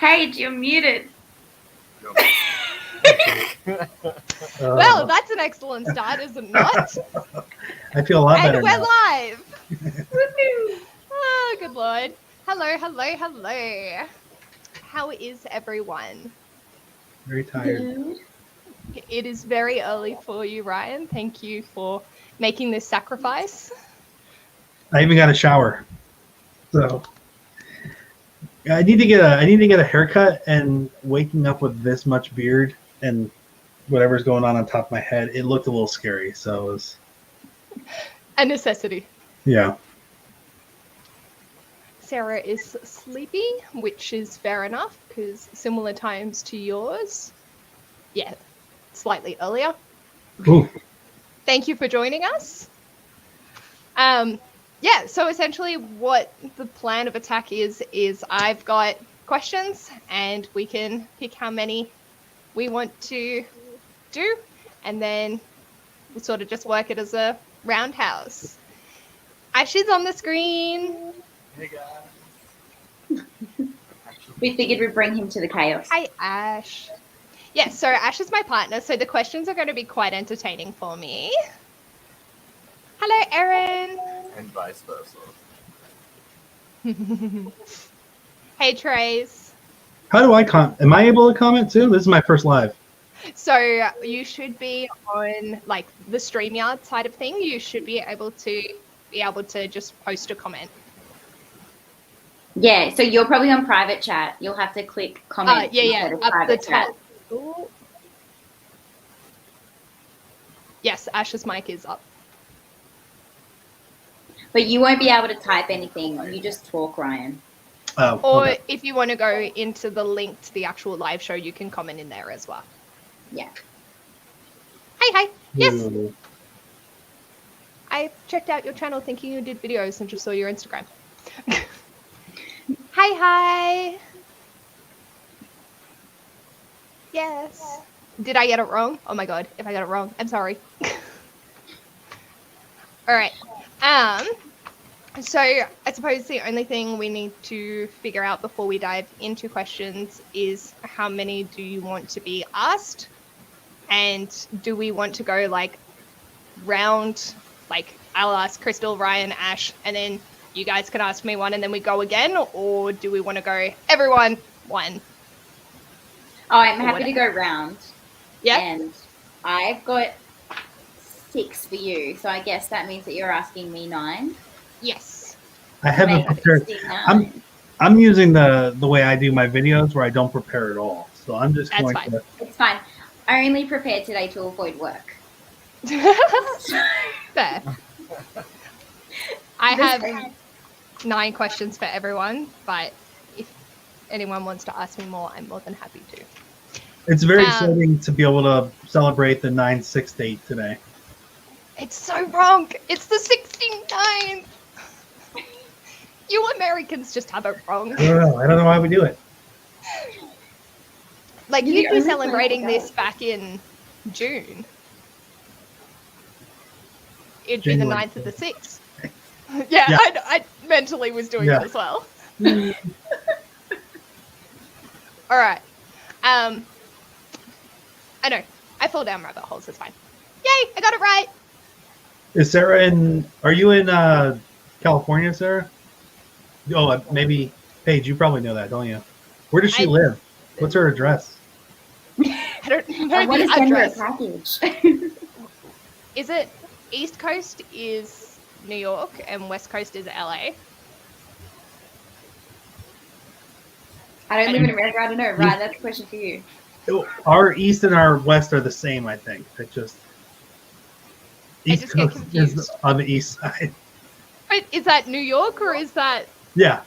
Paige, you're muted. Well, that's an excellent start, is it not? I feel a lot better And we're now. live. Woohoo! Oh, good Lord. Hello, hello, hello. How is everyone? Very tired. Good. It is very early for you, Ryan. Thank you for making this sacrifice. I even got a shower. So I need to get a haircut, and waking up with this much beard and whatever's going on top of my head, it looked a little scary. So it was, A necessity. yeah. Sarah is sleepy, which is fair enough, because similar times to yours. Yeah, slightly earlier. Ooh. Thank you for joining us. Yeah, so essentially what the plan of attack is I've got questions and we can pick how many we want to do, and then we sort of just work it as a roundhouse. Ash is on the screen. Hey guys. We figured we'd bring him to the chaos. Hi, Ash. Yeah, so Ash is my partner, so the questions are going to be quite entertaining for me. Hello, Erin. And vice versa. Hey, Trace. How do I am I able to comment too? This is my first live. So you should be on like the StreamYard side of thing. You should be able to just post a comment. Yeah, so you're probably on private chat. You'll have to click comment. Yeah, instead of up the private chat. top. Ooh. Yes, Ash's mic is up. But you won't be able to type anything. You just talk, Ryan. Oh, Or okay. if you want to go into the link to the actual live show, you can comment in there as well. Yeah. Hi. Yes. Ooh. I checked out your channel thinking you did videos and just saw your Instagram. Hi. Yes. Did I get it wrong? Oh my god, if I got it wrong, I'm sorry. Alright. So I suppose the only thing we need to figure out before we dive into questions is how many do you want to be asked? And do we want to go like round, like I'll ask Krystal, Ryan, Ash, and then you guys can ask me one and then we go again? Or do we want to go everyone one? Oh, I'm happy to go round. Yeah. And I've got 6 for you. So I guess that means that you're asking me 9. Yes. I haven't Make prepared. 69. I'm using the way I do my videos where I don't prepare at all. So I'm just That's going fine. to. It's fine. I only prepared today to avoid work. Fair. I have 9 questions for everyone, but if anyone wants to ask me more, I'm more than happy to. It's very exciting to be able to celebrate the 9/6 date today. It's so wrong. It's the 69th. You Americans just have it wrong. I don't know why we do it. Like, You're you'd the be only celebrating one that this back in June. It'd be the January. 9th of the 6th. Yeah. I mentally was doing it as well. All right. I know. I fall down rabbit holes. It's fine. Yay! I got it right. Is Sarah in? Are you in California, Sarah? Oh, maybe Paige. You probably know that, don't you? Where does she live? What's her address? I don't know I want the to send her a address. package. Is it East Coast is New York and West Coast is LA? I don't live in America. I don't know. Right, that's a question for you. Our east and our west are the same, I think. It just I just get confused. is on the east side. Wait, is that New York or is that? Yeah.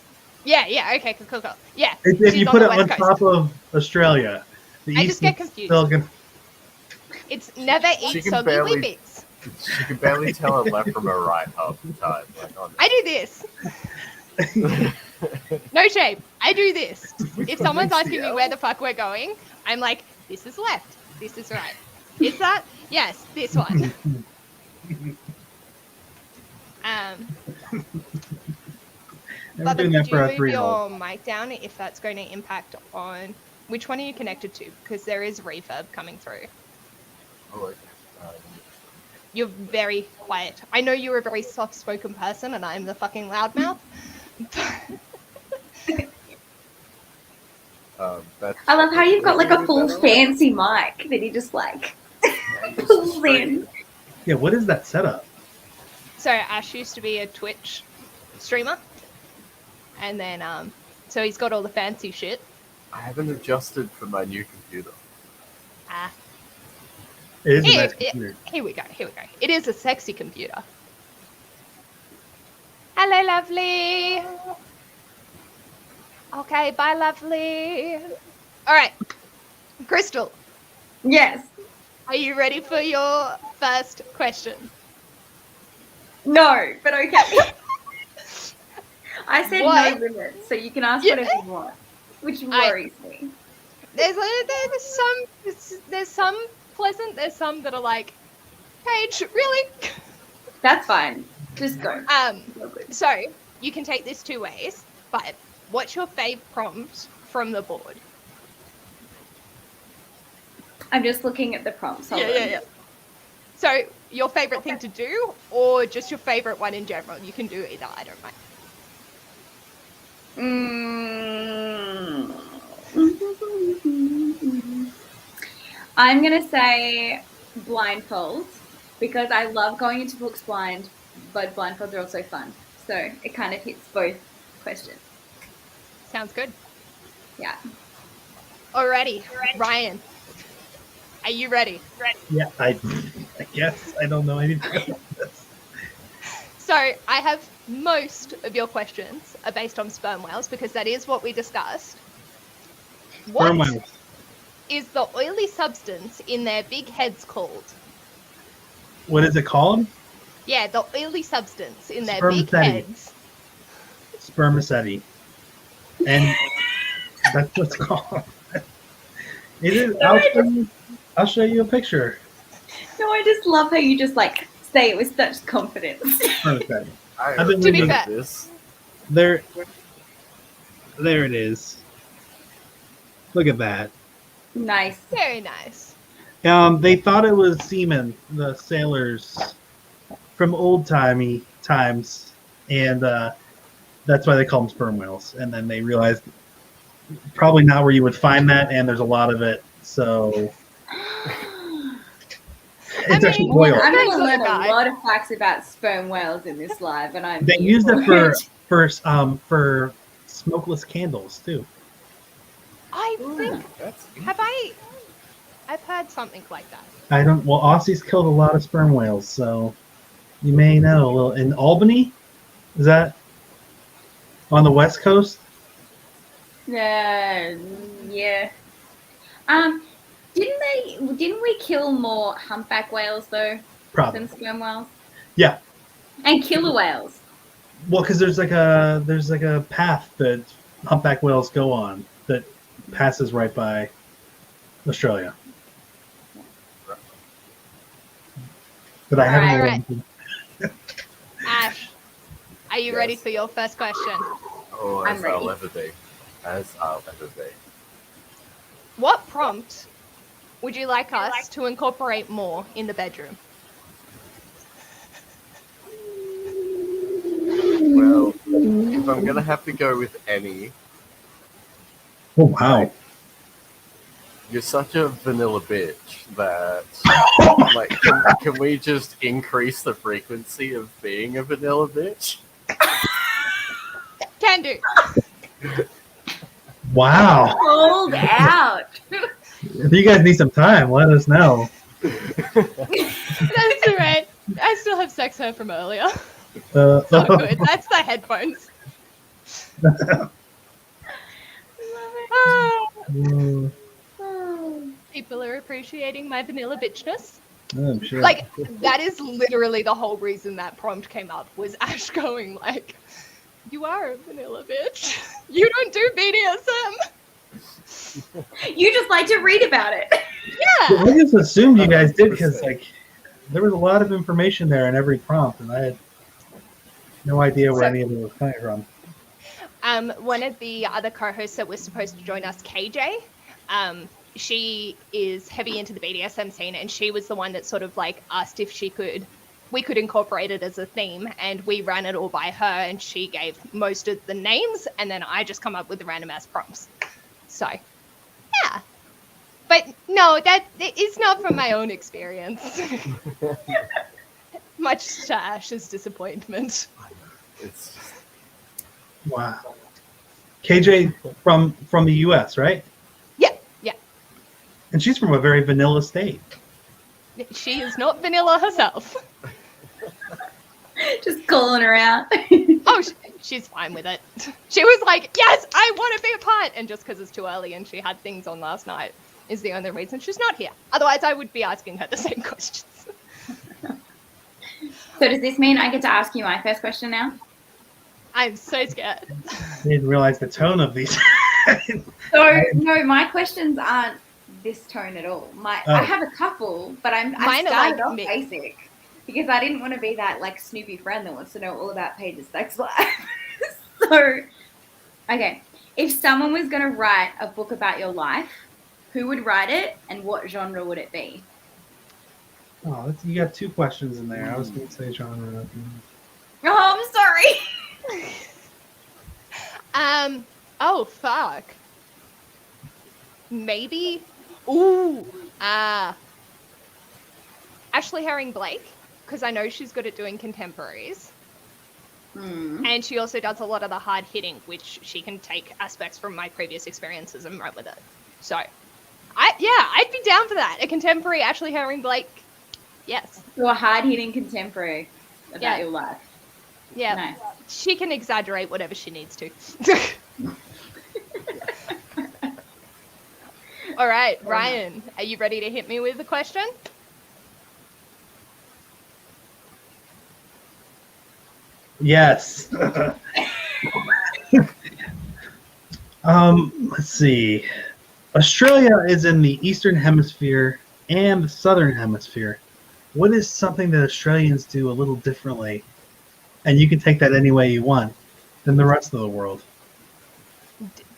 Yeah. Okay, cool. Yeah. If she's you put the it on West Coast. top of Australia, the I east just get is confused. still gonna. It's never eat soggy Weet-Bix. She can barely tell her left from her right half the time. Like, oh, I do this. No shame. I do this. If someone's asking me where the fuck we're going, I'm like, this is left. This is right. Is that? Yes, this one. We're But doing could that you for our move 3-year-old. your mic down if that's going to impact on which one are you connected to? Because there is reverb coming through. Oh, okay. You're very quiet. I know you're a very soft-spoken person, and I'm the fucking loudmouth. That's I love how you've got like a maybe full better. fancy mic that he just like Yeah, just pulls straight in. Yeah, what is that setup? So Ash used to be a Twitch streamer, and then so he's got all the fancy shit. I haven't adjusted for my new computer. Ah, It is a here, nice computer. here we go. Here we go. It is a sexy computer. Hello, lovely. Okay, bye, lovely. All right, Krystal, Yes. are you ready for your first question? No, but okay. I said What? no limits, so you can ask Yeah. whatever you want, which worries me. There's some pleasant. There's some that are like, Paige, really? That's fine. Just go. Go good. So you can take this two ways. But what's your fave prompt from the board? I'm just looking at the prompts. Hold on. So your favorite thing to do, or just your favorite one in general? You can do either. I don't mind. I'm gonna say blindfolds because I love going into books blind, but blindfolds are also fun. So it kind of hits both questions. Sounds good. Yeah. Alrighty, Ryan. Are you ready? Yeah, I guess I don't know anything about this. So I have most of your questions are based on sperm whales because that is what we discussed. Sperm What whales. is the oily substance in their big heads called? What is it called? Yeah, the oily substance in their big Spermaceti. heads. Spermaceti. And that's what's called. It is. I'll show you a picture. No, I just love how you just like say it with such confidence. Spermaceti. I I've been To be reading fair. this. there. There it is. Look at that. Nice. Very nice. They thought it was semen, the sailors from old-timey times, and that's why they call them sperm whales. And then they realized probably not where you would find that, and there's a lot of it, so it's actually mean, oil. I'm Guys going to on the learn a guide. lot of facts about sperm whales in this live, and I'm. They here used it for for smokeless candles too. I think That's I've heard something like that. I don't. Well, Aussies killed a lot of sperm whales, so you may know. Well, in Albany, is that on the West Coast? Yeah. Didn't we kill more humpback whales though Probably. than sperm whales? Yeah. And killer whales. Well, because there's like a path that humpback whales go on that passes right by Australia. But I haven't. Alright. Ash, are you ready Yes. for your first question? Oh, I'm as ready. I'll ever be. As I'll ever be. What prompt would you like us to incorporate more in the bedroom? Well, if I'm gonna have to go with any, Oh wow! you're such a vanilla bitch that like can we just increase the frequency of being a vanilla bitch? Can do. Wow! Hold out. If you guys need some time, let us know. That's alright. I still have sex hair from earlier. Uh, So good. That's the headphones. Ah, people are appreciating my vanilla bitchness. I'm sure. Like, that is literally the whole reason that prompt came up, was Ash going like, you are a vanilla bitch. You don't do BDSM. You just like to read about it. Yeah. I just assumed you guys did because like there was a lot of information there in every prompt, and I had no idea where So- any of it was coming from. One of the other co-hosts that was supposed to join us, KJ, she is heavy into the BDSM scene, and she was the one that sort of like asked if we could incorporate it as a theme, and we ran it all by her, and she gave most of the names, and then I just come up with the random ass prompts. So, yeah. But no, that is not from my own experience. Much to Ash's disappointment. It's Wow. KJ from the US, right? Yeah. And she's from a very vanilla state. She is not vanilla herself. Just calling her out. Oh, she's fine with it. She was like, yes, I want to be a part. And just because it's too early and she had things on last night is the only reason she's not here. Otherwise, I would be asking her the same questions. So does this mean I get to ask you my first question now? I'm so scared. I didn't realize the tone of these. So no, my questions aren't this tone at all. I have a couple, but I Mine are started like off mid. basic because I didn't want to be that like Snoopy friend that wants to know all about Paige's sex life. So, okay, if someone was going to write a book about your life, who would write it and what genre would it be? Oh, you got two questions in there. I was going to say genre. Oh, I'm sorry. Oh, fuck. Maybe. Ooh. Ashley Herring Blake, because I know she's good at doing contemporaries. And she also does a lot of the hard hitting, which she can take aspects from my previous experiences and run with it. So, I'd be down for that. A contemporary Ashley Herring Blake. Yes. So a hard-hitting contemporary about your life. Yeah. Nice. She can exaggerate whatever she needs to. All right, Ryan, are you ready to hit me with a question? Yes. Let's see. Australia is in the Eastern Hemisphere and the Southern Hemisphere. What is something that Australians do a little differently? And you can take that any way you want than the rest of the world.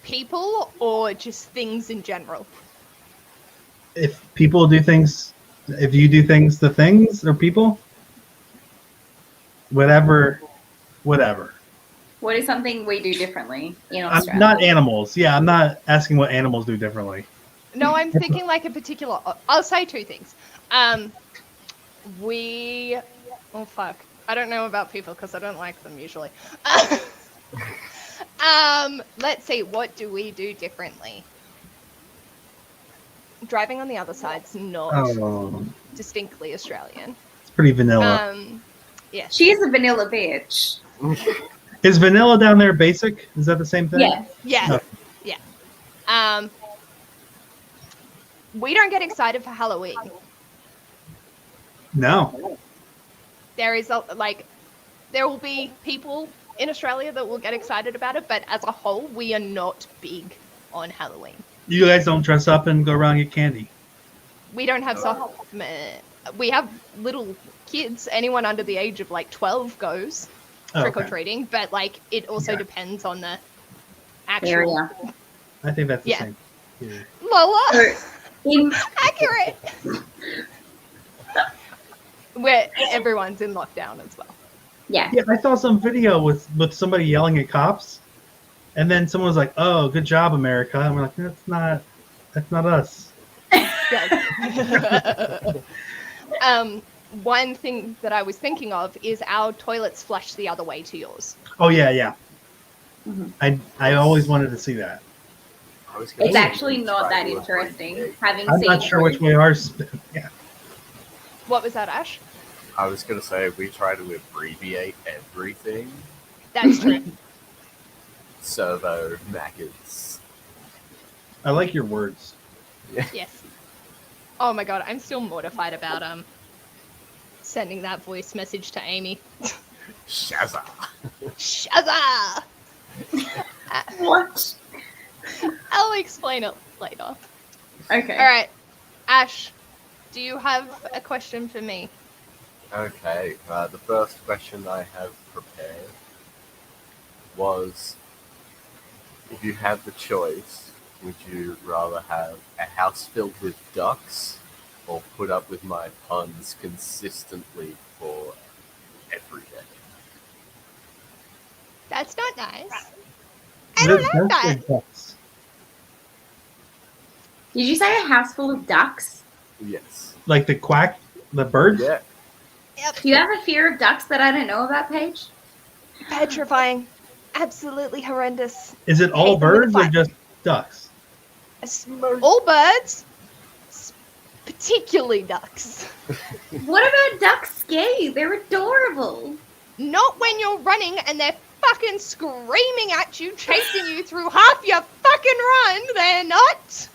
People or just things in general? If people do things, if you do things to things or people, whatever. What is something we do differently in Australia? Not animals. Yeah, I'm not asking what animals do differently. No, I'm thinking like a particular. I'll say two things. Oh fuck. I don't know about people because I don't like them usually. Let's see. What do we do differently? Driving on the other side's not distinctly Australian. It's pretty vanilla. Yes. She is a vanilla bitch. Is vanilla down there basic? Is that the same thing? Yeah. Yeah. No. Yeah. We don't get excited for Halloween. No. There will be people in Australia that will get excited about it, but as a whole, we are not big on Halloween. You guys don't dress up and go around and get candy. We don't have we have little kids. Anyone under the age of like 12 goes trick-or-treating, but like it also depends on the actual area. I think that's the same. Yeah. Lola. Accurate. Where everyone's in lockdown as well. Yeah. Yeah, I saw some video with somebody yelling at cops, and then someone was like, "Oh, good job, America," and we're like, "That's not us." One thing that I was thinking of is our toilets flush the other way to yours. Oh yeah. Mm-hmm. I always wanted to see that. It's actually not that interesting. I'm not sure which way ours. Yeah. What was that, Ash? I was going to say we try to abbreviate everything. That's true. Servo, maggots. I like your words. Yes. Oh my god, I'm still mortified about sending that voice message to Amy. Shazza. Shazza! What? I'll explain it later. Okay. Alright. Ash, do you have a question for me? Okay, the first question I have prepared was, if you had the choice, would you rather have a house filled with ducks or put up with my puns consistently for every day? That's not nice. I don't like that. Ducks. Did you say a house full of ducks? Yes. Like the quack, the birds? Yeah. Yep. Do you have a fear of ducks that I don't know about, Paige? Petrifying. Absolutely horrendous. Is it all Hate them with a birds or fire. just ducks? All birds, particularly ducks. What about ducks scare you? They're adorable. Not when you're running and they're fucking screaming at you, chasing you through half your fucking run. They're not.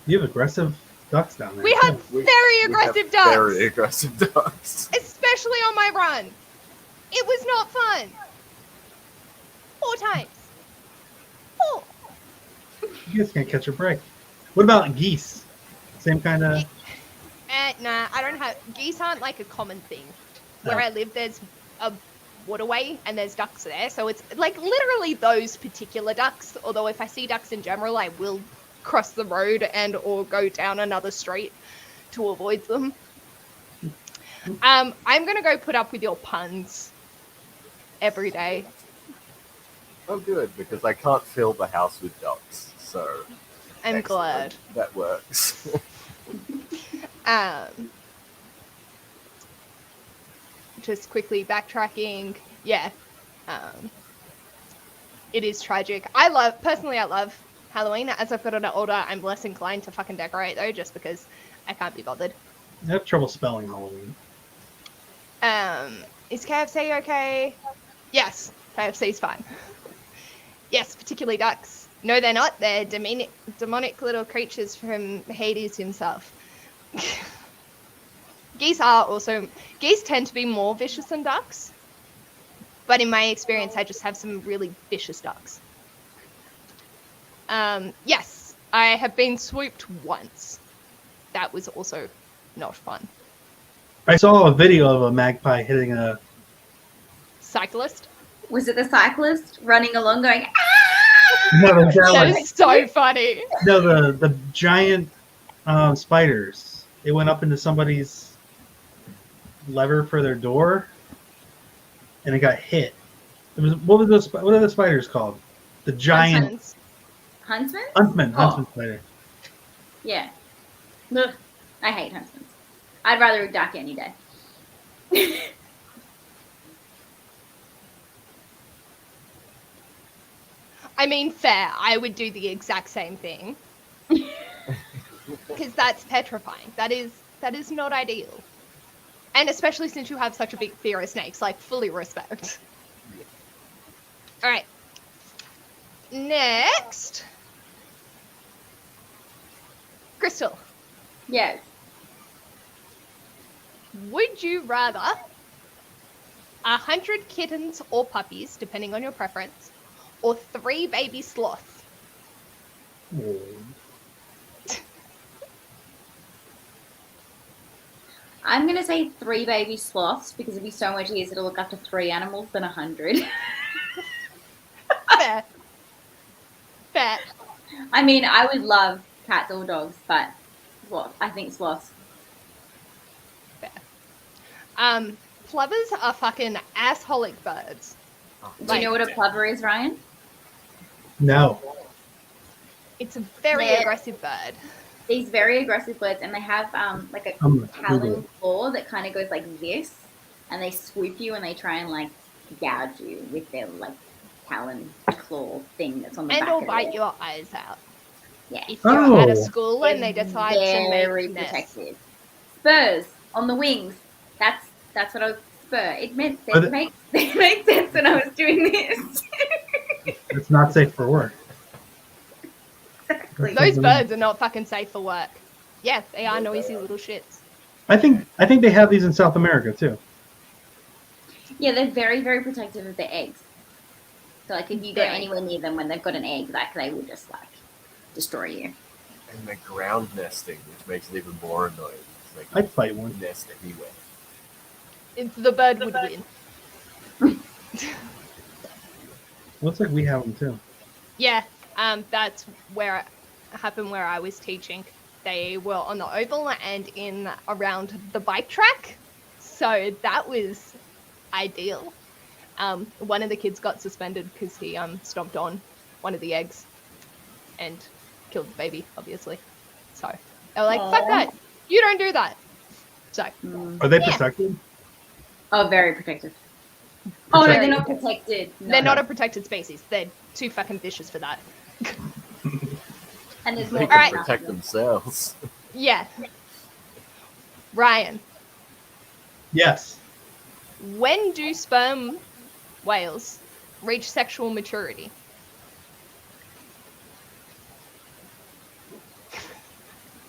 You have aggressive ducks down there. We had very aggressive ducks. Very aggressive ducks. Especially on my run. It was not fun. 4 times. 4. You guys can't catch a break. What about geese? Same kind of. Nah, I don't have. Geese aren't like a common thing. Where I live, there's a waterway and there's ducks there, so it's like literally those particular ducks. Although if I see ducks in general, I will cross the road and or go down another street to avoid them. I'm gonna go put up with your puns every day. Oh, good, because I can't fill the house with ducks, so I'm excellent. glad. That works. Just quickly backtracking, yeah. It is tragic. I love Halloween. As I've gotten older, I'm less inclined to fucking decorate though, just because I can't be bothered. I have trouble spelling Halloween. Is KFC okay? Yes, KFC's fine. Yes, particularly ducks. No, they're not. They're demonic little creatures from Hades himself. Geese tend to be more vicious than ducks. But in my experience, I just have some really vicious ducks. Yes, I have been swooped once. That was also not fun. I saw a video of a magpie hitting a. Cyclist? Was it the cyclist running along going, ah! No, That is so funny. No, the giant spiders. It went up into somebody's lever for their door, and it got hit. It was what are the spiders called? The giant Huntsman? Huntsman spider. Yeah. Ugh. I hate huntsmen. I'd rather a duck any day. I mean, fair. I would do the exact same thing. Because that's petrifying. That is not ideal. And especially since you have such a big fear of snakes, like, fully respect. Alright. Next. Krystal. Yes. Would you rather 100 kittens or puppies, depending on your preference, or 3 baby sloths? Oh. I'm going to say 3 baby sloths because it'd be so much easier to look after 3 animals than 100. Fair. Fair. I mean, I would love cats or dogs, but I think sloths. Fair. Plovers are fucking assholic birds. Do you know what a plover is, Ryan? No. It's a very aggressive bird. These very aggressive birds, and they have like a talon claw that kind of goes like this, and they swoop you and they try and like gouge you with their like talon claw thing that's on the back. And or of bite it. your eyes out. Yeah. If you're at a school and they decide to very make protective. Spurs on the wings. That's what I was spur. It meant sense. It makes sense when I was doing this. It's not safe for work. Exactly. Those birds are not fucking safe for work. Yeah, they are noisy little shits. I think they have these in South America too. Yeah, they're very, very protective of their eggs. So like if you go anywhere near them when they've got an egg, like they will just like destroy you. And they're ground nesting, which makes it even more annoying. Like, I'd fight one. Nest anywhere. The bird would win. Looks like we have them too. Yeah, That's where it happened where I was teaching. They were on the oval and in around the bike track. So that was ideal. One of the kids got suspended because he stomped on one of the eggs and killed the baby, obviously. So they were like, Aww. fuck that. You don't do that. So Are they Yeah. protected? Oh, very protective. Oh, no, Very they're not protected. No. they're not a protected species. They're too fucking vicious for that. And there's They more can Alright. protect themselves. Yeah. Ryan, Yes. when do sperm whales reach sexual maturity?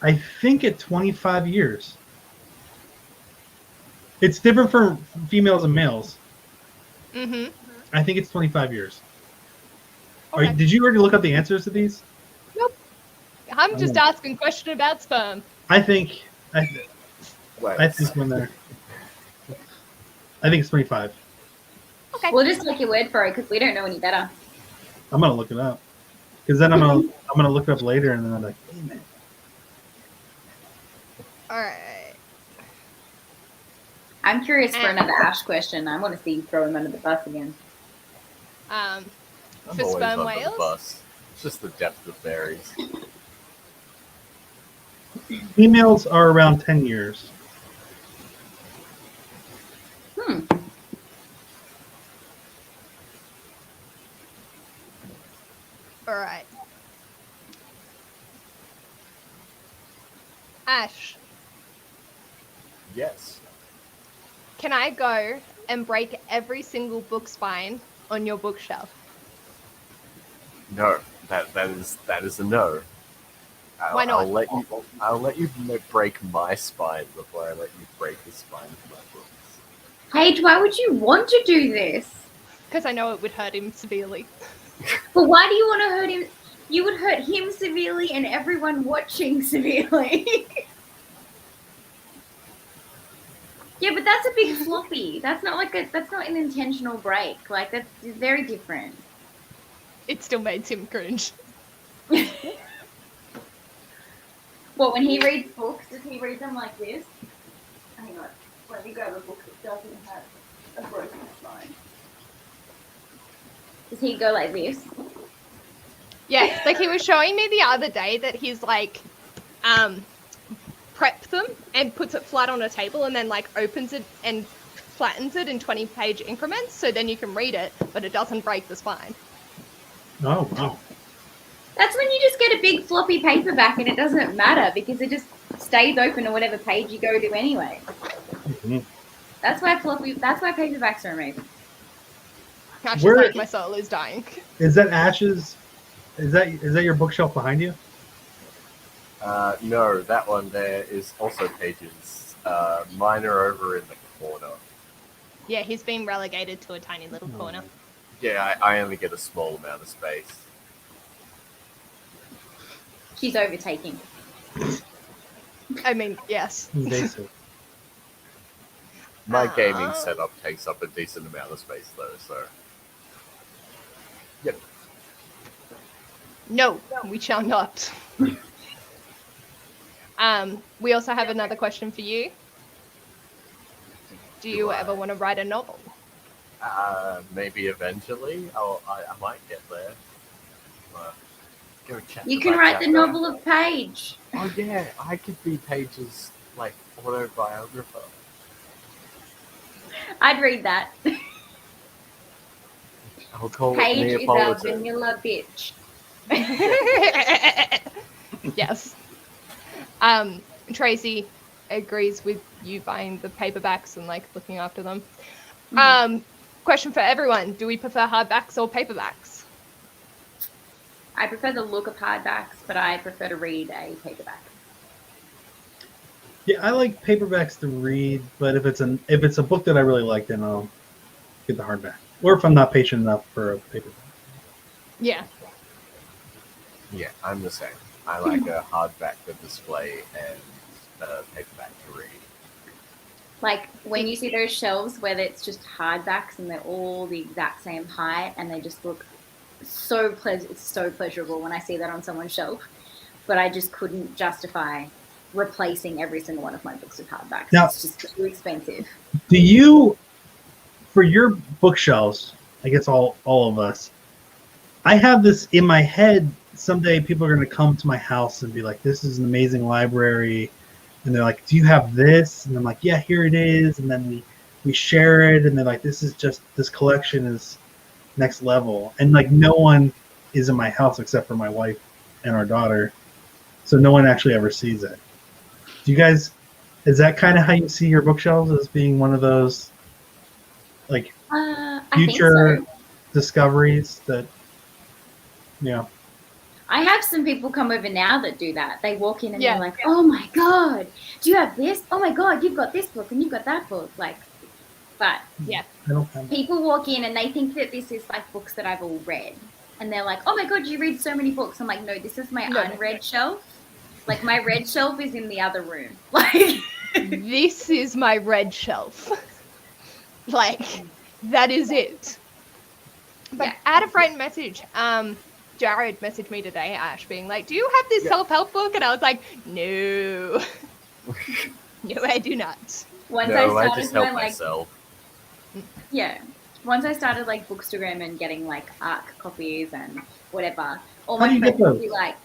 I think at 25 years. It's different for females and males. Mm-hmm. I think it's 25 years. Okay. Did you already look up the answers to these? Nope. I'm just asking a question about sperm. I think Wait, when they're. I think it's 25. Okay. We'll just take your word for it because we don't know any better. I'm gonna look it up because then I'm gonna look it up later and then I'm like, damn it. All right. I'm curious for another Ash question. I want to see you throw him under the bus again. I'm For always sperm under whales? the bus. It's just the depth that varies. Females are around 10 years. All right. Ash, Yes. can I go and break every single book spine on your bookshelf? No. That is a no. Why not? I'll let you break my spine before I let you break the spine of my books. Paige, why would you want to do this? Because I know it would hurt him severely. But why do you want to hurt him? You would hurt him severely and everyone watching severely. Yeah, but that's a big floppy. That's not an intentional break. Like that's very different. It still made him cringe. Well, when he reads books, does he read them like this? Hang on. Let me grab a book that doesn't have a broken spine. Does he go like this? Yeah, like he was showing me the other day that he's like, preps them and puts it flat on a table and then like opens it and flattens it in 20-page increments so then you can read it, but it doesn't break the spine. Oh, wow. That's when you just get a big floppy paperback and it doesn't matter because it just stays open on whatever page you go to anyway. Mhm. That's why paperbacks are amazing. Ash is Where- like, my soul is dying. Is that Ash's? Is that your bookshelf behind you? No, that one there is also pages. Mine are over in the corner. Yeah, he's been relegated to a tiny little corner. Yeah, I only get a small amount of space. She's overtaking. I mean, yes. Invasive. My gaming setup takes up a decent amount of space though, so. Yep. No, we shall not. We also have another question for you. Do you ever want to write a novel? Maybe eventually. I might get there. Go chat You to can my write the chapter. novel of Paige. Oh yeah, I could be Paige's like autobiographer. I'd read that. I'll call Paige it is a Neapolitan. vanilla bitch. Yes. Tracy agrees with you buying the paperbacks and like looking after them. Question for everyone: do we prefer hardbacks or paperbacks? I prefer the look of hardbacks, but I prefer to read a paperback. Yeah, I like paperbacks to read, but if it's a book that I really like, then I'll get the hardback. Or if I'm not patient enough for a paperback. Yeah. Yeah, I'm the same. I like a hardback to display and a paperback to read. Like when you see those shelves where it's just hardbacks and they're all the exact same height and they just look it's so pleasurable when I see that on someone's shelf. But I just couldn't justify replacing every single one of my books with hardbacks. Now- It's just too expensive. Do you, for your bookshelves, I guess all of us, I have this in my head. Someday people are going to come to my house and be like, "This is an amazing library," and they're like, "Do you have this?" And I'm like, "Yeah, here it is." And then we share it, and they're like, "This collection is next level." And like, no one is in my house except for my wife and our daughter, so no one actually ever sees it. Do you guys? Is that kind of how you see your bookshelves, as being one of those like I future think so. discoveries that, you know? I have some people come over now that do that. They walk in and Yeah. they're like, "Oh my god, do you have this? Oh my god, you've got this book and you've got that book." Like, but Yeah. I don't have people walk in and they think that this is like books that I've all read, and they're like, "Oh my god, you read so many books." I'm like, "No, this is my unread shelf. Like, my red shelf is in the other room." Like, This is my red shelf. Like, that is it. But Yeah. I had a friend message. Jared messaged me today, Ash, being like, "Do you have this self-help book?" And I was like, "No." No, I do not. once No, I started just help my, like, myself. yeah. Once I started like Bookstagram and getting like ARC copies and whatever, all How do my you get friends would those? be like,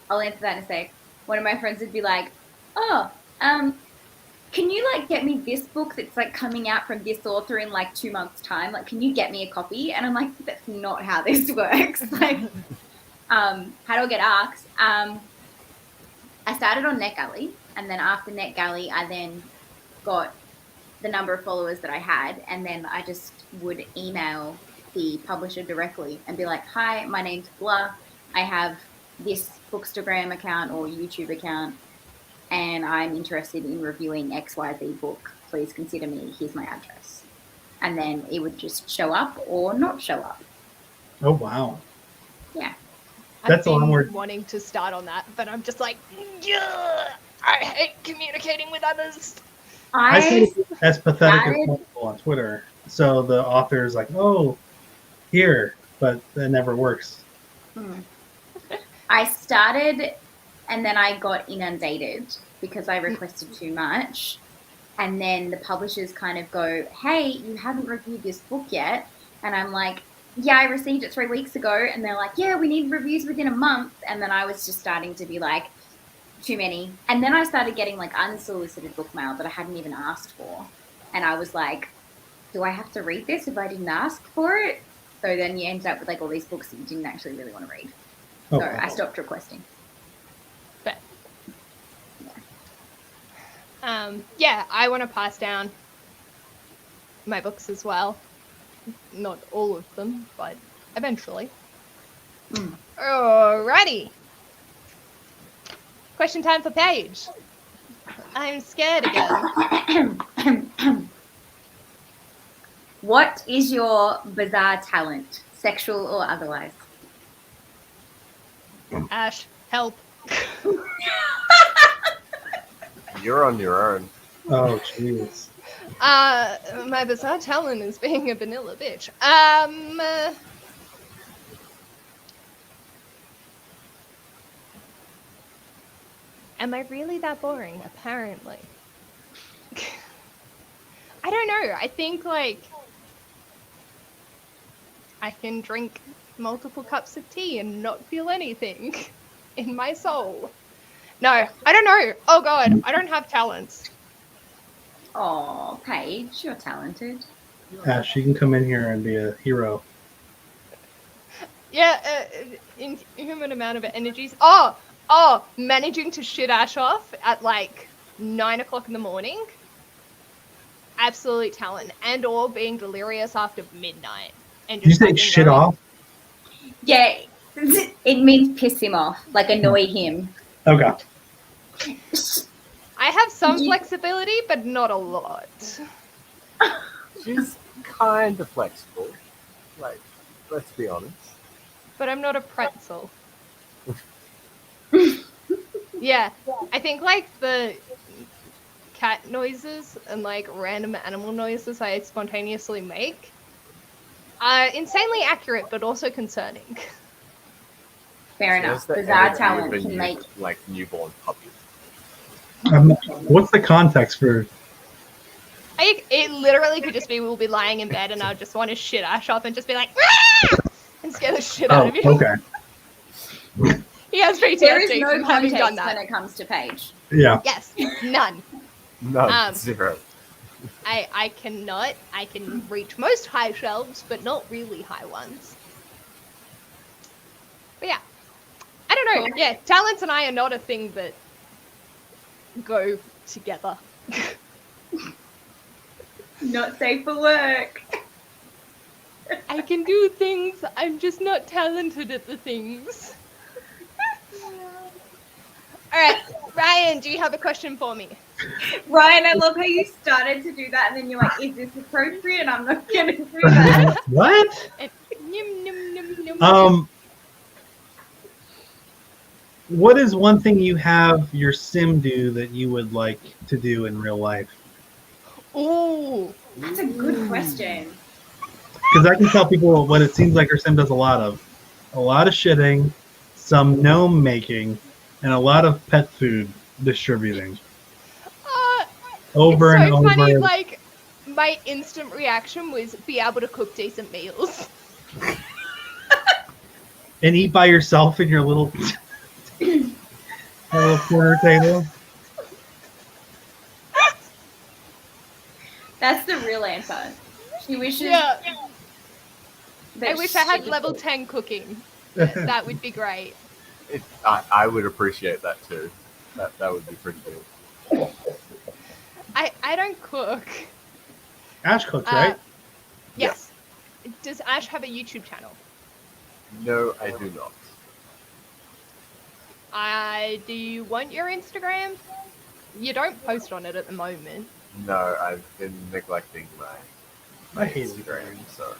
I'll answer that in a sec. One of my friends would be like, "Oh, can you like get me this book that's like coming out from this author in like 2 months' time? Like, can you get me a copy?" And I'm like, "That's not how this works." Like, how do I get ARCs? I started on NetGalley, and then after NetGalley, I then got the number of followers that I had, and then I just would email the publisher directly and be like, "Hi, my name's blah. I have this Bookstagram account or YouTube account, and I'm interested in reviewing XYZ book. Please consider me. Here's my address." And then it would just show up or not show up. Oh wow, Yeah. That's a I've lot been more- wanting to start on that, but I'm just like, yeah, I hate communicating with others. I I see it as pathetic as started- possible on Twitter. So the author is like, "Oh, here," but that never works. I started and then I got inundated because I requested too much. And then the publishers kind of go, "Hey, you haven't reviewed this book yet." And I'm like, "Yeah, I received it 3 weeks ago." And they're like, "Yeah, we need reviews within a month." And then I was just starting to be like, too many. And then I started getting like unsolicited book mail that I hadn't even asked for. And I was like, "Do I have to read this if I didn't ask for it?" So then you end up with like all these books that you didn't actually really want to read. Oh, So wow. I stopped requesting. But yeah, I want to pass down my books as well. Not all of them, but eventually. Alrighty. Question time for Paige. I'm scared again. What is your bizarre talent, sexual or otherwise? Ash, help. You're on your own. Oh jeez. My bizarre talent is being a vanilla bitch. Am I really that boring? Apparently. I don't know. I think, like, I can drink multiple cups of tea and not feel anything in my soul. No, I don't know. Oh god, I don't have talents. Oh, Paige, you're talented. Ash, you can come in here and be a hero. Yeah, inhuman amount of energies. Oh, managing to shit Ash off at like 9 o'clock in the morning. Absolute talent. And or being delirious after midnight. And Did you just say fucking shit going. off? Yeah, it means piss him off, like annoy him. Okay. I have some You- flexibility, but not a lot. She's kind of flexible. Like, let's be honest. But I'm not a pretzel. Yeah, I think like the cat noises and like random animal noises I spontaneously make Insanely accurate, but also concerning. Fair So enough. that's the Bizarre energy talent of a can make. like newborn puppy. What's the context for? It literally could just be we'll be lying in bed and I'll just want to shit Ash off and just be like, "Ah!" and scare the shit out Oh, of you. okay. He has There is PTSD no from having done context when that. it comes to Paige. Yeah. Yes, none. No, 0. I cannot. I can reach most high shelves, but not really high ones. But yeah, I don't know. Cool. Yeah, talents and I are not a thing that go together. Not safe for work. I can do things. I'm just not talented at the things. All right, Ryan, do you have a question for me? Ryan, I love how you started to do that and then you're like, is this appropriate? I'm not going to do that. What? Num, num, num, num. What is one thing you have your sim do that you would like to do in real life? Ooh. That's a good question. Because I can tell people what it seems like our sim does a lot of shitting, some gnome making, and a lot of pet food distributing over It's and so over. funny, like, my instant reaction was be able to cook decent meals. And eat by yourself in your little corner table. That's the real answer. She wishes. Yeah. that I wish I she had could level cook. 10 cooking. That would be great. I would appreciate that too. That would be pretty cool. I don't cook. Ash cooks, right? Yes. Does Ash have a YouTube channel? No, I do not. Do you want your Instagram? You don't post on it at the moment. No, I've been neglecting my I hate Instagram, so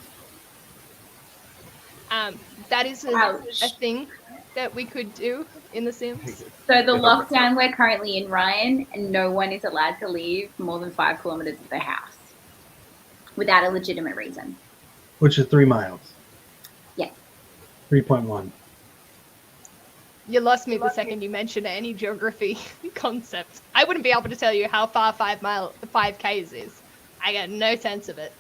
That is a Ouch. thing that we could do in The Sims. So the lockdown we're currently in, Ryan, and no one is allowed to leave more than 5 kilometers of their house without a legitimate reason. Which is 3 miles. Yeah. 3.1. You lost me the second you mentioned any geography concept. I wouldn't be able to tell you how far 5Ks is. I got no sense of it.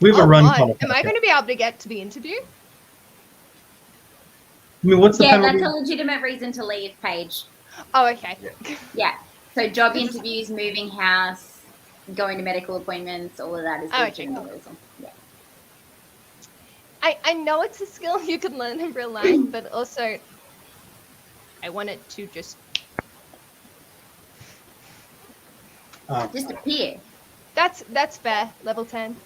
We have a run God. call. Am I going to be able to get to the interview? I mean, what's the Yeah, penalty? that's a legitimate reason to leave, Paige. Oh, okay. Yeah. So job interviews, moving house, going to medical appointments, all of that is Oh, okay, legitimate cool. reason. Yeah. I know it's a skill you can learn in real life, but also I want it to just Just appear. That's fair. Level 10.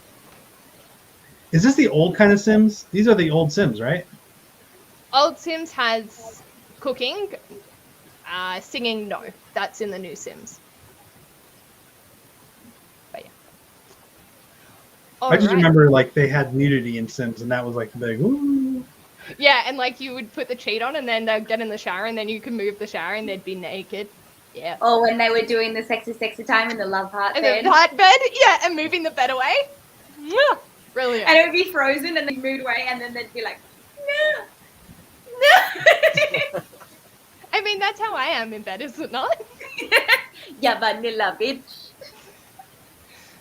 Is this the old kind of Sims? These are the old Sims, right? Old Sims has cooking. Singing, no. That's in the new Sims. But yeah. I just Alright. remember like they had nudity in Sims, and that was like the big ooh. Yeah, and like you would put the cheat on and then they'd get in the shower and then you could move the shower and they'd be naked. Yeah. Or when they were doing the sexy time in the love heart And bed. the hot bed, yeah, and moving the bed away. Mwah! Brilliant. And it would be frozen and then moved away and then they'd be like, no. No. I mean, that's how I am in bed, is it not? Yeah, vanilla bitch.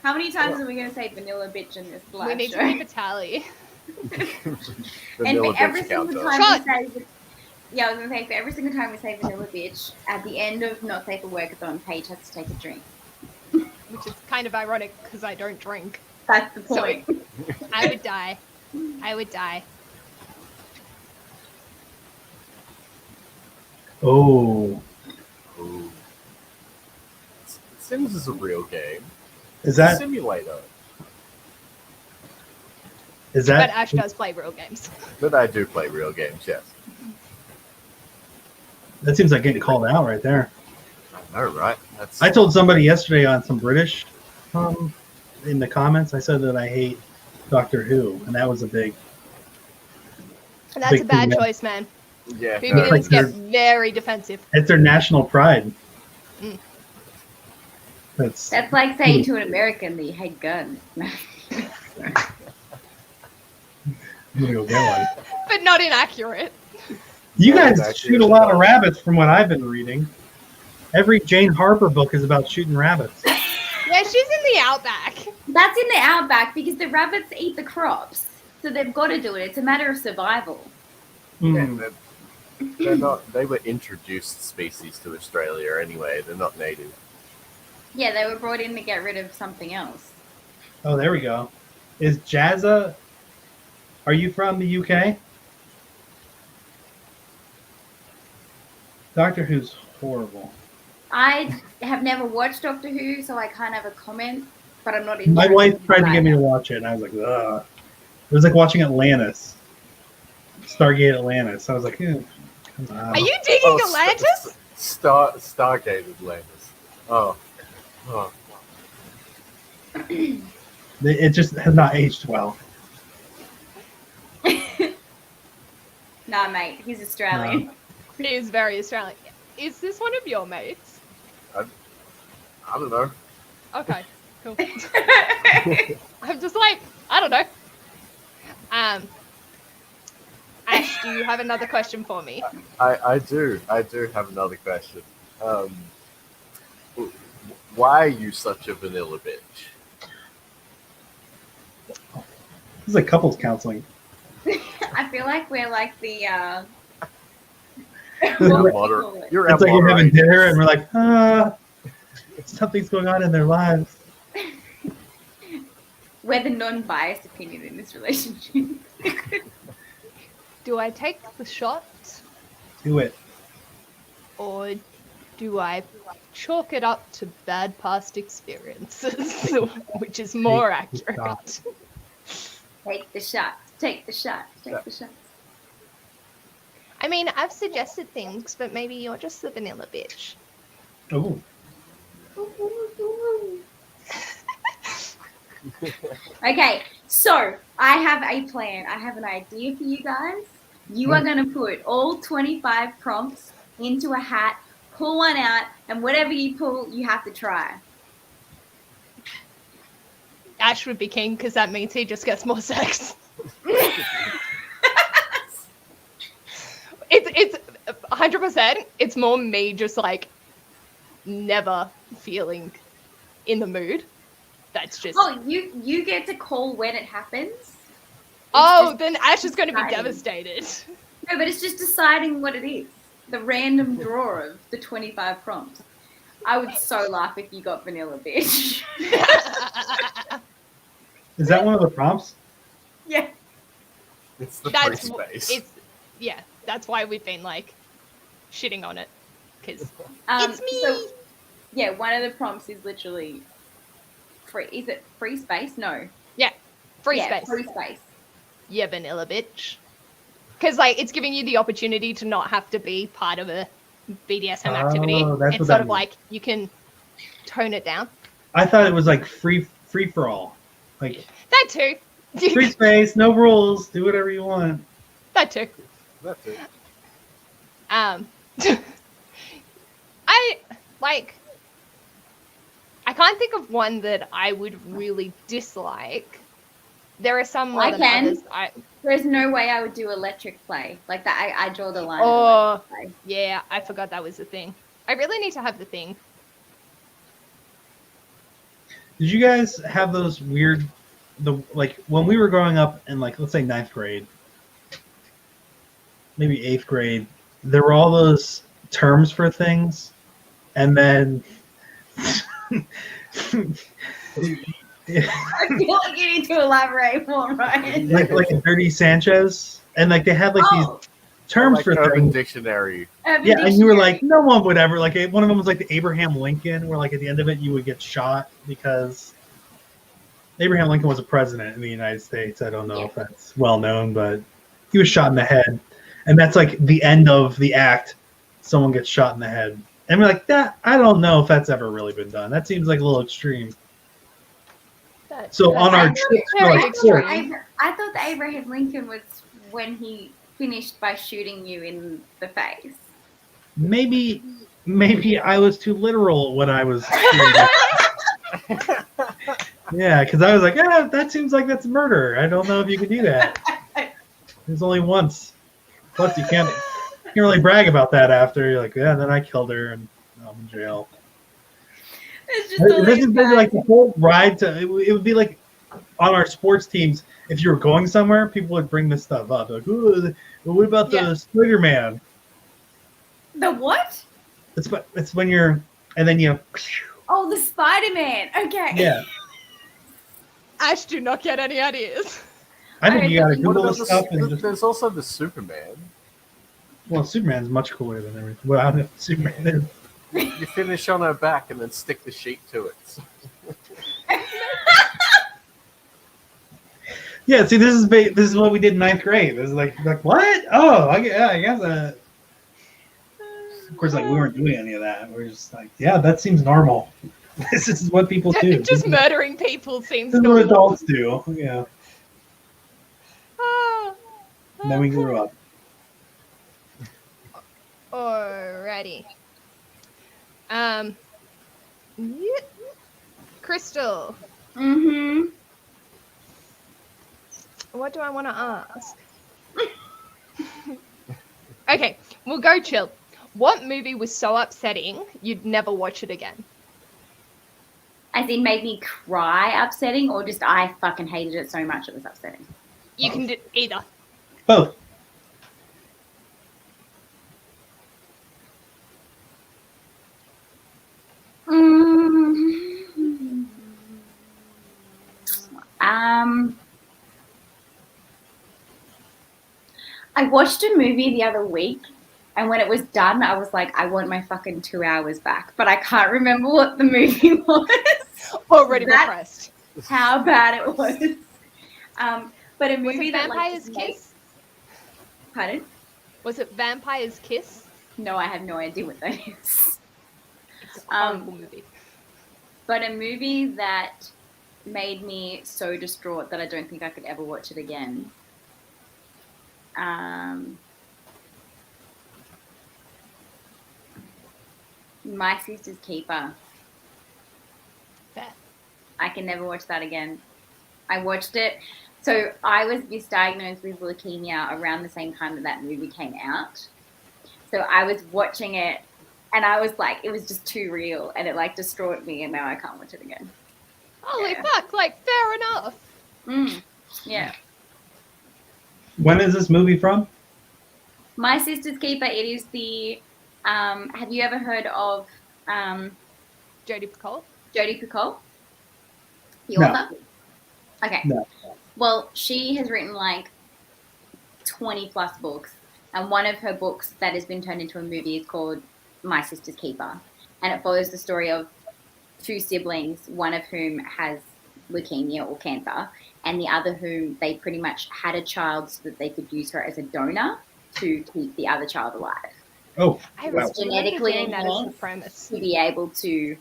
How many times are we going to say vanilla bitch in this live We need show? to keep a tally. And Vanilla for every bitch single counter. time we say, yeah, I was going to say, for every single time we say vanilla bitch, at the end of Not Safe for Workathon, Paige has to take a drink. Which is kind of ironic because I don't drink. That's the So- point. I would die. I would die. Oh, Ooh. Sims is a real game. is It's a that simulator. is But that Ash does play real games. But I do play real games, yes. that seems like getting called out right there? I know, right? That's I told somebody yesterday on some British in the comments. I said that I hate Doctor Who, and that was a big. And that's Big a bad thing, yeah. choice, man. yeah. Who no, begins like get very defensive. It's their national pride. Mm. That's That's like saying to an American that you hate guns. gonna go get one. But not inaccurate. You Yeah, guys exactly. shoot a lot of rabbits from what I've been reading. Every Jane Harper book is about shooting rabbits. Yeah, she's in the outback. That's in the outback because the rabbits eat the crops. So they've got to do it. It's a matter of survival. Mm. Yeah, they're not. They were introduced species to Australia anyway. They're not native. Yeah, they were brought in to get rid of something else. Oh, there we go. Is Jazza? Are you from the UK? Doctor Who's horrible. I have never watched Doctor Who, so I can't have a comment, but I'm not interested. My wife tried to in get me that. to watch it, and I was like, ugh. It was like watching Atlantis. Stargate Atlantis. I was like, come on. Are you digging Atlantis? Stargate Atlantis. Oh. It just has not aged well. Nah, mate, he's Australian. He is very Australian. Is this one of your mates? I don't know. Okay, cool. I'm just like, I don't know. Ash, do you have another question for me? I do have another question. Why are you such a vanilla bitch? This is like couples counseling. I feel like we're like the It's what would you Moder- call it? You're It's like we're having moderator. dinner, and we're like, something's going on in their lives. We're the non-biased opinion in this relationship. Do I take the shot Do it. or do I chalk it up to bad past experiences, which is more Take the accurate? Take the shot. Take the shot. Take the shot. I mean, I've suggested things, but maybe you're just the vanilla bitch. Oh, Okay, so I have a plan. I have an idea for you guys. You are going to put all 25 prompts into a hat, pull one out, and whatever you pull, you have to try. Ash would be king because that means he just gets more sex. It's 100%. It's more me just like never feeling in the mood. That's just. Oh, you get to call when it happens. Oh, then Ash is going to be deciding. devastated. No, but it's just deciding what it is. The random draw of the 25 prompts. I would so laugh if you got vanilla bitch. is that one of the prompts? Yeah. It's the free That's space. yeah. That's why we've been like shitting on it because It's me. So, yeah, one of the prompts is literally free. Is it free space? No. free yeah, space. Free space. Yeah, vanilla bitch. Because like it's giving you the opportunity to not have to be part of a BDSM activity. Oh, that's It's what sort that of means. like you can tone it down. I thought it was like free for all. Like That too. free space, no rules, do whatever you want. That too. That's it. I can't think of one that I would really dislike. There are some more I than can. others. There's no way I would do electric play. Like that, I draw the line. at Oh, electric play. yeah, I forgot that was the thing. I really need to have the thing. Did you guys have those weird, like when we were growing up in like let's say 9th grade, maybe 8th grade, there were all those terms for things, and then I feel like you need to elaborate more, right? like a Dirty Sanchez, and like they had like Oh, these terms Like for Urban things. Dictionary. Urban Yeah, and you were Dictionary. like, no one would ever like. One of them was like the Abraham Lincoln, where like at the end of it you would get shot because Abraham Lincoln was a president in the United States. I don't know if that's well known, but he was shot in the head, and that's like the end of the act. Someone gets shot in the head, and we're like, that. I don't know if that's ever really been done. That seems like a little extreme. So on our That's trips, very we're like, extreme. I thought the Abraham Lincoln was when he finished by shooting you in the face. maybe I was too literal when I was. Yeah, because I was like, that seems like that's murder. I don't know if you can do that. It's only once. Plus, you can't really brag about that after. You're like, yeah, then I killed her and I'm in jail. It's just all This these is guys. like the whole ride to. It would be like on our sports teams. If you were going somewhere, people would bring this stuff up. Like, ooh, what about the Spider Man? The what? It's when you're and then you. Oh, the Spider-Man. Okay. Yeah, Ash, do not get any ideas. I think you gotta Well, Google Well, this stuff and just. there's also the Superman. Well, Superman's much cooler than everything. Well, I don't know if Superman is. You finish on her back and then stick the sheet to it. Yeah, see, this is what we did in ninth grade. This is like what? Oh, I guess. Of course, like we weren't doing any of that. We are just like, yeah, that seems normal. This is what people do. Just murdering people seems This is what normal. adults do. Yeah. Ah, And then we grew up. Alrighty. Krystal, Mm-hmm. what do I want to ask? Okay, we'll go chill. What movie was so upsetting you'd never watch it again? As in made me cry upsetting, or just I fucking hated it so much it was upsetting? You can do either. Both. I watched a movie the other week, and when it was done, I was like, I want my fucking 2 hours back. But I can't remember what the movie was. Already That- repressed. How bad it was. But a Was movie it that Vampire's like, Kiss? Pardon? Was it Vampire's Kiss? No, I have no idea what that is. It's a horrible movie. But a movie that made me so distraught that I don't think I could ever watch it again. My Sister's Keeper. Fair. I can never watch that again. I watched it. So I was misdiagnosed with leukemia around the same time that that movie came out. So I was watching it and I was like, it was just too real and it like destroyed me and now I can't watch it again. Holy Yeah. fuck, like, fair enough. Yeah. When is this movie from? My Sister's Keeper, it is the, have you ever heard of Jodie Picoult? Jodie Picoult? The No. author? Okay. No. Well, she has written like 20 plus books, and one of her books that has been turned into a movie is called My Sister's Keeper, and it follows the story of two siblings, one of whom has leukemia or cancer, and the other whom they pretty much had a child so that they could use her as a donor to keep the other child alive. Oh, I wow. was Genetically genetically that as the enhanced. premise. To be able to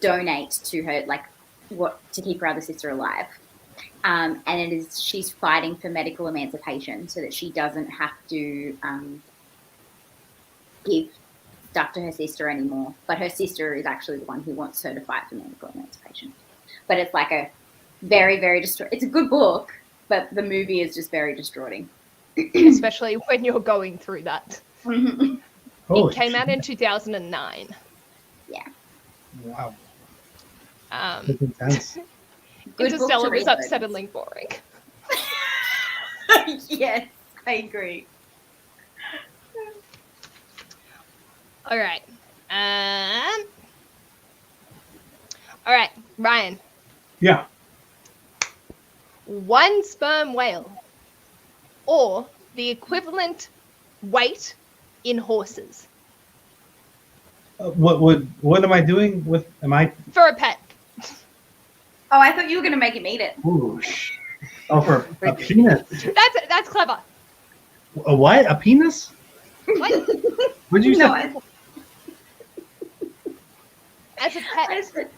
donate to her, like to keep her other sister alive. And she's fighting for medical emancipation so that she doesn't have to give stuff to her sister anymore. But her sister is actually the one who wants her to fight for medical emancipation. But it's like a very, very it's a good book, but the movie is just very destroying. Especially when you're going through that. Mm-hmm. Holy It came out shit. in 2009. Wow. Um, That's intense. Good book to Interstellar was read, though. upsettingly boring. Yes, I agree. All right. All right, Ryan. Yeah. One sperm whale, or the equivalent weight in horses What am I doing with? Am I? for a pet. Oh, I thought you were going to make him eat it. Ooh. Oh, for a penis. That's clever. A what? A penis? What? What did you No, say? As a I pet. said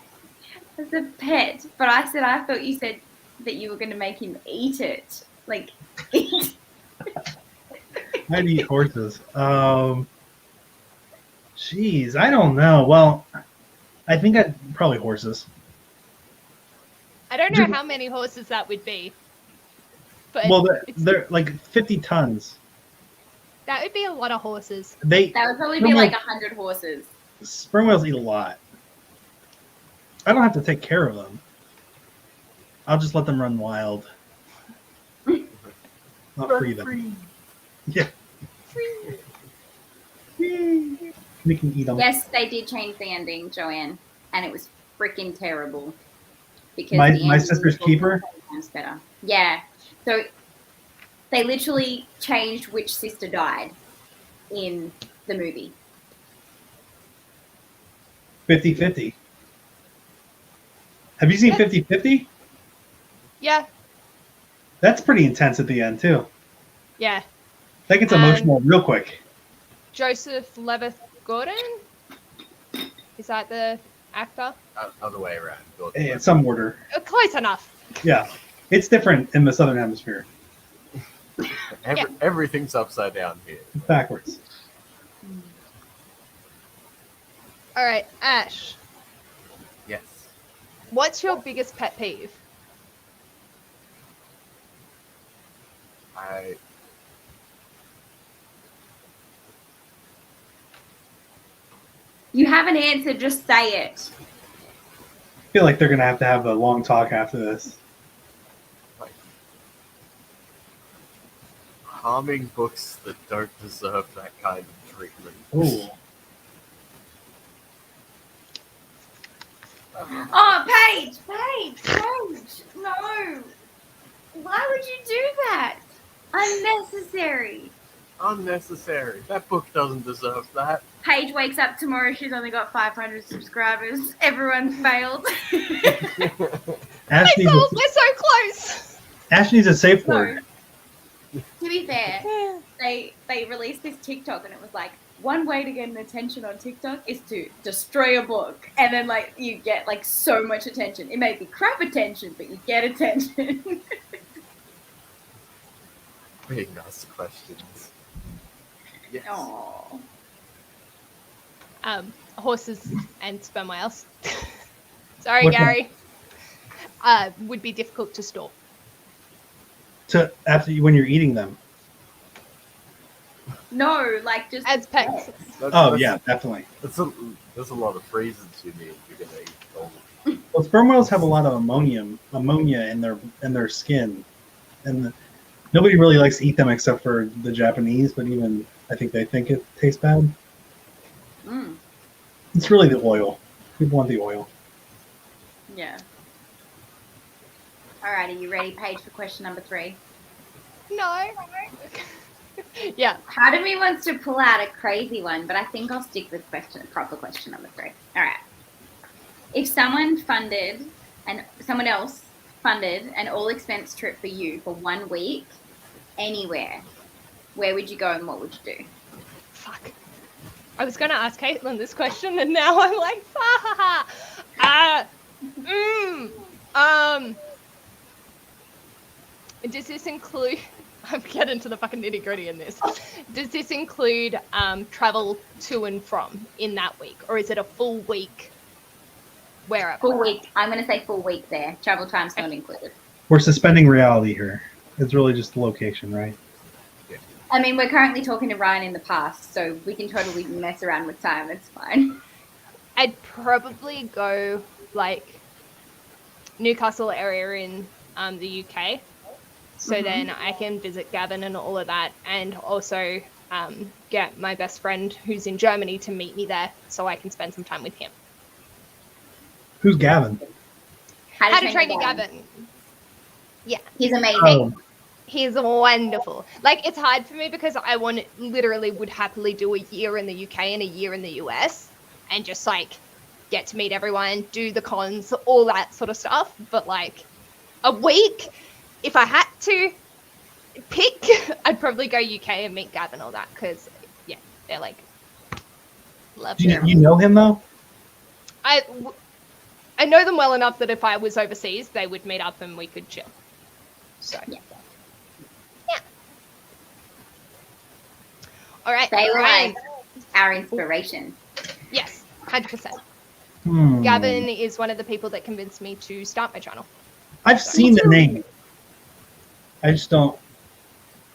as a pet, but I thought you said that you were going to make him eat it. Like, eat. I'd eat horses. Jeez, I don't know. Well, I think I'd probably horses. I don't know how many horses that would be. but Well, they're like 50 tons. that would be a lot of horses. They That would probably sperm be like whales- 100 horses. Sperm whales eat a lot. I don't have to take care of them. I'll just let them run wild. Not free them. Yeah. We can eat them. Yes, they did change the ending, Joanne, and it was freaking terrible. Because My the ending sister's was keeper? 10 times better. Yeah. So they literally changed which sister died in the movie. 50-50. Have you seen 50-50? Yeah, That's pretty intense at the end, too. yeah. That gets emotional real quick. Joseph Levitt-Gordon? Is that the actor? Other way around. In some order. Close enough. Yeah. It's different in the Southern Hemisphere. Everything's upside down here. Backwards. All right, Ash. Yes. What's your biggest pet peeve? You have an answer, just say it. I feel like they're going to have a long talk after this. Like harming books that don't deserve that kind of treatment. Ooh. Oh, Paige! No! Why would you do that? Unnecessary. Unnecessary. That book doesn't deserve that. Paige wakes up tomorrow, she's only got 500 subscribers. Everyone's failed. Ash needs, We're so close. Ash needs a safe So, word. to be fair, they released this TikTok and it was like, one way to get an attention on TikTok is to destroy a book. And then like you get like so much attention. It may be crap attention, but you get attention. Being asked questions. Yes. Aww. Horses and sperm whales. Sorry, What's Gary. Would be difficult to store. When you're eating them. No, like just As pets. Yeah, definitely. There's a lot of reasons you need if you're gonna eat all of Well, sperm whales have a lot of ammonia in their skin, and nobody really likes to eat them except for the Japanese. But even I think they think it tastes bad. Mm, It's really the oil. People want the oil. yeah. All right, are you ready, Paige, for question number 3? No. Yeah. Part of me wants to pull out a crazy one, but I think I'll stick with proper question number 3. All right. If someone else funded an all-expense trip for you for 1 week, anywhere, where would you go and what would you do? Fuck. I was going to ask Caitlin this question, and now I'm like, does this include... I'm getting to the fucking nitty-gritty in this. Does this include travel to and from in that week? Or is it a full week wherever? Full week. I'm going to say full week there. Travel time's not included. We're suspending reality here. It's really just the location, right? I mean, we're currently talking to Ryan in the past, so we can totally mess around with time. It's fine. I'd probably go, like, Newcastle area in the UK. So then I can visit Gavin and all of that, and also get my best friend who's in Germany to meet me there so I can spend some time with him. Who's Gavin? How to Train Your Gavin. Yeah. He's amazing. Oh, He's wonderful. Like, it's hard for me because I literally would happily do a year in the UK and a year in the US and just, like, get to meet everyone, do the cons, all that sort of stuff. But, like, a week, if I had to pick, I'd probably go UK and meet Gavin and all that because, yeah, they're, like, love do you know him, though? I know them well enough that if I was overseas, they would meet up and we could chill. So, Yeah. All right. They were Ryan. like our inspiration. Yes, 100%. Hmm. Gavin is one of the people that convinced me to start my channel. I've seen the name. I just don't.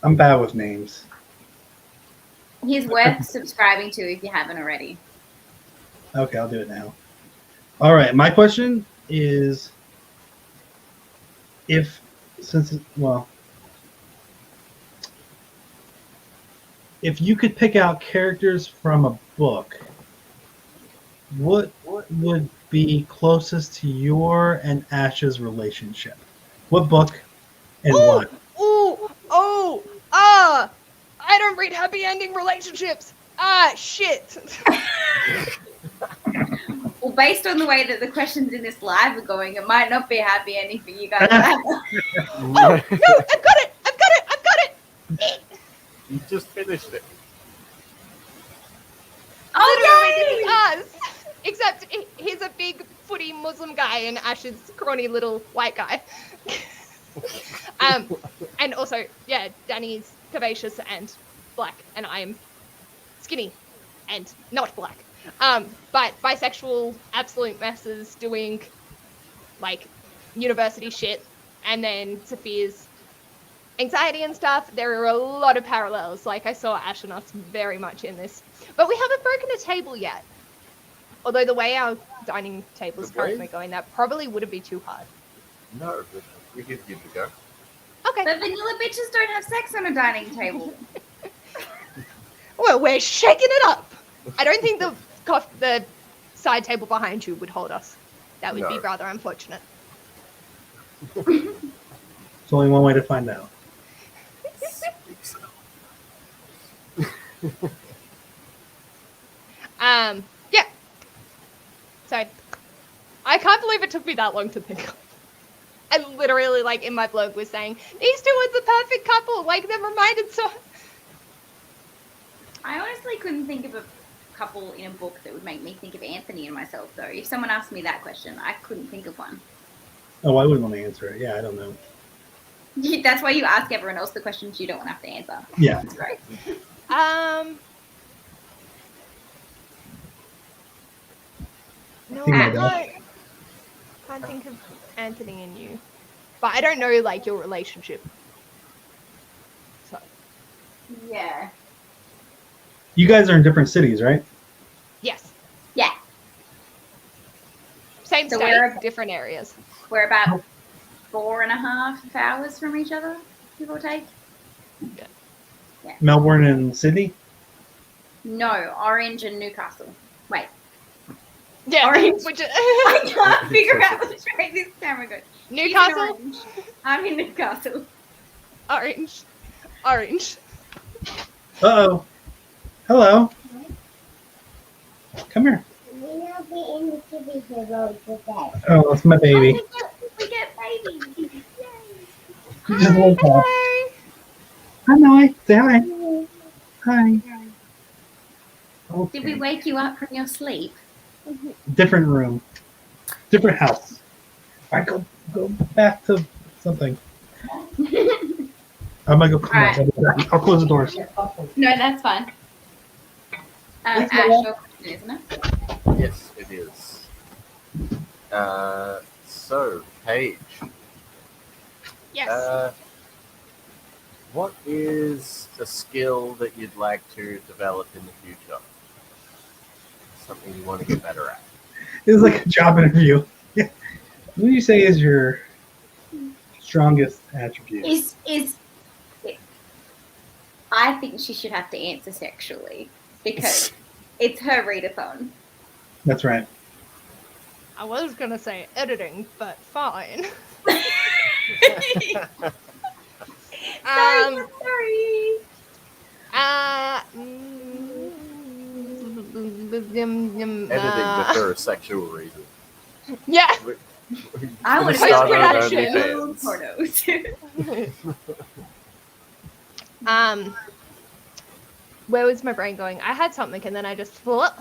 I'm bad with names. He's worth subscribing to if you haven't already. Okay, I'll do it now. All right, my question is, if you could pick out characters from a book, what would be closest to your and Ash's relationship? What book and why? I don't read happy ending relationships. Shit. Well, based on the way that the questions in this live are going, it might not be a happy ending for you guys. Either. No, I've got it. You just finished it. Oh, Literally, this is us. Except he's a big footy Muslim guy and Ash is scrawny little white guy. And also, yeah, Danny's curvaceous and black, and I'm skinny and not black. But bisexual absolute messes doing like university shit, and then Sophia's anxiety and stuff. There are a lot of parallels. Like I saw Ash and us very much in this, but we haven't broken a table yet. Although the way our dining table is currently going, that probably wouldn't be too hard. No, but we could give it a go. Okay. but vanilla bitches don't have sex on a dining table. Well, we're shaking it up. I don't think the side table behind you would hold us. That would be rather unfortunate. There's only one way to find out. Yeah. So, I can't believe it took me that long to think of. I literally, like, in my blog was saying, these two are the perfect couple. Like, they're reminded so... I honestly couldn't think of a couple in a book that would make me think of Anthony and myself, though. If someone asked me that question, I couldn't think of one. Oh, I wouldn't want to answer it. Yeah, I don't know. That's why you ask everyone else the questions you don't want to have to answer. Yeah. That's great. No, Think I about that. can't think of Anthony and you. But I don't know, like, your relationship. So, Yeah. You guys are in different cities, right? yes. Yeah. Same So state, different areas. We're about 4.5 hours from each other, give or take. Melbourne and Sydney? No, Orange and Newcastle. Wait. Yeah, Orange. which I can't figure out which way this camera goes. Newcastle, I'm in Newcastle. Orange. Uh-oh. Hello. Come here. Oh, that's my baby. We get babies. Yay. You just woke up. Hi. Hi, Noi. Say hi. Hi. Okay. Did we wake you up from your sleep? Different room. Different house. All right, go back to something. I'm gonna go come All right. I'll close the doors. No, that's fine. Ash, your question, isn't it? Yes, it is. So, Paige. Yes. What is a skill that you'd like to develop in the future? Something you want to get better at? It's like a job interview. What do you say is your strongest attribute? I think she should have to answer sexually because it's her readathon. That's right. I was gonna say editing, but fine. Sorry. Editing, but for a sexual reason. Yeah. I want to start be our on production. pornos. Where was my brain going? I had something and then I just thought.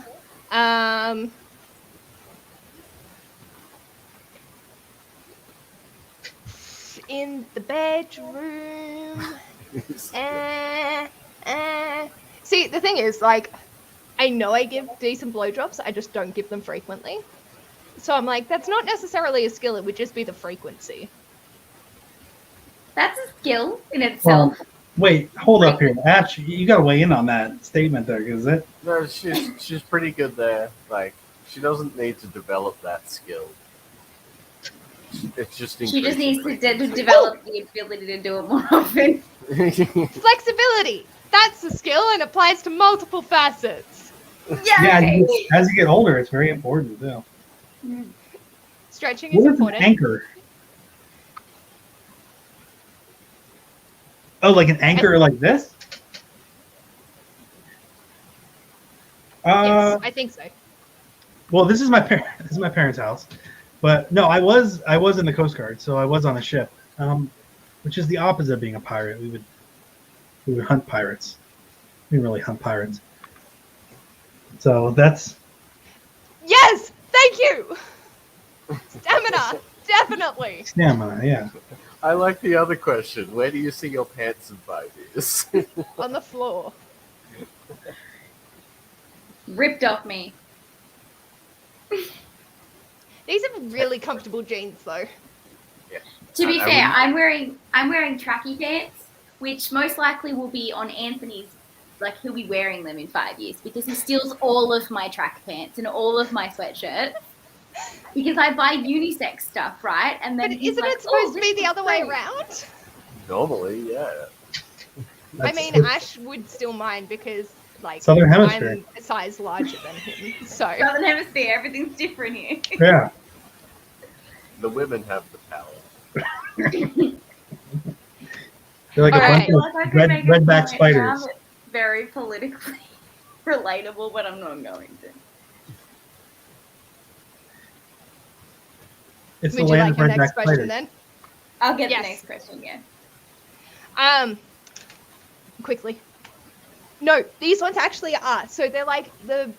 In the bedroom. See, the thing is, like, I know I give decent blowjobs, I just don't give them frequently. So I'm like, that's not necessarily a skill, it would just be the frequency. That's a skill in Well, itself. wait, hold up here. Ash, you got to weigh in on that statement there, because it. No, she's pretty good there. Like, she doesn't need to develop that skill. It's just She just increasing needs to frequency. develop the ability to do it more often. Flexibility. That's a skill and applies to multiple facets. Yeah, Yay! as you get older, it's very important too. Stretching is What is an important. anchor? Oh, like an anchor like this? Yes, I think so. Well, this is my parents' house, but no, I was in the Coast Guard, so I was on a ship, which is the opposite of being a pirate. We would hunt pirates. We didn't really hunt pirates. So that's Yes, thank you. Stamina, definitely. stamina, yeah. I like the other question. Where do you see your pants in 5 years? On the floor. Ripped off me. These are really comfortable jeans, though. To be I fair, wouldn't- I'm wearing tracky pants, which most likely will be on Anthony's. Like, he'll be wearing them in 5 years because he steals all of my track pants and all of my sweatshirts. Because I buy unisex stuff, right? And then But he's isn't like, it supposed to be this the is other way great. around? Normally, yeah. I That's- mean, Ash would still mind because, like, Southern Hemisphere. I'm a size larger than him. So, Southern Hemisphere, everything's different here. yeah. The women have the power. They're like All a right. bunch I feel like I of could make a redback comment spiders. now that's very politically relatable, but I'm not going to. It's the would you land like of your next redback question spiders. then? I'll get Yes. the next question, yeah. Quickly. No, these ones actually are. So they're like the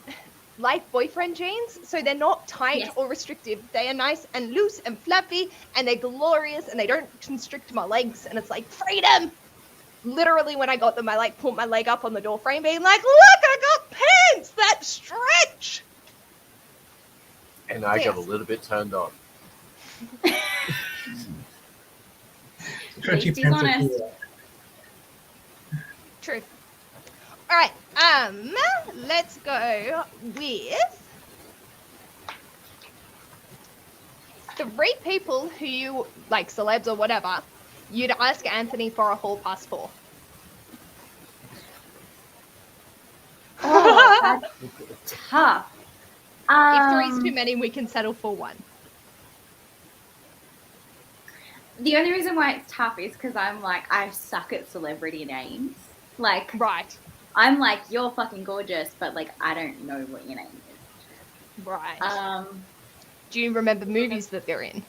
light boyfriend jeans. So they're not tight Yes. or restrictive. They are nice and loose and fluffy, and they're glorious, and they don't constrict my legs. And it's like freedom. Literally, when I got them, I like put my leg up on the door frame, being like, "Look, I got pants that stretch." And I got a Yes. little bit turned on. Stretchy Least he's pants are honest. cool. True. All right. Let's go with 3 people who you like, celebs or whatever, you'd ask Anthony for a hall pass for. Oh, that's tough. If 3's too many, we can settle for 1. The only reason why it's tough is because I'm like, I suck at celebrity names. Like, Right. I'm like, you're fucking gorgeous, but like, I don't know what your name is. Right. Do you remember movies that they're in?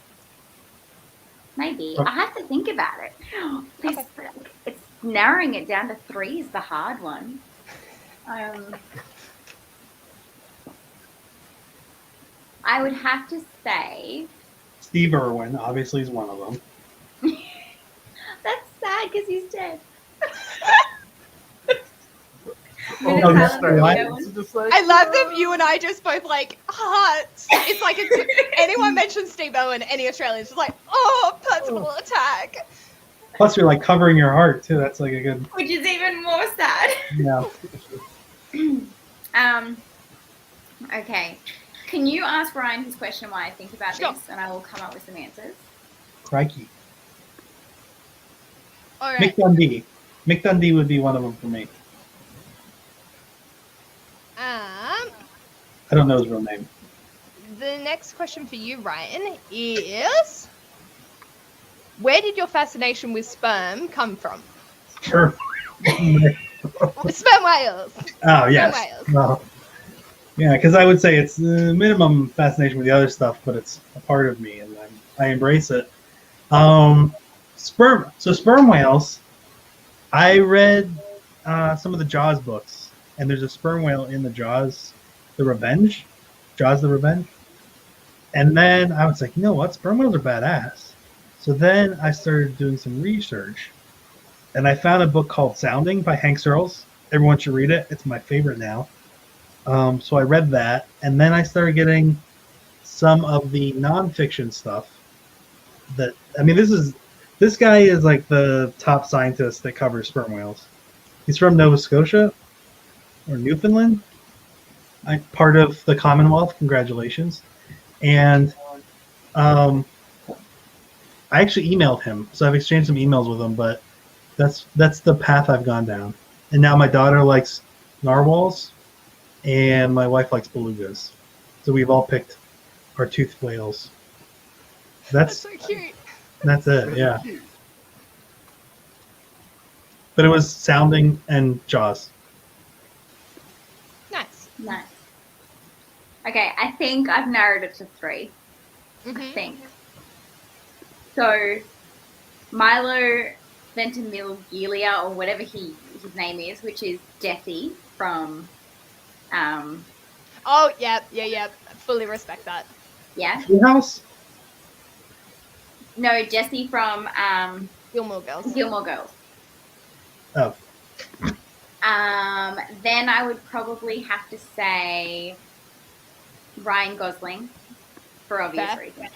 Maybe. Oh. I have to think about it. This, it's narrowing it down to 3 is the hard one. I would have to say Steve Irwin, obviously, is one of them. that's sad because he's dead. Oh, Minutes that's out of right. the What? video. It's just like, I love that you and I just both like hearts. It's like anyone mentions Steve Owen, any Australians, just like, oh, personal attack. Plus, you're like covering your heart too. That's like a good. Which is even more sad. Yeah. Okay. Can you ask Ryan his question while I think about Sure. this, and I will come up with some answers? Crikey. All Mick right. Dundee. Mick Dundee would be one of them for me. I don't know his real name. The next question for you, Ryan, is where did your fascination with sperm come from? Sure. Sperm whales. Oh, yes. Whales. Well, yeah, because I would say it's the minimum fascination with the other stuff, but it's a part of me, and I embrace it. Sperm whales. I read some of the Jaws books, and there's a sperm whale in the Jaws the Revenge. And then I was like, you know what? Sperm whales are badass. So then I started doing some research, and I found a book called Sounding by Hank Searles. Everyone should read it. It's my favorite now. So I read that, and then I started getting some of the nonfiction stuff. This is This guy is like the top scientist that covers sperm whales. He's from Nova Scotia or Newfoundland. Part of the Commonwealth. Congratulations. And I actually emailed him, so I've exchanged some emails with him. But that's the path I've gone down. And now my daughter likes narwhals, and my wife likes belugas. So we've all picked our toothed whales. That's so cute. That's it. Yeah. But it was Sounding and Jaws. Nice. Nice. Okay, I think I've narrowed it to 3. Mm-hmm. I think. So, Milo Ventimiglia, or whatever his name is, which is Jesse from, Oh, yeah. Fully respect that. yeah. House? No, Jesse from Gilmore Girls. Gilmore Girls. Oh. Then I would probably have to say Ryan Gosling, for obvious Fair. reasons.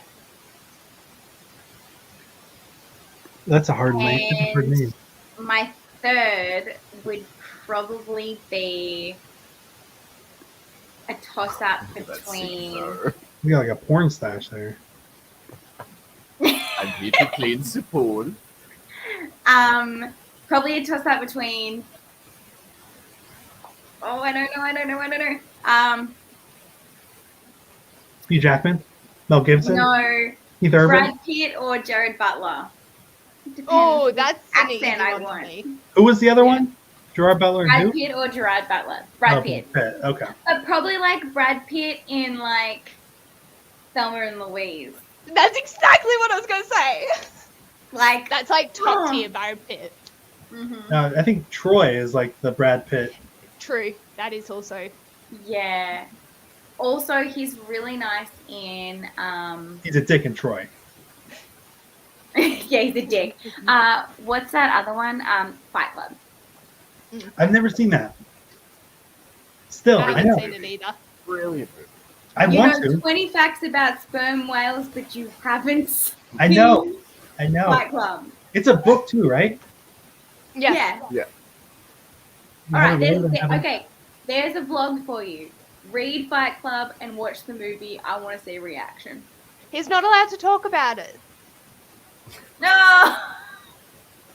That's a hard name. That's a hard name. My third would probably be a toss-up between... You got like a porn stash there. I'm here to clean support. Probably a toss-up between... Oh, I don't know. Hugh Jackman? Mel Gibson? No, Keith Urban? Brad Pitt or Jared Butler. Depends Oh, that's an easy accent I one for want. me. Who was the other one? Gerard Butler and Brad who? Pitt or Gerard Butler? Brad Pitt. Okay. But probably like Brad Pitt in like Thelma and Louise. That's exactly what I was going to say. Like That's like top tier Brad Pitt. Mm-hmm. I think Troy is like the Brad Pitt. True. That is also. Yeah. Also, he's really nice in. He's a dick in Troy. Yeah, he's a dick. What's that other one? Fight Club. I've never seen that. Still, I I haven't know. seen it either. Brilliant movie. I You want know to. 20 facts about sperm whales, but you haven't seen I know. Fight Club. It's a book too, right? Yes. Yeah. You All right. haven't read it, haven't- Okay. There's a vlog for you. Read Fight Club and watch the movie. I want to see a reaction. He's not allowed to talk about it. No.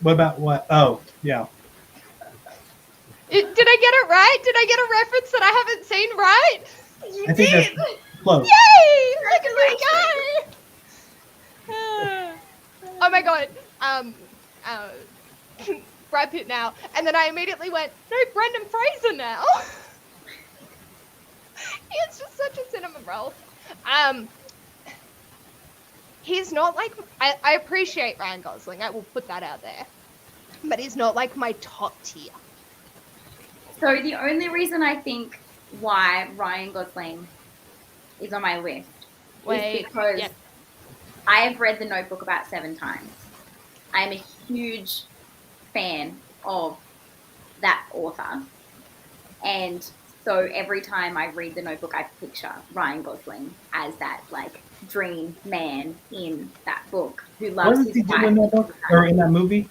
What about what? Oh, yeah. Did I get it right? Did I get a reference that I haven't seen right? You I think did. that's close. Yay! Look at my guy! Oh my god. Brad Pitt now. And then I immediately went, no, Brendan Fraser now. It's just such a cinnamon roll. He's not like, I appreciate Ryan Gosling. I will put that out there. But he's not like my top tier. So the only reason I think why Ryan Gosling is on my list is because I have read The Notebook about 7 times. I am a huge fan of that author. And so every time I read The Notebook, I picture Ryan Gosling as that like dream man in that book who What loves does his he do wife. in that book or in that movie?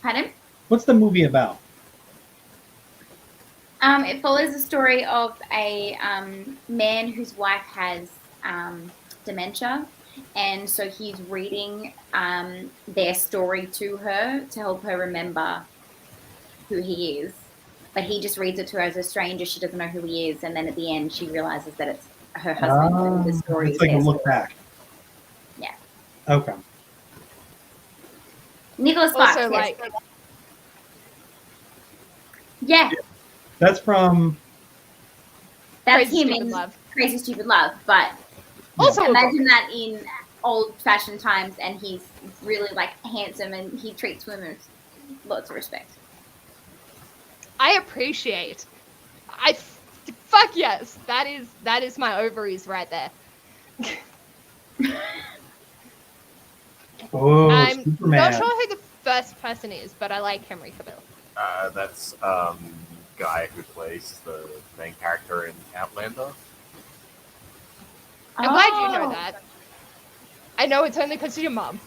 Pardon? What's the movie about? It follows the story of a man whose wife has dementia, and so he's reading their story to her to help her remember who he is. But he just reads it to her as a stranger. She doesn't know who he is, and then at the end, she realizes that it's her husband. And the story It's is like a their look story. back. Yeah. Okay. Nicholas Sparks. Also, yes. like, Yeah, That's from. that's Crazy him Stupid in Love. Crazy Stupid Love. But Also, imagine that in old-fashioned times, and he's really like handsome, and he treats women with lots of respect. I appreciate. Fuck yes, that is my ovaries right there. Oh, I'm Superman. not sure who the first person is, but I like Henry Cavill. That's guy who plays the main character in Outlander. I'm glad you Oh. know that. I know it's only because of your mum.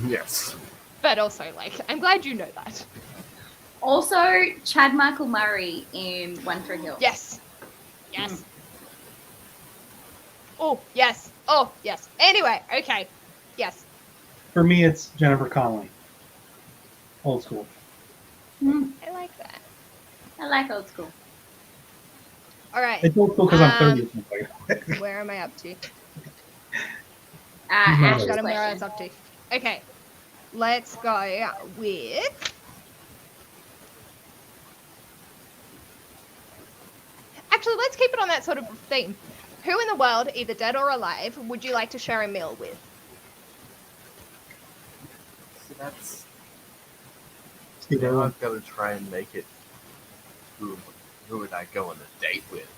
Yes. But also, like, I'm glad you know that. Also, Chad Michael Murray in One Tree Hill. Yes. Yes. Oh, yes. Oh, yes. Anyway, okay. Yes. For me, it's Jennifer Connelly. Old school. I like that. I like old school. All right. It's old school because I'm 30 or something. Where am I up to? Ash's Got him where I was question. up to. Okay. Let's go with... Actually, let's keep it on that sort of theme. Who in the world, either dead or alive, would you like to share a meal with? So that's Steve now Irwin. I've got to try and make it. Who would I go on a date with?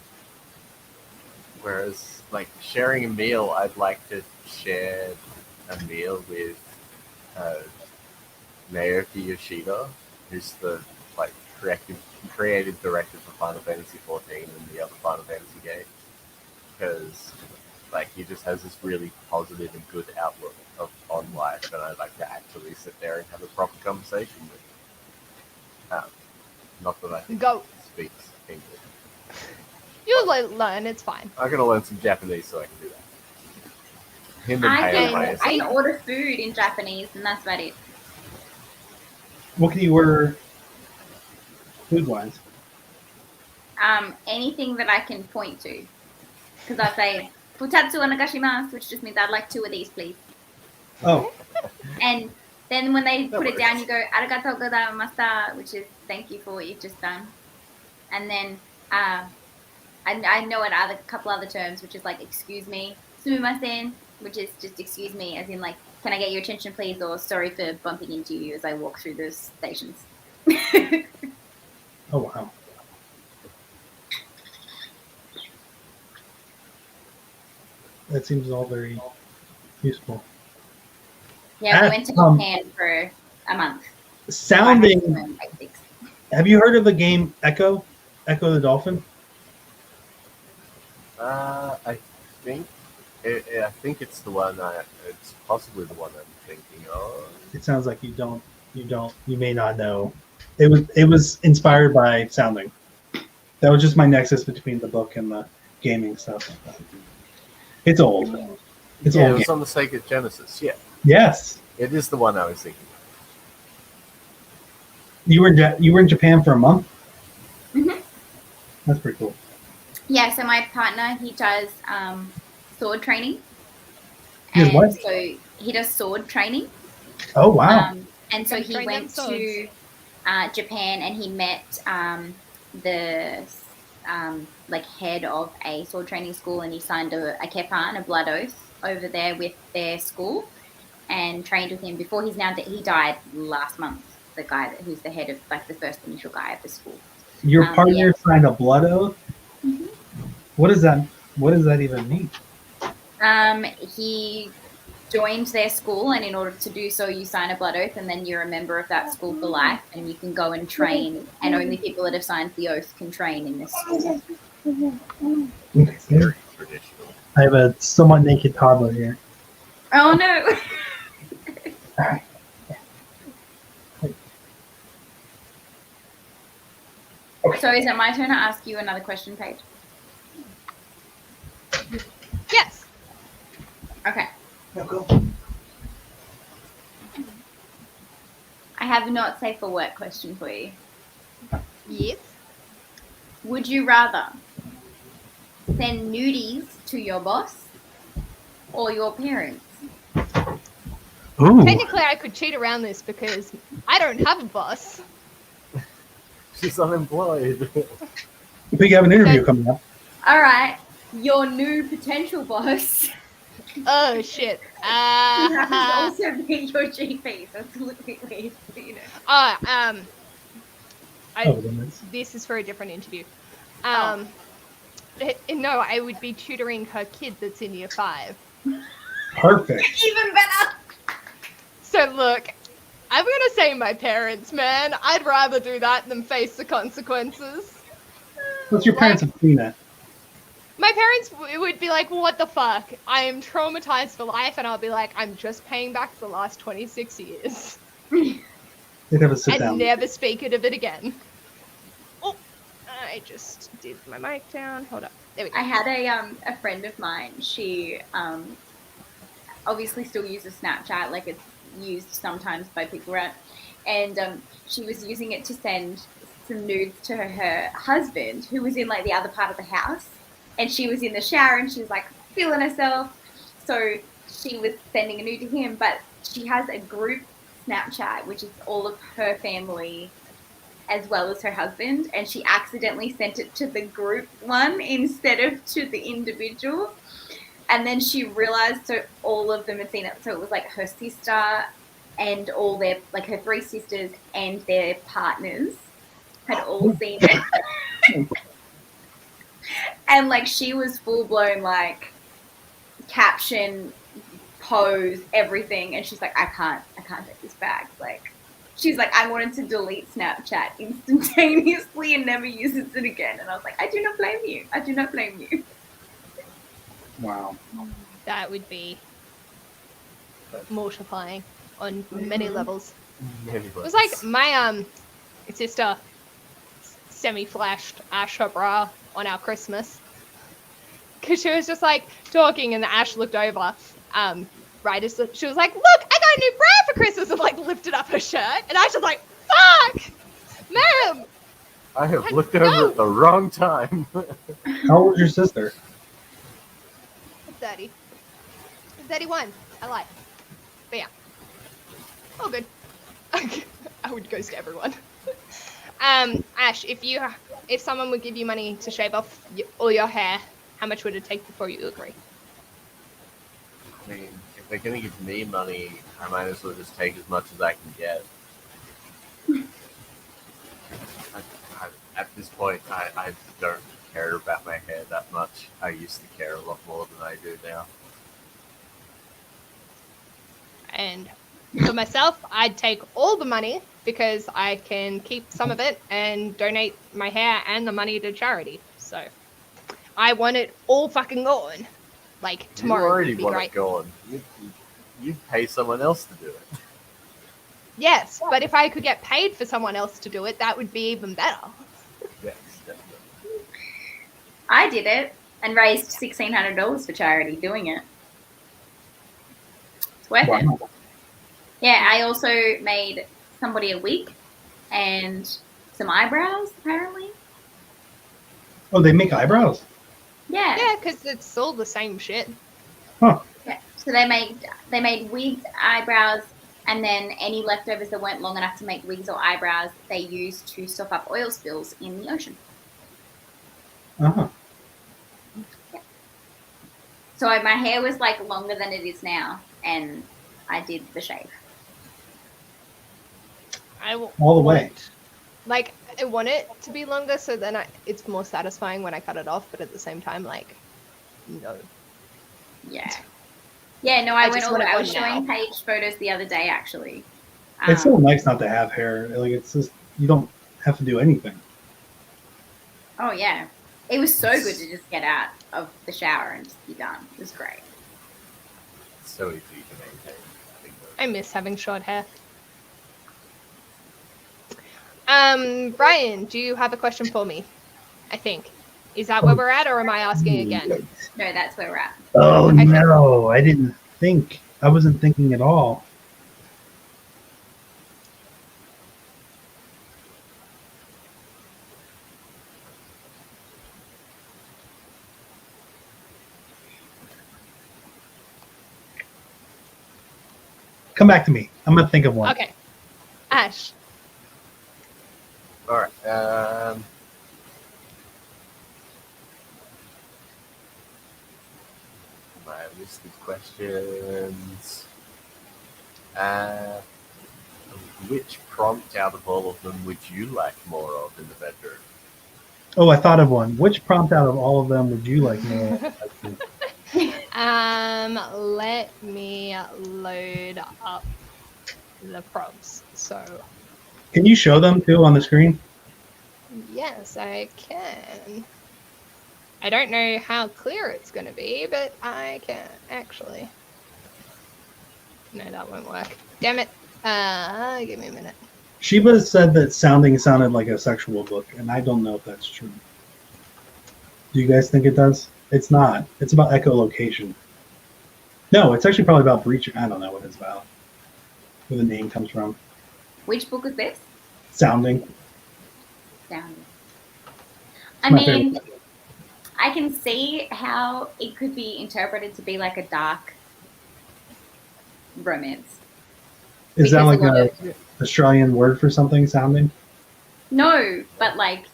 Whereas, like sharing a meal, I'd like to share a meal with Naoki Yoshida, who's the like creative director for Final Fantasy XIV and the other Final Fantasy games, because like he just has this really positive and good outlook on life, and I'd like to actually sit there and have a proper conversation with him. Not that I think Go. he speaks English. You'll learn, it's fine. I'm gonna learn some Japanese so I can do that. Him and I Hale, can order food in Japanese, and that's about it. What can you order food-wise? Anything that I can point to. Because I say, futatsu onegashimasu, which just means I'd like 2 of these, please. Oh, And then when they That put it down, works. you go, arigatou gozaimashita, which is thank you for what you've just done. And then I know a couple other terms, which is like excuse me, sumimasen, which is just excuse me, as in like, can I get your attention, please, or sorry for bumping into you as I walk through those stations. oh wow. That seems all very useful. Yeah, we went to Japan for a month. Sounding. Have you heard of the game Echo? Echo the Dolphin? I think it's the one. It's possibly the one I'm thinking of. It sounds like you don't. You may not know. It was inspired by Sounding. That was just my nexus between the book and the gaming stuff. It's old. It's Yeah, it old. was on the Sega Genesis. Yeah, Yes. it is the one I was thinking of. You were in Japan for a month? Mm-hmm. That's pretty cool. Yeah, so my partner, he does sword training. He does what? So he does sword training. Oh wow. And so Gotta he train them went swords. to Japan and he met the like head of a sword training school, and he signed a kepan, a blood oath, over there with their school, and trained with him before he died last month. The guy who's the head of like the first initial guy of the school. Your partner yeah. signed a blood oath? Mm-hmm. What does that even mean? He joined their school, and in order to do so, you sign a blood oath, and then you're a member of that school for life, and you can go and train, and only people that have signed the oath can train in this school. It's very traditional. I have a somewhat naked toddler here. Oh no! All right. So is it my turn to ask you another question, Paige? Yes. Okay. No, go. I have a not safe for work question for you. Yes. Would you rather send nudies to your boss or your parents? Ooh. Technically, I could cheat around this because I don't have a boss. She's unemployed. But you have an interview coming up. All right, your new potential boss. Oh shit. Who happens to also be your GP. That's a little bit weird, but you know. This is for a different interview. No, I would be tutoring her kid that's in year 5. Perfect. Even better. So look, I'm gonna say my parents, man. I'd rather do that than face the consequences. What's your parents have seen that? My parents would be like, what the fuck? I am traumatized for life, and I'll be like, I'm just paying back the last 26 years. They'd have a sit and down. never speak of it again. Oh, I just did my mic down. Hold up. There we go. I had a friend of mine. She obviously still uses Snapchat, like it's used sometimes by people, right? And she was using it to send some nudes to her husband, who was in like the other part of the house, and she was in the shower and she was like feeling herself, so she was sending a nude to him. But she has a group Snapchat which is all of her family as well as her husband, and she accidentally sent it to the group one instead of to the individual. And then she realized, so all of them had seen it. So it was like her sister and all their, like her three sisters and their partners had all seen it. And like she was full blown like caption, pose, everything. And she's like, I can't take this back. Like, she's like, I wanted to delete Snapchat instantaneously and never use it again. And I was like, I do not blame you. I do not blame you. Wow. That would be mortifying on many levels. It was like my sister semi-flashed Ash her bra on our Christmas because she was just like talking and Ash looked over right as she was like, look, I got a new bra for Christmas, and like lifted up her shirt, and Ash was like, fuck, ma'am, I have looked over at the wrong time. How old was your sister? 30. 31. I lied. But yeah. All good. I would ghost everyone. Ash, if someone would give you money to shave off all your hair, how much would it take before you agree? I mean, if they're going to give me money, I might as well just take as much as I can get. At this point, I don't care about my hair that much. I used to care a lot more than I do now. And for myself, I'd take all the money because I can keep some of it and donate my hair and the money to charity. So I want it all fucking gone. Like tomorrow You already would be want great. it gone. You pay someone else to do it. Yes, but if I could get paid for someone else to do it, that would be even better. Yes, definitely. I did it and raised $1,600 for charity doing it. It's worth it. Yeah, I also made somebody a wig and some eyebrows, apparently. Oh, they make eyebrows? Yeah. Yeah, because it's all the same shit. Huh. Yeah. So they made wigs, eyebrows, and then any leftovers that weren't long enough to make wigs or eyebrows, they used to stop up oil spills in the ocean. Uh-huh. Yeah. So my hair was like longer than it is now, and I did the shave. All the way. Like, I want it to be longer so then it's more satisfying when I cut it off, but at the same time, like, no. Yeah. Yeah, no, I was now. showing Paige photos the other day, actually. It's so nice not to have hair. Like, it's just, you don't have to do anything. Oh, yeah. It was so good to just get out of the shower and just be done. It was great. It's so easy to maintain. I miss having short hair. Brian, do you have a question for me? I think. Is that where we're at, or am I asking again? No, that's where we're at. Oh, Okay. no. I didn't think. I wasn't thinking at all. Come back to me. I'm going to think of one. Okay. Ash. All right. My list of questions. Which prompt out of all of them would you like more of in the bedroom? Oh, I thought of one. Which prompt out of all of them would you like more? Let me load up the prompts. So, Can you show them too on the screen? yes, I can. I don't know how clear it's going to be, but I can actually. No, that won't work. Damn it. Give me a minute. Sheba said that sounding sounded like a sexual book, and I don't know if that's true. Do you guys think it does? It's not. It's about echolocation. No, it's actually probably about breaching. I don't know what it's about. Where the name comes from. Which book is this? Sounding. Sounding. It's I my mean, favorite. I can see how it could be interpreted to be like a dark romance. Is that because like a lot a Australian word for something, sounding? No, but like,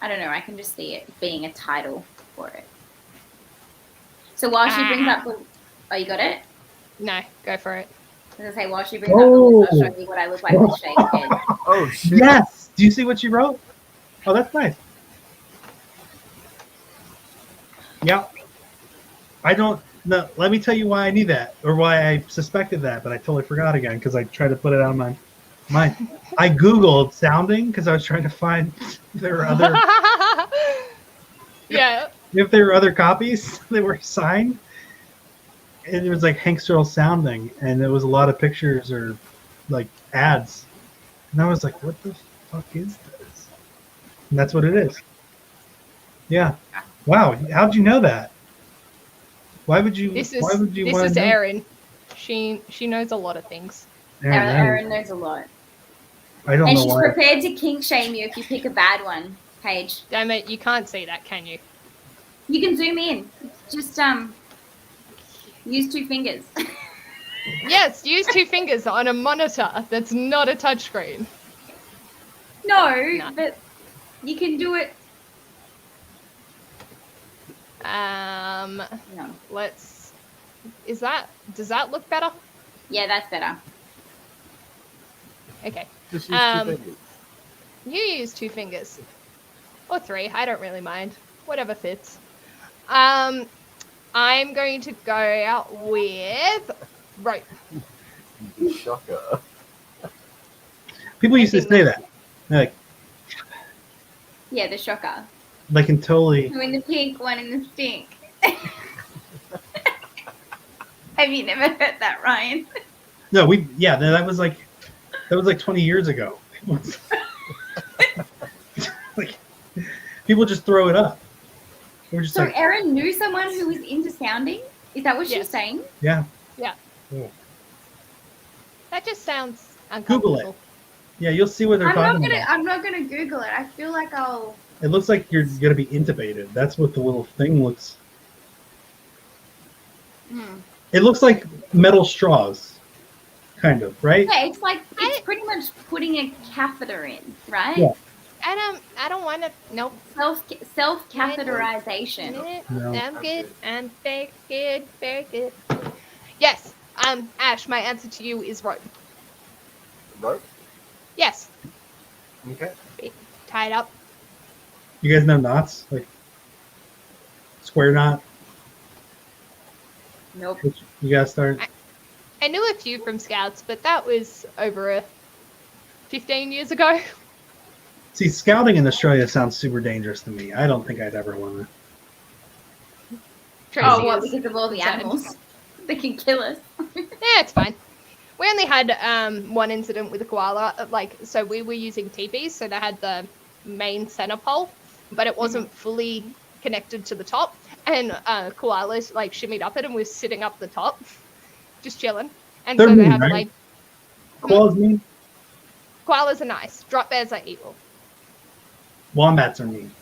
I don't know. I can just see it being a title for it. So while she brings up the, oh, you got it? No, go for it. I was gonna say while she brings up the list, I'll show you what I look like with shaved head. Oh shit! Yes! Do you see what she wrote? Oh, that's nice. Yeah. I don't know. Let me tell you why I knew that, or why I suspected that, but I totally forgot again because I tried to put it out of my mind. I Googled sounding because I was trying to find if there were other Yeah. if there were other copies that were signed. And it was like Hank Searle sounding, and there was a lot of pictures or like ads. And I was like, what the fuck is this? And that's what it is. Yeah. Wow. How'd you know that? Why would you This is want to know? Erin. She knows a lot of things. Erin knows a lot. I don't And know she's why. prepared to kink shame you if you pick a bad one, Paige. Damn it, you can't see that, can you? You can zoom in. Just use 2 fingers. Yes, use 2 fingers on a monitor that's not a touchscreen. No, but you can do it. No. Let's. Does that look better? Yeah, that's better. Okay. Just use 2 fingers. You use 2 fingers. Or 3, I don't really mind. Whatever fits. I'm going to go out with rope. Shocker. People used to say that. They're like, Yeah, the shocker. they can totally. 2 in the pink, 1 in the stink. Have you never heard that, Ryan? No, that was like 20 years ago. Like, people just throw it up. We're just So like, Erin knew someone who was into sounding? Is that what she was Yes. saying? yeah. Yeah. Cool. That just sounds uncomfortable. Google it. Yeah, you'll see what they're talking about. I'm not gonna Google it. I feel like I'll. It looks like you're gonna be intubated. That's what the little thing looks. It looks like metal straws, kind of, right? Yeah, it's pretty much putting a catheter in, right? Yeah. I don't want to. Nope. Self catheterization. No. I'm good. I'm very good. Very good. Yes. Ash, my answer to you is rope. Rope? Yes. Okay. Tie it up. You guys know knots, like square knot. Nope. Which you gotta start. I knew a few from Scouts, but that was over 15 years ago. See, scouting in Australia sounds super dangerous to me. I don't think I'd ever want to. Tracy Oh, what? is Because of all the concerned. animals that can kill us. Yeah, it's fine. We only had one incident with a koala. So we were using teepees, so they had the main center pole, but it wasn't fully connected to the top. And koalas shimmied up it and was sitting up the top, just chilling. And They're so they mean, had to right? Koalas mean? koalas are nice. Drop bears are evil. Wombats are mean.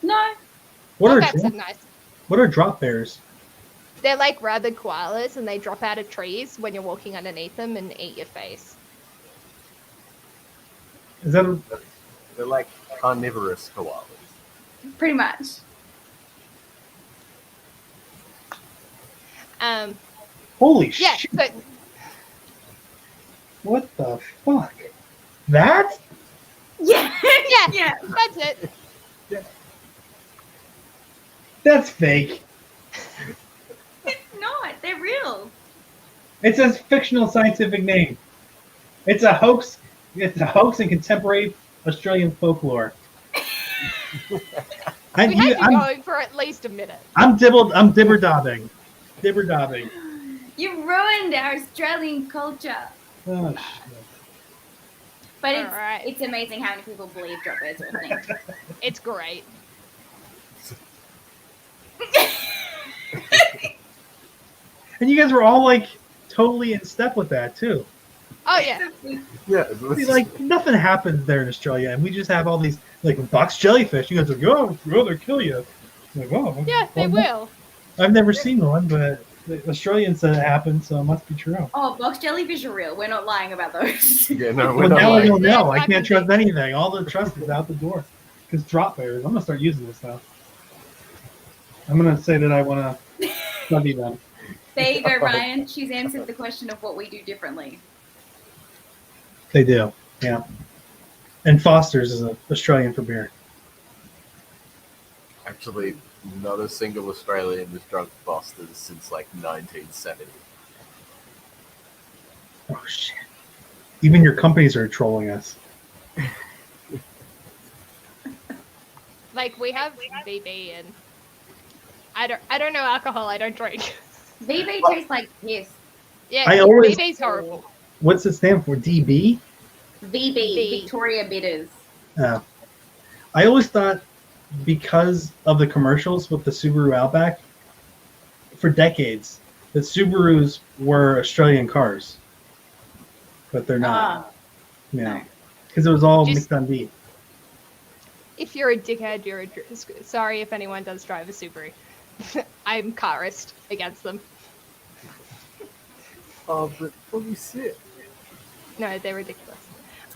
No. Wombats are nice. What are drop bears? They're like rabid koalas, and they drop out of trees when you're walking underneath them and eat your face. Is that a, They're like carnivorous koalas. Pretty much. holy Yeah. shit? So What the fuck? That? Yeah. yeah, Yeah. that's it. That's fake. It's not. They're real. It's a fictional scientific name. It's a hoax. It's a hoax in contemporary Australian folklore. We had you going for at least a minute. I'm dibber dabbing. Dibber dabbing. You ruined our Australian culture. Oh, shit. But Alright. it's amazing how many people believe drop bears are a thing. It's great. And you guys were all like totally in step with that too. Oh yeah. Yeah, See, like nothing happens there in Australia, and we just have all these like box jellyfish. You guys are like, oh, they'll kill you. I'm like, oh, Yeah, they will. I've never seen one, but the Australians said it happened, so it must be true. Oh, box jellyfish are real. We're not lying about those. yeah, no, we're Well, not now I like, don't know. I That's can't trust happening. anything. All the trust is out the door. Because drop bears, I'm gonna start using this now. I'm gonna say that I want to study them. There you go, Ryan. She's answered the question of what we do differently. They do, yeah. And Foster's is an Australian for beer. actually, not a single Australian has drunk Foster's since like 1970. Oh shit! Even your companies are trolling us. Like we have VB and I don't know alcohol. I don't drink. VB tastes like piss. Yeah, I always- VB's horrible. What's it stand for? DB? VB, Victoria Bitters. I always thought because of the commercials with the Subaru Outback for decades that Subarus were Australian cars, but they're not. Yeah, because it was all Just- mixed on D. If you're a dickhead, you're a. Sorry if anyone does drive a Subaru. I'm carist against them. Oh, but let me see it. No, they're ridiculous.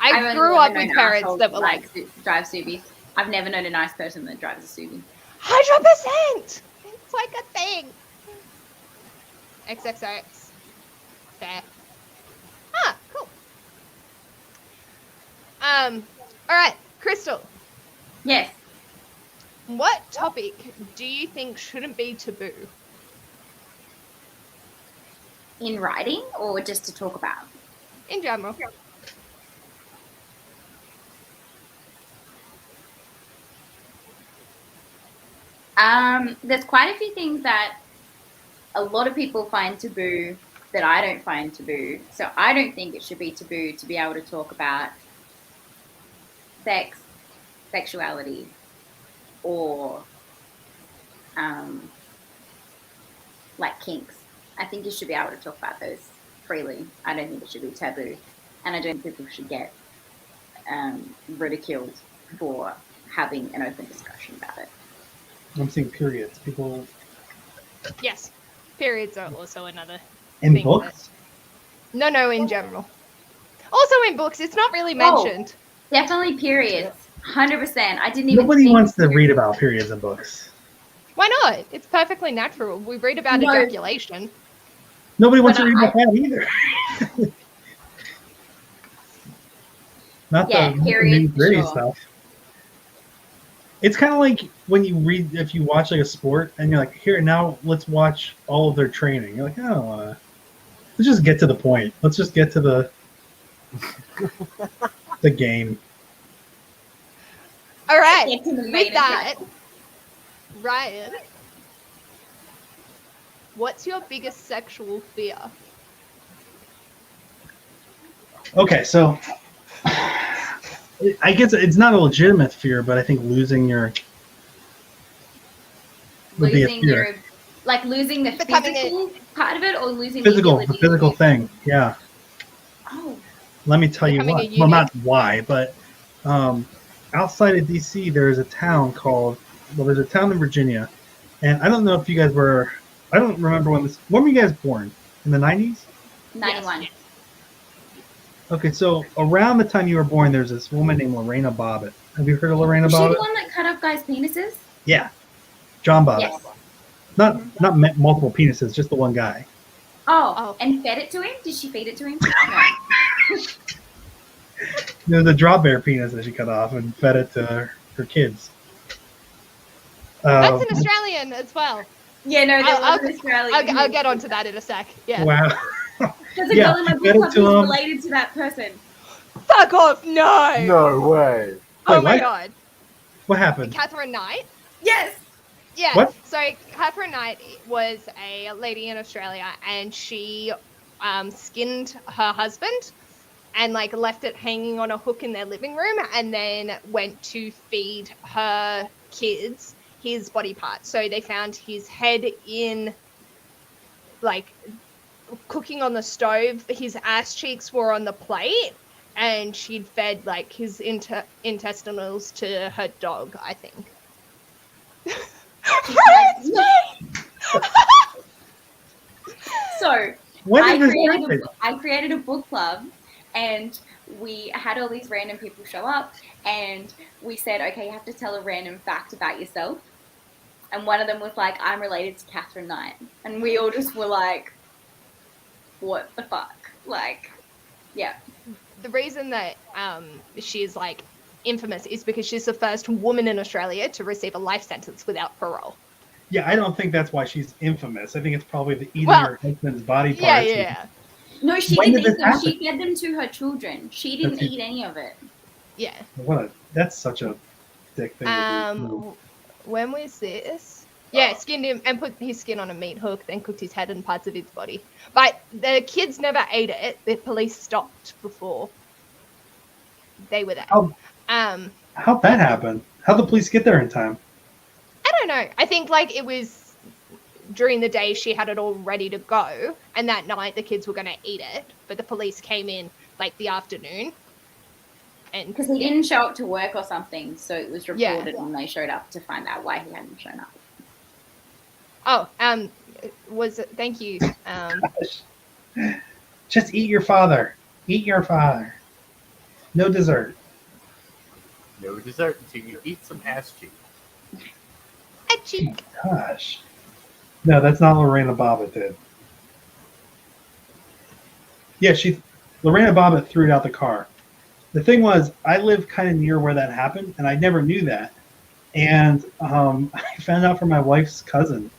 I've I only grew ever up known with parents assholes that were like, drive Subies. I've never known a nice person that drives a Subi. 100%! It's like a thing. XXX. Fair. Ah, cool. Alright, Krystal. Yes. What topic do you think shouldn't be taboo? In writing or just to talk about? In general. There's quite a few things that a lot of people find taboo that I don't find taboo. So I don't think it should be taboo to be able to talk about sex, sexuality, or like kinks. I think you should be able to talk about those freely. I don't think it should be taboo, and I don't think people should get ridiculed for having an open discussion about it. I'm seeing periods. People Yes. Periods are also another in thing books. No, in general. Also in books, it's not really mentioned. Definitely periods. 100%. I didn't even Nobody think wants to through. read about periods in books. Why not? It's perfectly natural. We read about No. ejaculation. Nobody wants But to read I- about that either. Not Yeah, the periods, nitty-gritty sure. stuff. It's kind of like when you read, if you watch like a sport, and you're like, here now, let's watch all of their training. You're like, I don't want to. Let's just get to the point. Let's just get to the the game. All right. Get to the main With that, objective. Ryan, what's your biggest sexual fear? Okay, so I guess it's not a legitimate fear, but I think losing your would be a Losing fear. your, like losing the Becoming physical part of it, or losing Physical, the the ability physical to- thing. Yeah. Oh, Let me tell you Becoming what. a Well, unit. not why, but outside of DC, there is a town called. Well, there's a town in Virginia, and I don't know if you guys were. I don't remember when this. When were you guys born? In the 90s? 91. Okay, so around the time you were born, there's this woman named Lorena Bobbitt. Have you heard of Lorena Was she the Bobbitt? one that cut off guys' penises? Yeah, John Bobbitt. Yes. Not multiple penises, just the one guy. Oh, Oh. and fed it to him? Did she feed it to him? No. There's a drop bear penis that she cut off and fed it to her kids. That's an Australian as well. Yeah, no, that I'll- was an Australian. I'll get onto that in a sec. Yeah. Wow. There's a Yeah, girl in my she fed book it club to who's him. related to that person. Fuck off! No. No way. Oh Wait, my what? god. What happened? Catherine Knight. Yes. Yeah. What? So Catherine Knight was a lady in Australia, and she skinned her husband and like left it hanging on a hook in their living room, and then went to feed her kids his body parts. So they found his head in like cooking on the stove. His ass cheeks were on the plate, and she'd fed like his intestinals to her dog, I think. So When I did this created happen? I created a book club, and we had all these random people show up, and we said, okay, you have to tell a random fact about yourself. And one of them was like, I'm related to Catherine Knight. And we all just were like, what the fuck? Like, yeah. The reason that she's like infamous is because she's the first woman in Australia to receive a life sentence without parole. Yeah, I don't think that's why she's infamous. I think it's probably the eating Well, her husband's body Yeah, parts. yeah, No, she When didn't did eat this them. happen? She fed them to her children. She didn't That's- eat any of it. yeah. That's such a dick thing to do. When was this? Yeah, skinned him and put his skin on a meat hook, then cooked his head and parts of his body. But the kids never ate it. The police stopped before they were there. How, how'd that happen? How'd the police get there in time? I don't know. I think like it was during the day she had it all ready to go, and that night the kids were going to eat it, but the police came in like the afternoon. And Because he didn't show up to work or something, so it was Yeah. reported and they showed up to find out why he hadn't shown up. Thank you. Just eat your father. Eat your father. No dessert. No dessert until you eat some ass cheek. Achoo. Gosh. No, that's not Lorena Bobbitt did. Yeah, Lorena Bobbitt threw it out the car. The thing was, I live kind of near where that happened, and I never knew that. And I found out from my wife's cousin,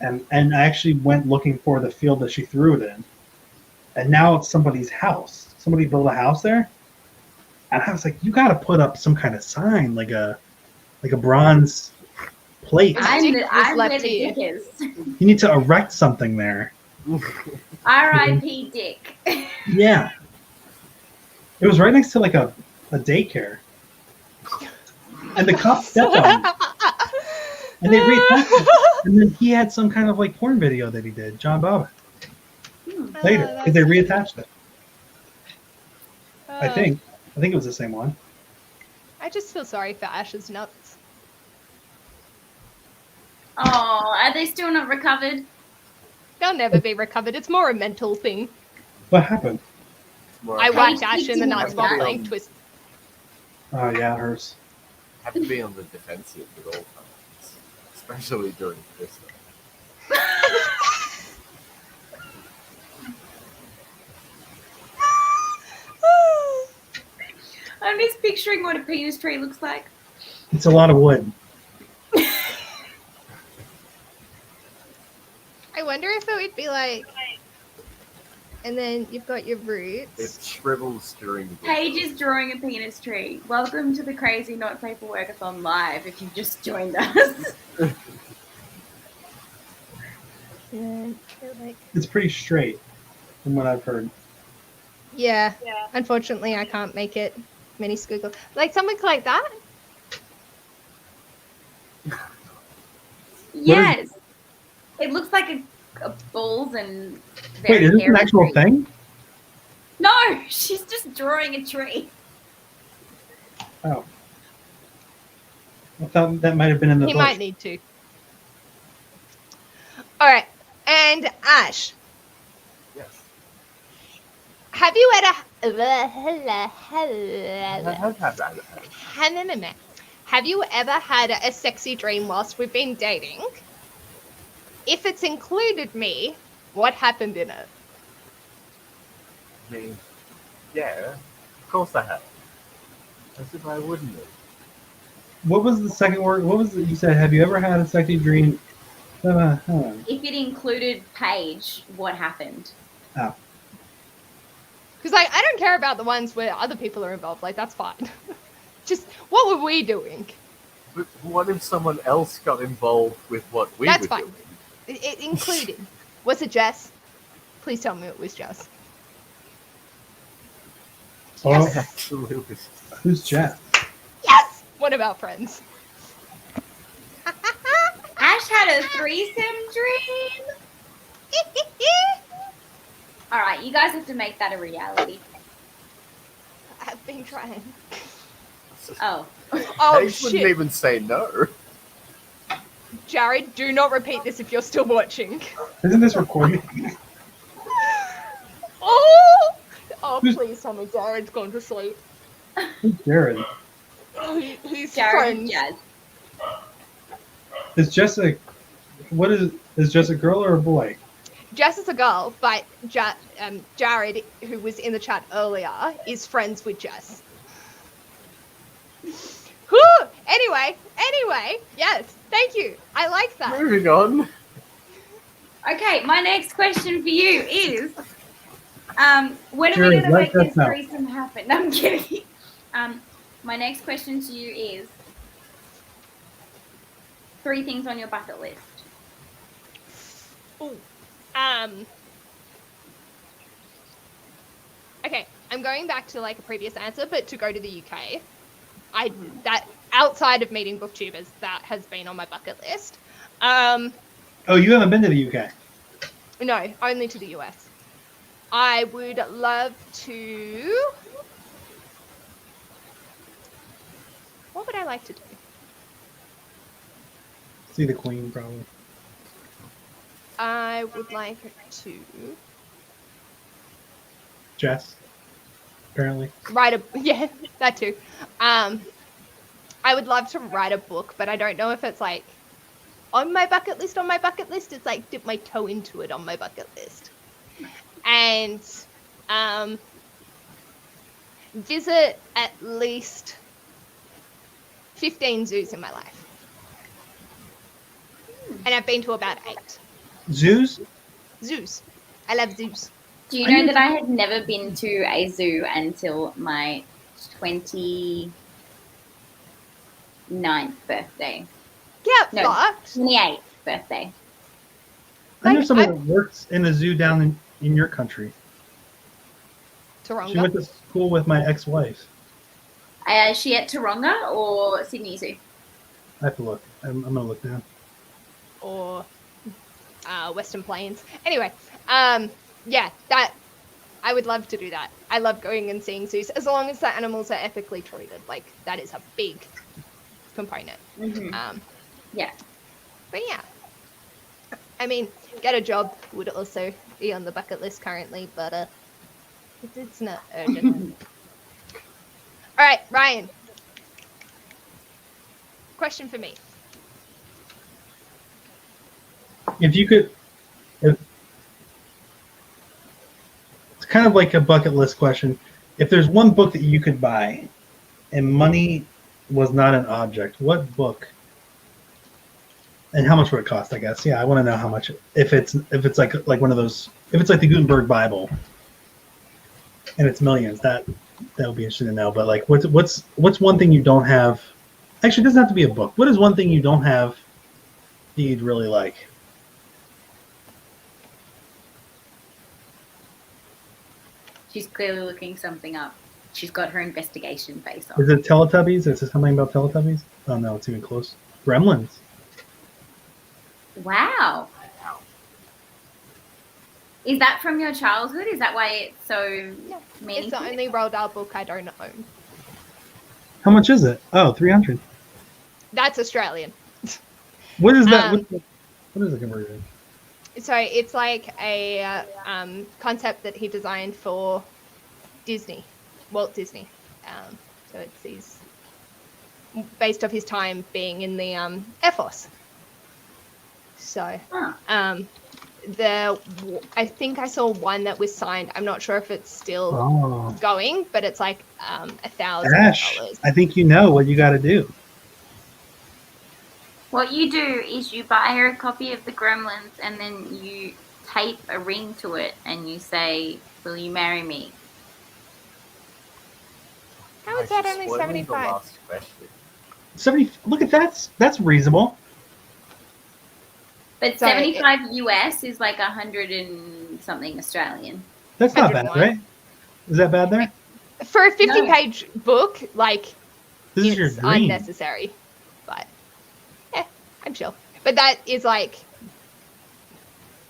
and I actually went looking for the field that she threw it in. And now it's somebody's house. Somebody built a house there, and I was like, "You got to put up some kind of sign, like a bronze plate. Dick was I'm left where the here. dick is. You need to erect something there." R.I.P. Dick. Yeah. It was right next to like a daycare. And the cops stepped on it. And they reattached it. And then he had some kind of like porn video that he did, John Bobbitt, later. Because they reattached it. I think it was the same one. I just feel sorry for Ash's nuts. Oh, are they still not recovered? They'll never be recovered. It's more a mental thing. What happened? More I have whacked Hey, Ash in the nuts while hey, playing hey. Twist. Oh yeah, it hurts. to be on the defensive at all times, especially during Krystal. I'm just picturing what a penis tree looks like. It's a lot of wood. I wonder if it would be like, and then you've got your roots. It shrivels during the Paige is drawing a penis tree. Welcome to the Crazy Not Safe for Workathon live if you've just joined us. Yeah, like, It's pretty straight, from what I've heard. yeah. Unfortunately, I can't make it many squiggles. Like something like that. Yes. It looks like a balls and Wait, is this an hairy actual tree. thing? No, she's just drawing a tree. Oh. I thought that might have been in the He book. might need to. All right, and Ash, Yes. have you ever? Have you ever had a sexy dream whilst we've been dating? If it's included me, what happened in it? I mean, yeah, of course I have. As if I wouldn't have. What was the second word? What was it you said? Have you ever had a sexy dream? Hold on. If it included Paige, what happened? Oh. Because like I don't care about the ones where other people are involved. Like that's fine. Just what were we doing? But what if someone else got involved with what we That's were fine. doing? It included. Was it Jess? Please tell me it was Jess. Oh, Actually, it was... who's Jeff? Yes! One of our friends. Ash had a threesome dream. All right, you guys have to make that a reality. I've been trying. Oh. Oh, Paige wouldn't shit. even say no. Jared, do not repeat this if you're still watching. Isn't this recorded? Oh! Oh, please tell me Jared's gone to sleep. Who's Jared? He's Jared and friends. Jazz. Is Jess a... What is Jess a girl or a boy? Jess is a girl, but Jared, who was in the chat earlier, is friends with Jess. Whew! Anyway, yes, thank you. I like that. Moving on. Okay, my next question for you is, when are we Jared, going to make let us this know. threesome happen? No, I'm kidding. My next question to you is, 3 things on your bucket list. Ooh. Okay, I'm going back to like a previous answer, but to go to the UK. That outside of meeting booktubers, that has been on my bucket list. Oh, you haven't been to the UK? No, only to the US. I would love to. What would I like to do? See the Queen, probably. I would like to Jess, apparently. write a yeah, that too. I would love to write a book, but I don't know if it's like on my bucket list. On my bucket list, it's like dip my toe into it on my bucket list, and visit at least 15 zoos in my life, and I've been to about 8 Zoos? zoos. I love zoos. Do you know that I had never been to a zoo until my 29th birthday? Get No. fucked. 28th birthday. I know Like, someone that works in a zoo down in your country. She went Taronga. to school with my ex-wife. Is she at Taronga or Sydney Zoo? I have to look. I'm going to look now. Or Western Plains. Anyway, yeah, that I would love to do that. I love going and seeing zoos as long as the animals are ethically treated. Like that is a big component. Mm-hmm. Yeah. But yeah, I mean, get a job would also be on the bucket list currently, but it's not urgent. All right, Ryan. Question for me. If you could... It's kind of like a bucket list question. If there's one book that you could buy and money was not an object, what book? And how much would it cost, I guess? Yeah, I want to know how much. If it's like one of those, if it's like the Gutenberg Bible and it's millions, that would be interesting to know. But like what's one thing you don't have? Actually, it doesn't have to be a book. What is one thing you don't have that you'd really like? She's clearly looking something up. She's got her investigation face on. Is it Teletubbies? Is it something about Teletubbies? Oh no, it's even close. Gremlins. Wow. Is that from your childhood? Is that why it's so It's meaningful? the only Roald Dahl book I don't own. How much is it? Oh, 300. That's Australian. What is that? What is the conversion? So it's like a concept that he designed for Disney, Walt Disney. So it's based off his time being in the Air Force. So I think I saw one that was signed. I'm not sure if it's still going, but it's like $1,000. Ash, I think you know what you got to do. What you do is you buy her a copy of the Gremlins and then you tape a ring to it and you say, "Will you marry me?" How is that only Spoiling the 75? last question. 70. Look at that. That's reasonable. But So 75 US is like 100 and something Australian. That's not bad, 101. right? Is that bad there? For a 50 No. page book, like, This is your it's dream. unnecessary. But, yeah, I'm chill. But that is like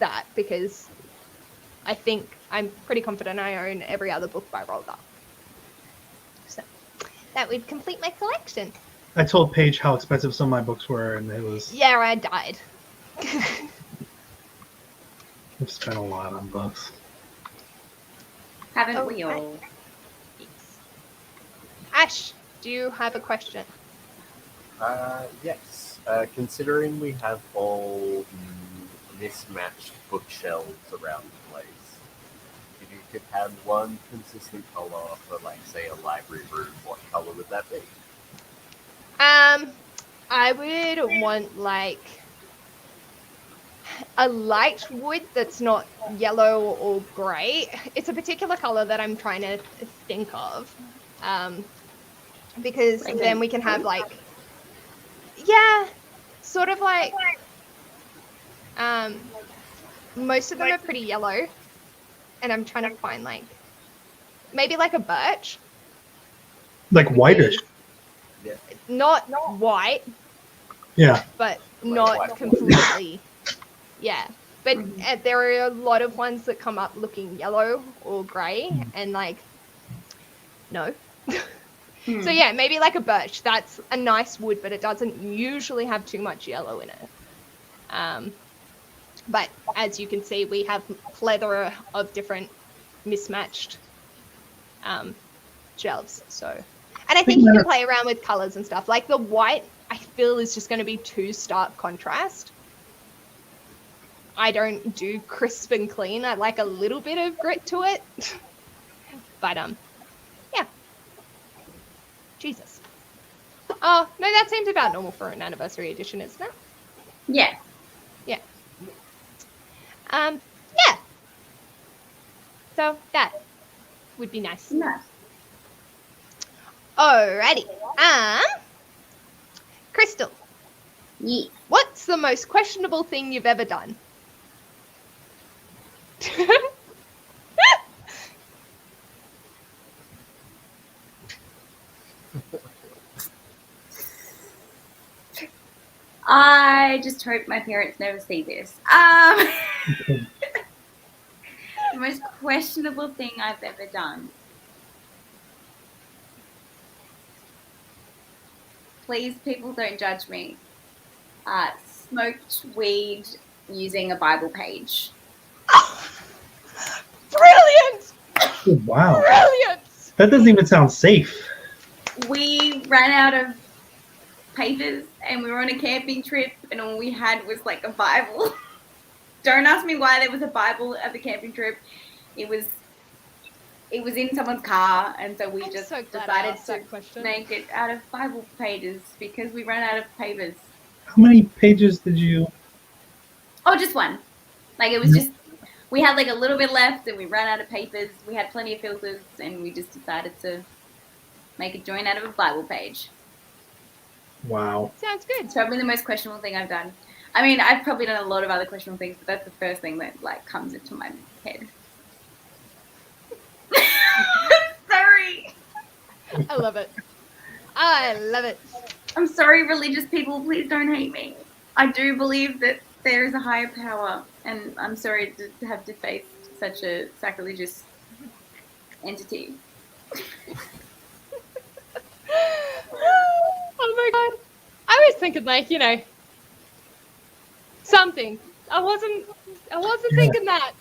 that because I think I'm pretty confident I own every other book by Rolda. So that would complete my collection. I told Paige how expensive some of my books were, and it was. Yeah, I died. I've spent a lot on books. Haven't Oh, we all? Ash, do you have a question? Yes. Considering we have all mismatched bookshelves around the place, if you could have one consistent color for, like, say, a library room, what color would that be? I would want like a light wood that's not yellow or grey. It's a particular color that I'm trying to think of. Because Like then a we can have like, yeah, sort of like, most of them are pretty yellow, and I'm trying to find like, maybe like a birch, Like whitish. not white, Yeah. but Like not white. completely, yeah. But there are a lot of ones that come up looking yellow or grey, and like, no. So yeah, maybe like a birch. That's a nice wood, but it doesn't usually have too much yellow in it. But as you can see, we have a plethora of different mismatched shelves. So, and I think you can play around with colors and stuff. Like the white, I feel is just going to be too stark contrast. I don't do crisp and clean. I like a little bit of grit to it. But yeah. Jesus. Oh, no, that seems about normal for an anniversary edition, isn't it? Yeah. Yeah. Yeah. So that would be nice. No. Alrighty. Krystal, Yeah. what's the most questionable thing you've ever done? I just hope my parents never see this. The most questionable thing I've ever done. Please, people, don't judge me. Smoked weed using a Bible page. Brilliant! Oh, wow. Brilliant! That doesn't even sound safe. We ran out of papers and we were on a camping trip and all we had was like a Bible. Don't ask me why there was a Bible at the camping trip. It was in someone's car, and so we I'm just so glad I decided asked that question. to make it out of Bible pages because we ran out of papers. How many pages did you? Oh, just one. Like it was just we had like a little bit left and we ran out of papers. We had plenty of filters and we just decided to make a joint out of a Bible page. Wow. Sounds good. It's probably the most questionable thing I've done. I mean, I've probably done a lot of other questionable things, but that's the first thing that like comes into my head. Sorry. I love it. I love it. I'm sorry, religious people. Please don't hate me. I do believe that there is a higher power, and I'm sorry to have defaced such a sacrilegious entity. Oh my god. I was thinking like, something. I wasn't thinking that.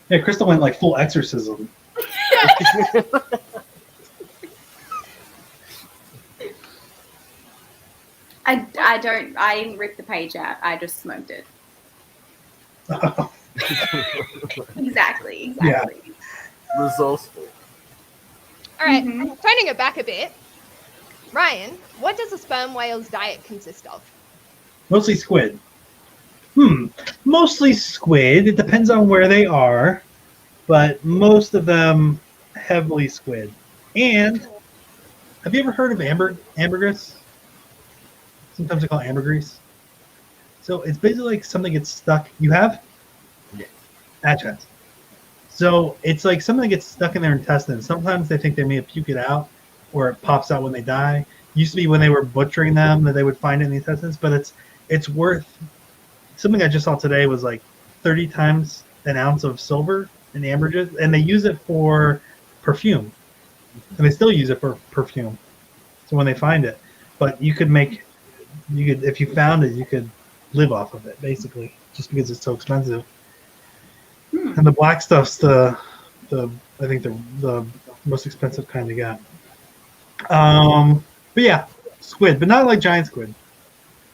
Yeah, Krystal went like full exorcism. I didn't rip the page out. I just smoked it. Exactly. Yeah. Resourceful. All right, Mhm. turning it back a bit. Ryan, what does a sperm whale's diet consist of? Mostly squid. Mostly squid. It depends on where they are, but most of them heavily squid. And have you ever heard of ambergris? Sometimes they call it ambergris. So it's basically like something gets stuck. You have? Yeah. Atchats. So it's like something that gets stuck in their intestines. Sometimes they think they may puke it out, or it pops out when they die. Used to be when they were butchering them that they would find it in the intestines, but it's worth something I just saw today was like 30 times an ounce of silver in ambergris, and they use it for perfume, and they still use it for perfume. So when they find it, but you could if you found it, you could live off of it basically, just because it's so expensive. And the black stuff's the I think the most expensive kind to get. But yeah, squid, but not like giant squid.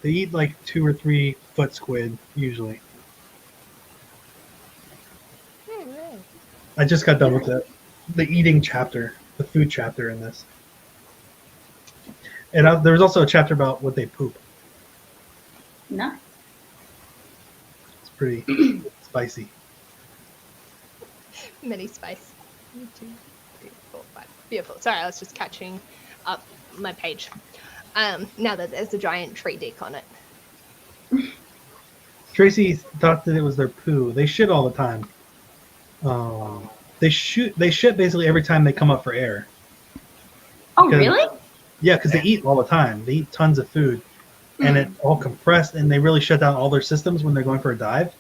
They eat like 2 or 3 foot squid usually. Alright. I just got done with the eating chapter, the food chapter in this. And there was also a chapter about what they poop. No. It's pretty spicy. Mini spice. 1, 2, 3, 4, 5. Beautiful. Sorry, I was just catching up my page. Now that there's a giant tree dick on it. Tracy thought that it was their poo. They shit all the time. They shit basically every time they come up for air. Oh, Because- really? Yeah, because they eat all the time. They eat tons of food, and it's all compressed, and they really shut down all their systems when they're going for a dive,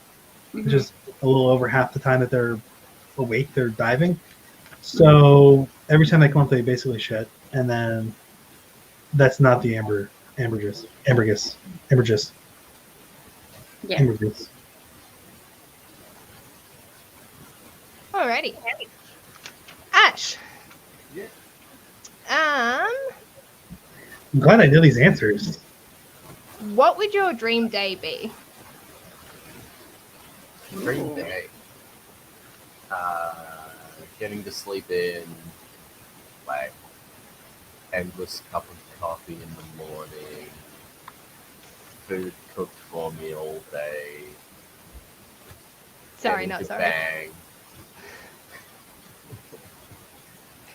which is a little over half the time that they're awake, they're diving. So every time they come up, they basically shit, and then that's not the ambergris. Yeah. Ambergris. Alrighty. Ash. Yeah. I'm glad I know these answers. What would your dream day be? Dream day. Getting to sleep in, like, endless cup of coffee in the morning, food cooked for me all day. Sorry, getting not to sorry. Bang.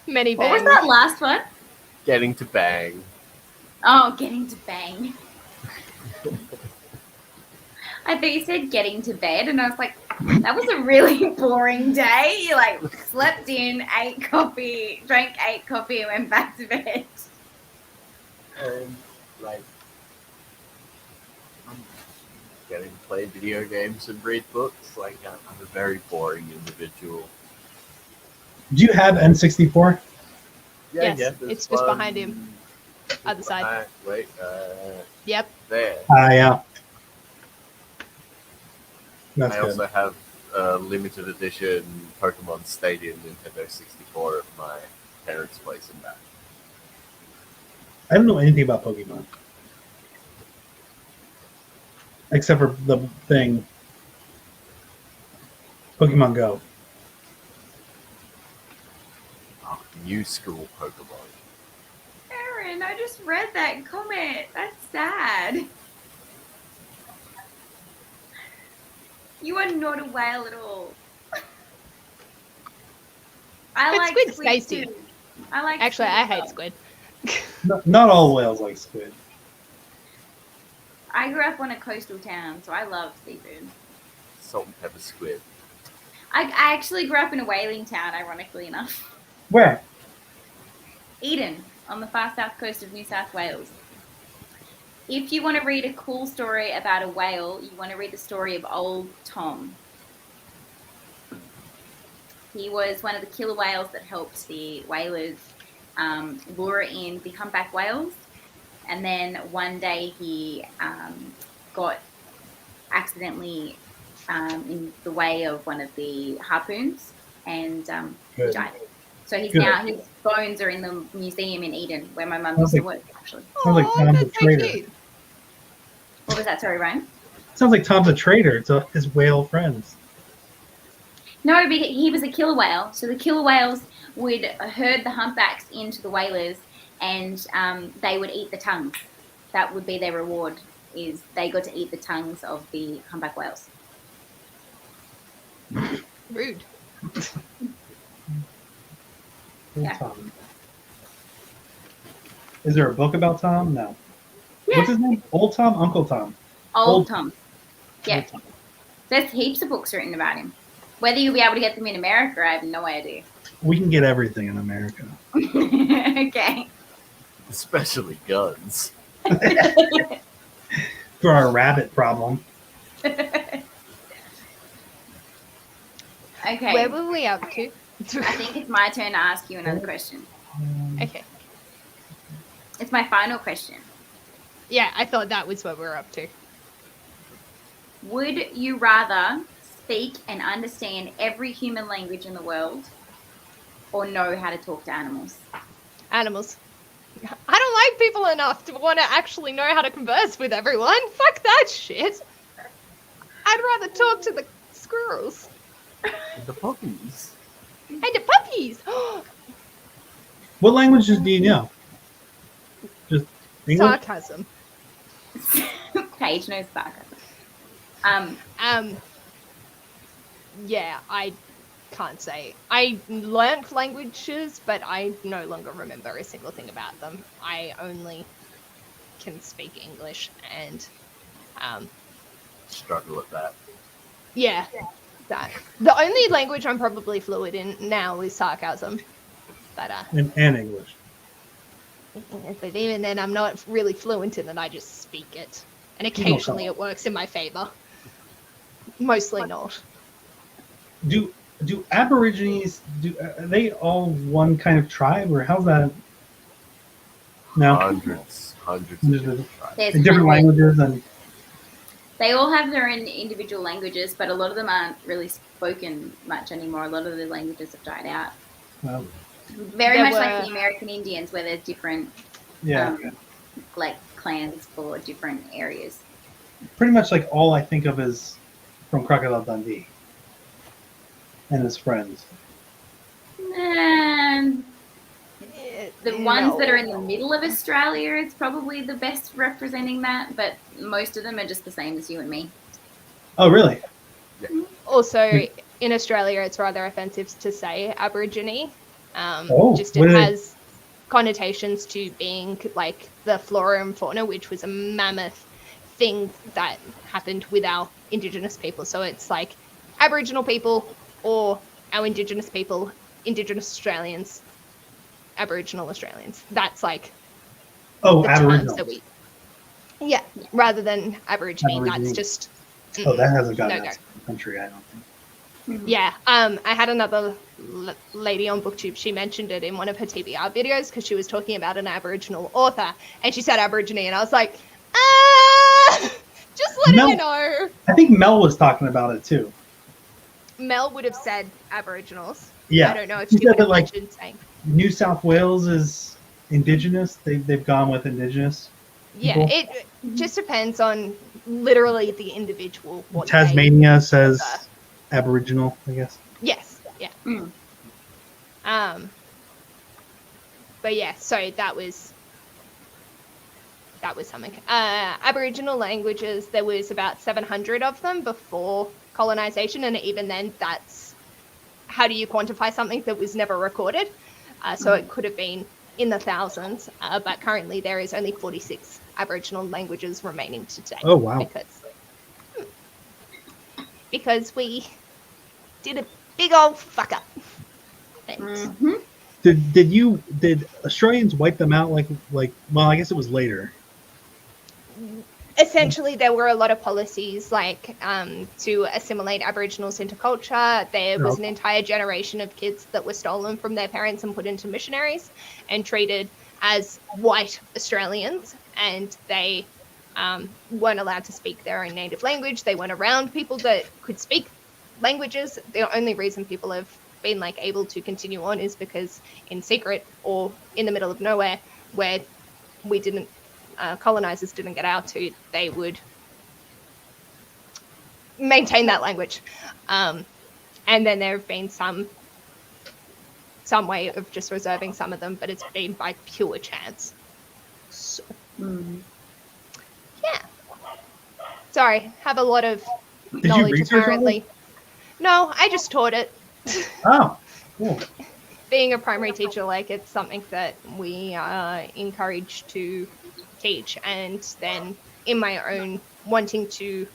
Many What was bangs. that last one? Getting to bang. Oh, getting to bang. I thought you said getting to bed, and I was like, that was a really boring day. You like slept in, ate coffee, drank 8 coffee, and went back to bed. And, like, getting to play video games and read books. Like, I'm a very boring individual. Do you have N64? Yes, there's it's just behind him. Other side. Wait, Yep. there. Yeah. That's I good. also have a limited edition Pokemon Stadium Nintendo 64 at my parents' place in back. I don't know anything about Pokemon. Except for the thing, Pokemon Go. Oh, new school Pokemon. Aaron, I just read that comment. That's sad. You are not a whale at all. I But like squid's squid tasty. too. I like. Actually, squid I as hate well. squid. Not all whales like squid. I grew up on a coastal town, so I love seafood. Salt and pepper squid. I actually grew up in a whaling town, ironically enough. Where? Eden, on the far south coast of New South Wales. If you want to read a cool story about a whale, you want to read the story of Old Tom. He was one of the killer whales that helped the whalers lure in the humpback whales. And then one day he got accidentally in the way of one of the harpoons and he Good. died. So he's Good. now, his bones are in the museum in Eden, where my mum used to work, actually. Sounds like Oh, Tom's a that's so traitor. cute. What was that, sorry, Ryan? Sounds like Tom's a traitor to his whale friends. No, but he was a killer whale. So the killer whales would herd the humpbacks into the whalers, and they would eat the tongues. That would be their reward, is they got to eat the tongues of the humpback whales. Rude. Yeah. Tom. Is there a book about Tom? No. What's his name? Old Tom? Uncle Tom? Old Tom. Yeah. Old Tom. There's heaps of books written about him. Whether you'll be able to get them in America, I have no idea. We can get everything in America. Okay. Especially guns. For our rabbit problem. Okay. Where were we up to? I think it's my turn to ask you another question. Okay. It's my final question. Yeah, I thought that was what we were up to. Would you rather speak and understand every human language in the world or know how to talk to animals? Animals. I don't like people enough to want to actually know how to converse with everyone. Fuck that shit. I'd rather talk to the squirrels. The puppies. And the puppies. What languages do you know? Just English? Sarcasm. Paige knows sarcasm. Yeah, I can't say. I learnt languages, but I no longer remember a single thing about them. I only can speak English and Struggle at that. yeah, that. The only language I'm probably fluent in now is sarcasm. But And English. but even then I'm not really fluent in it, I just speak it. And occasionally it works in my favor. Mostly not. Do Aborigines are they all one kind of tribe, or how's that? No, Hundreds of There's different tribes. There's in different hundreds. languages, and They all have their own individual languages, but a lot of them aren't really spoken much anymore. A lot of the languages have died out. Very There much like were- the American Indians, where there's different yeah, like clans for different areas. pretty much like all I think of is from Crocodile Dundee and his friends. And the ones that are in the No. middle of Australia is probably the best representing that, but most of them are just the same as you and me. Oh, really? Also, in Australia, it's rather offensive to say Aborigine. Just what it are they- has connotations to being like the flora and fauna, which was a mammoth thing that happened with our Indigenous people. So it's like Aboriginal people or our Indigenous people, Indigenous Australians, Aboriginal Australians. That's like Oh, the terms Aboriginal. that we. Yeah, rather than Aborigine. Aborigine. That's just. Oh, that hasn't gotten No-go. out to the country, I don't think. Yeah, I had another lady on BookTube. She mentioned it in one of her TBR videos because she was talking about an Aboriginal author, and she said Aborigine, and I was like, just letting No. you know. I think Mel was talking about it too. Mel would have said Aboriginals. Yeah, I don't know if she she said would have that, like, mentioned saying. New South Wales is indigenous. They've gone with indigenous. Yeah, people. it just depends on literally the individual. What they Tasmania says prefer. Aboriginal, I guess. Yes, yeah. Mm. But yeah, so that was something. Aboriginal languages, there was about 700 of them before colonization, and even then, that's how do you quantify something that was never recorded? So it could have been in the thousands, but currently there is only 46 Aboriginal languages remaining today. Oh, wow. Because we did a big old fuck up. Thanks. Mm-hmm. Did Australians wipe them out like well, I guess it was later. Essentially, there were a lot of policies like to assimilate Aboriginals into culture. There was an entire generation of kids that were stolen from their parents and put into missionaries and treated as white Australians, and they weren't allowed to speak their own native language. They weren't around people that could speak languages. The only reason people have been like able to continue on is because in secret or in the middle of nowhere where we didn't colonizers didn't get out to, they would maintain that language. And then there have been some way of just reserving some of them, but it's been by pure chance. So, yeah. Sorry, have a lot of Did you knowledge research all apparently. No, I just taught it. Oh, cool. Being a primary teacher, like, it's something that we are encouraged to teach. And then in my own wanting to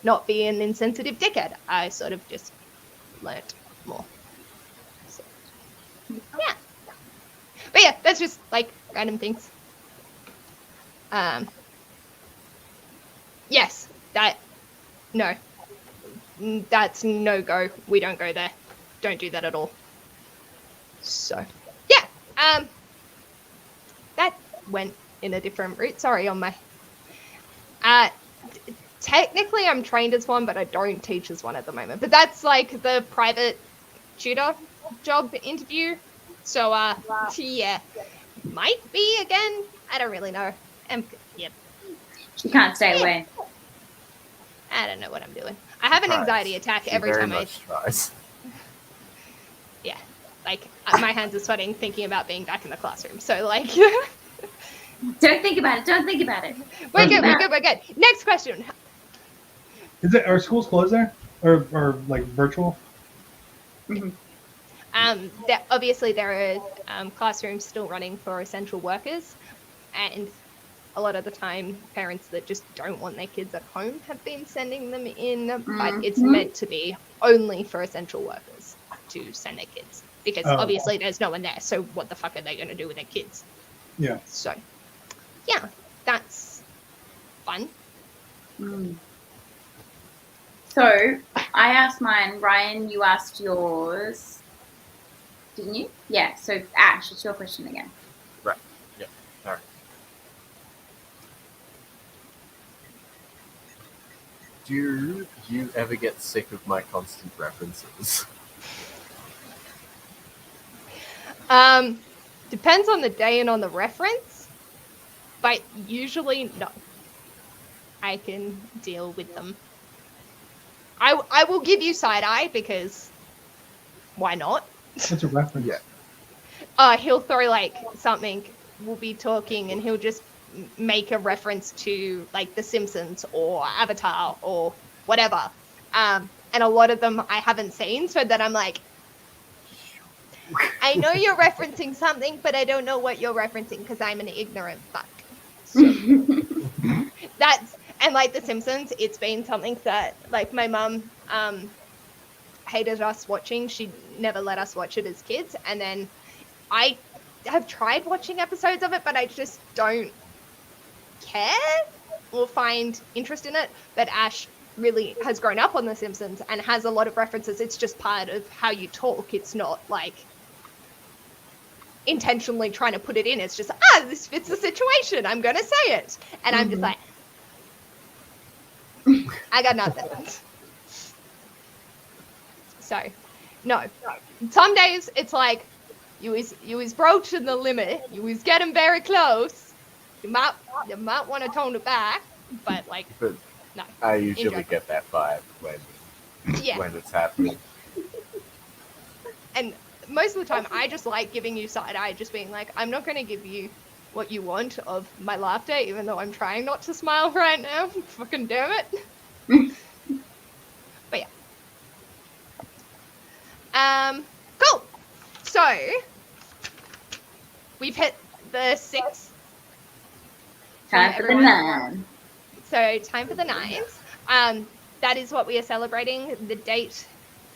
not be an insensitive dickhead, I sort of just learnt more. So, yeah. But yeah, that's just like random things. Yes, no, that's no go. We don't go there. Don't do that at all. So, yeah, that went in a different route. Sorry on my, technically I'm trained as one, but I don't teach as one at the moment. But that's like the private tutor job interview. So, yeah, might be again. I don't really know. Yep. She can't stay away. I don't know what I'm doing. I have an anxiety attack She every very time much tries. yeah, like my hands are sweating thinking about being back in the classroom. So like, Don't think about it. Don't think about it. we're good. Next question. Are schools closed there, or like virtual? Obviously there are classrooms still running for essential workers, and a lot of the time parents that just don't want their kids at home have been sending them in, but it's meant to be only for essential workers to send their kids, because obviously there's no one there, so what the fuck are they going to do with their kids? Yeah. So yeah, that's fun. So I asked mine. Ryan, you asked yours, didn't you? Yeah. So Ash, it's your question again. Right. Yeah. All right. Do you ever get sick of my constant references? Depends on the day and on the reference, but usually no. I can deal with them. I will give you side eye, because why not? What's a reference? Yeah. He'll throw like something, we'll be talking and he'll just make a reference to like The Simpsons or Avatar or whatever. And a lot of them I haven't seen, so that I'm like, I know you're referencing something, but I don't know what you're referencing because I'm an ignorant fuck. So and like The Simpsons, it's been something that like my mum hated us watching. She never let us watch it as kids, and then I have tried watching episodes of it, but I just don't care or find interest in it. But Ash really has grown up on The Simpsons and has a lot of references. It's just part of how you talk. It's not like intentionally trying to put it in. It's just, this fits the situation, I'm gonna say it. And I'm just like, I got nothing. So no, some days it's like you is broaching the limit, you is getting very close, you might want to tone it back, but like, But no, I usually get that vibe when it's happening. And most of the time I just like giving you side eye, just being like, I'm not going to give you what you want of my laughter, even though I'm trying not to smile right now. Fucking damn it. But yeah. Cool. So we've hit the 6. Time for the 9. So time for the 9s. That is what we are celebrating. The date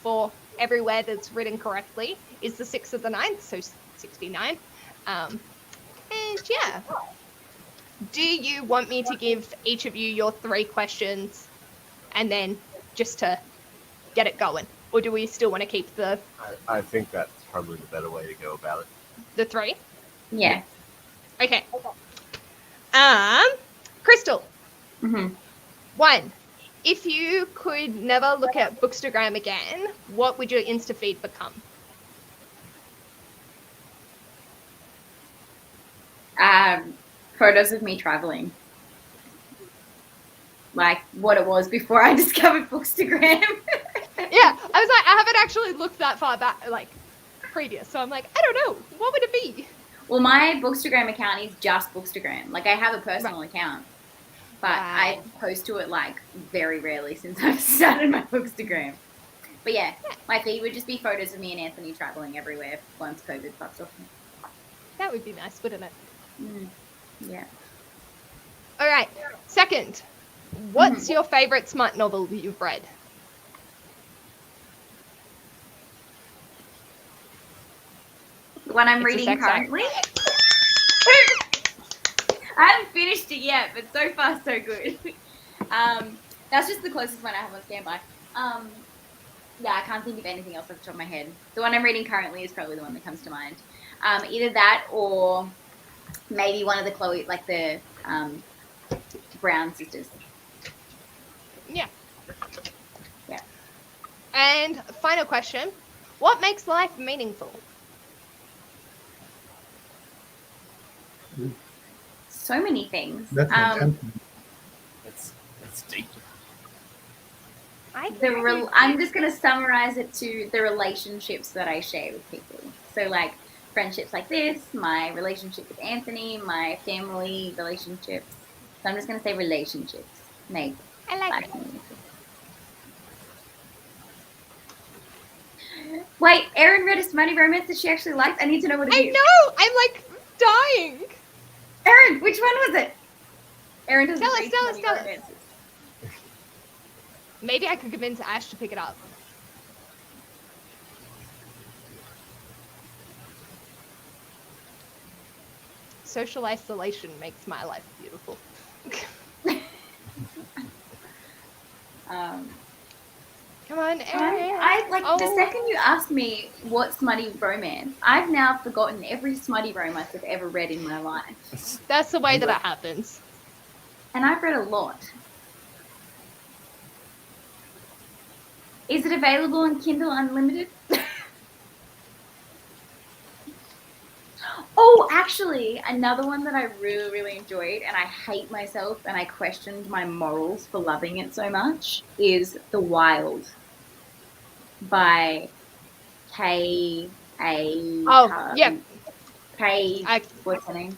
for everywhere that's written correctly is the 6th of the 9th, so 69. And yeah. Do you want me to give each of you your 3 questions and then just to get it going? Or do we still want to keep the... I think that's probably the better way to go about it. The 3? Yeah. Okay. Krystal. 1. If you could never look at Bookstagram again, what would your Insta feed become? Photos of me traveling. Like what it was before I discovered Bookstagram. Yeah, I was like, I haven't actually looked that far back, like, previous. So I'm like, I don't know. What would it be? Well, my Bookstagram account is just Bookstagram. Like, I have a personal account. But I post to it, like, very rarely since I've started my Bookstagram. But yeah, my feed would just be photos of me and Anthony traveling everywhere once COVID fucks off. That would be nice, wouldn't it? Yeah. All right. Second, what's your favorite smut novel that you've read? The one I'm It's a reading sex act. currently. I haven't finished it yet, but so far so good. That's just the closest one I have on standby. Yeah, I can't think of anything else off the top of my head. The one I'm reading currently is probably the one that comes to mind. Either that or maybe one of the Chloe, like the Brown sisters. Yeah. Yeah. And final question, what makes life meaningful? So many things. That's intense. It's deep. I'm just going to summarize it to the relationships that I share with people. So, like, friendships like this, my relationship with Anthony, my family relationships. So I'm just going to say relationships make I like life it. meaningful. Wait, Erin read a smutty romance that she actually liked. I need to know what it is. I know! I'm like dying. Erin, which one was it? Erin doesn't Tell us, read tell us, smutty tell us. romances. Maybe I could convince Ash to pick it up. Social isolation makes my life beautiful. Come on, Erin. I like the second you asked me what smutty romance, I've now forgotten every smutty romance I've ever read in my life. That's the way that it happens. And I've read a lot. Is it available on Kindle Unlimited? Oh, actually, another one that I really, really enjoyed, and I hate myself and I questioned my morals for loving it so much, is The Wild by K. Yeah. What's her name?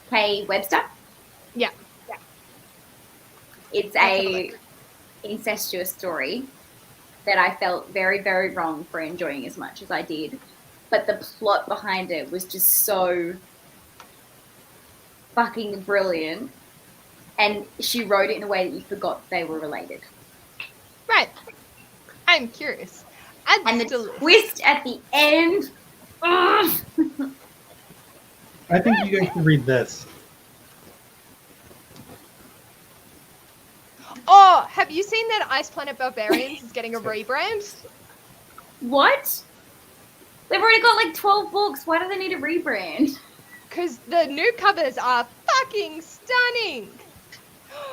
K. Webster. Yeah. It's Let's have a a look. incestuous story that I felt very, very wrong for enjoying as much as I did. But the plot behind it was just so fucking brilliant. And she wrote it in a way that you forgot they were related. Right. I'm curious. And the twist at the end. Ugh. I think you guys should read this. Oh, have you seen that Ice Planet Barbarians is getting a rebrand? What? They've already got like 12 books. Why do they need a rebrand? Because the new covers are fucking stunning.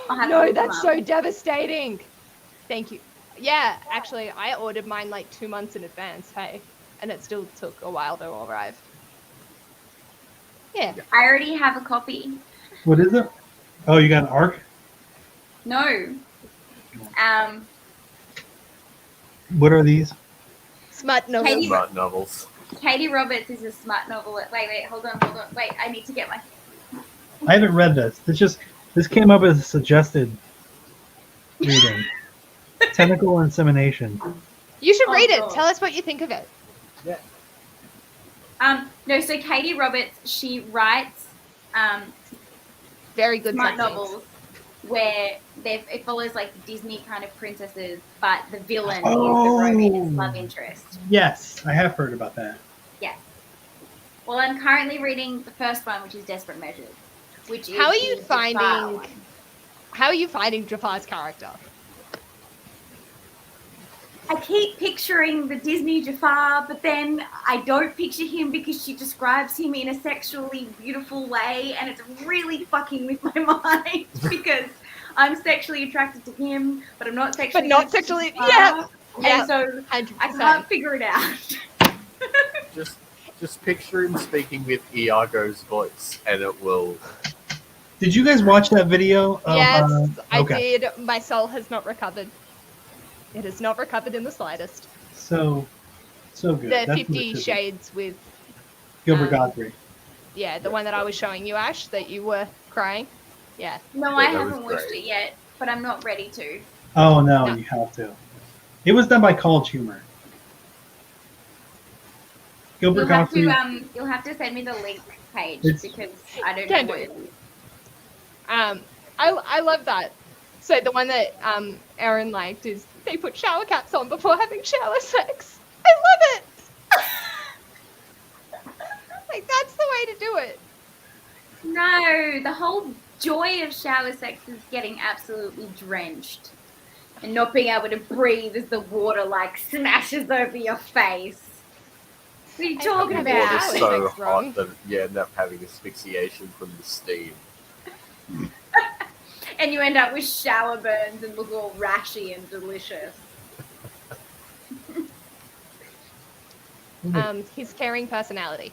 I'll have to No, look them that's up. so devastating. Thank you. Yeah, actually, I ordered mine like 2 months in advance, hey. And it still took a while to arrive. Yeah. I already have a copy. What is it? Oh, you got an arc? No. What are these? Smut novels. Katie- Smart novels. Katie Roberts is a smart novel. Wait, hold on. Wait, I need to get my... I haven't read this. This came up as a suggested reading. Tentacle insemination. You should read it. God. Tell us what you think of it. Yeah. No, so Katie Roberts, she writes Very good smart sex novels where it follows like Disney kind of princesses, but the villain is the Oh. romance love interest. Yes, I have heard about that. Yes. Well, I'm currently reading the first one, which is Desperate Measures, which is How are you the finding- Jafar one. How are you finding Jafar's character? I keep picturing the Disney Jafar, but then I don't picture him because she describes him in a sexually beautiful way, and it's really fucking with my mind because I'm sexually attracted to him, but I'm not sexually. But not attracted to sexually. Jafar, Yeah. and so 100%. I can't figure it out. Just picture him speaking with Iago's voice, and it will. Did you guys watch that video? Of, Yes, I okay. did. My soul has not recovered. It has not recovered in the slightest. So good. The That's what it 50 should be. Shades with, Gilbert Godfrey. yeah, the one that I was showing you, Ash, that you were crying. Yeah. No, I that was haven't watched great. it yet, but I'm not ready to. Oh no, No. you have to. It was done by College Humor. Gilbert Godfrey. You'll have to send me the link page It's- because I don't Can know what do. it is. I love that. So the one that Aaron liked is they put shower caps on before having shower sex. I love it. Like that's the way to do it. No, the whole joy of shower sex is getting absolutely drenched and not being able to breathe as the water like smashes over your face. What are you talking think The about? water's Shower so sex wrong. hot that you end up having asphyxiation from the steam. And you end up with shower burns and look all rashy and delicious. His caring personality.